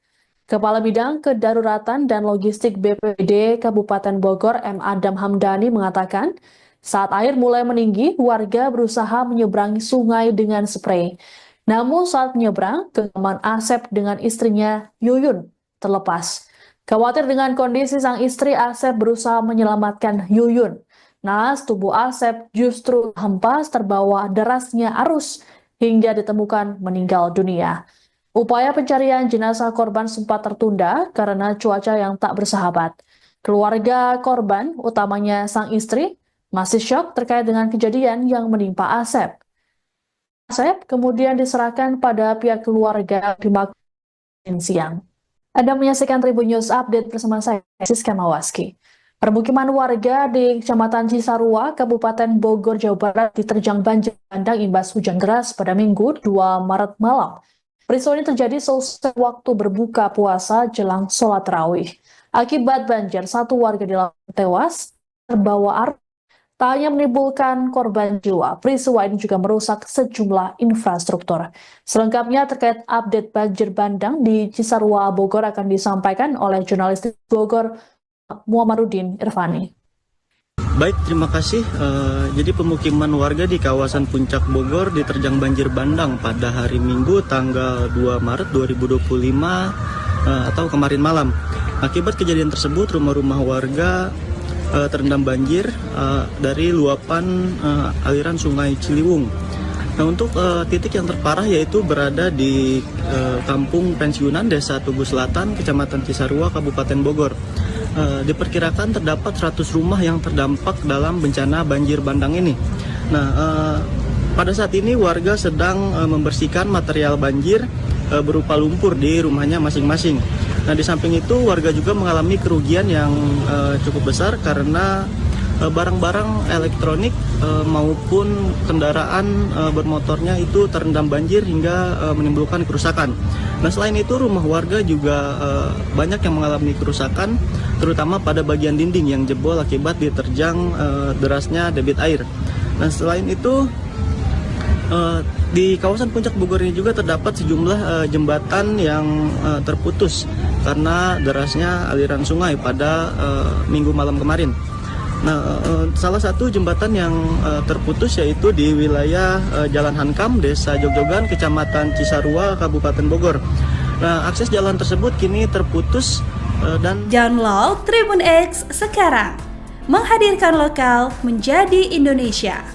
Kepala Bidang Kedaruratan dan Logistik BPBD Kabupaten Bogor M. Adam Hamdani mengatakan, saat air mulai meninggi, warga berusaha menyeberangi sungai dengan sprei. Namun saat menyeberang, genggaman Asep dengan istrinya Yuyun terlepas. Khawatir dengan kondisi sang istri, Asep berusaha menyelamatkan Yuyun. Naas tubuh Asep justru hempas terbawa derasnya arus hingga ditemukan meninggal dunia. Upaya pencarian jenazah korban sempat tertunda karena cuaca yang tak bersahabat. Keluarga korban, utamanya sang istri, masih syok terkait dengan kejadian yang menimpa Asep. Asep kemudian diserahkan pada pihak keluarga di Makassar siang. Anda menyaksikan Tribun News Update bersama saya, Siska Mawaski. Permukiman warga di Kecamatan Cisarua, Kabupaten Bogor, Jawa Barat diterjang banjir bandang imbas hujan deras pada Minggu 2 Maret malam. Peristiwa ini terjadi selesai waktu berbuka puasa jelang sholat tarawih. Akibat banjir, satu warga di tewas terbawa arus Tak hanya menimbulkan korban jiwa, peristiwa ini juga merusak sejumlah infrastruktur. Selengkapnya terkait update banjir bandang di Cisarua, Bogor akan disampaikan oleh jurnalis Bogor, Muhammadudin Irfani. Baik, terima kasih. Jadi pemukiman warga di kawasan Puncak Bogor diterjang banjir bandang pada hari Minggu tanggal 2 Maret 2025 atau kemarin malam. Akibat kejadian tersebut, rumah-rumah warga terendam banjir dari luapan aliran Sungai Ciliwung. Nah, untuk titik yang terparah yaitu berada di Kampung Pensiunan Desa Tugu Selatan, Kecamatan Cisarua, Kabupaten Bogor. Diperkirakan terdapat 100 rumah yang terdampak dalam bencana banjir bandang ini. Nah, pada saat ini warga sedang membersihkan material banjir berupa lumpur di rumahnya masing-masing. Nah, di samping itu warga juga mengalami kerugian yang cukup besar karena barang-barang elektronik maupun kendaraan bermotornya itu terendam banjir hingga menimbulkan kerusakan. Nah, selain itu rumah warga juga banyak yang mengalami kerusakan, terutama pada bagian dinding yang jebol akibat diterjang derasnya debit air. Nah, selain itu di kawasan Puncak Bogor ini juga terdapat sejumlah jembatan yang terputus karena derasnya aliran sungai pada minggu malam kemarin. Nah, salah satu jembatan yang terputus yaitu di wilayah Jalan Hankam, Desa Jogjogan, Kecamatan Cisarua, Kabupaten Bogor. Nah, akses jalan tersebut kini terputus dan Download Tribun X sekarang, menghadirkan lokal menjadi Indonesia.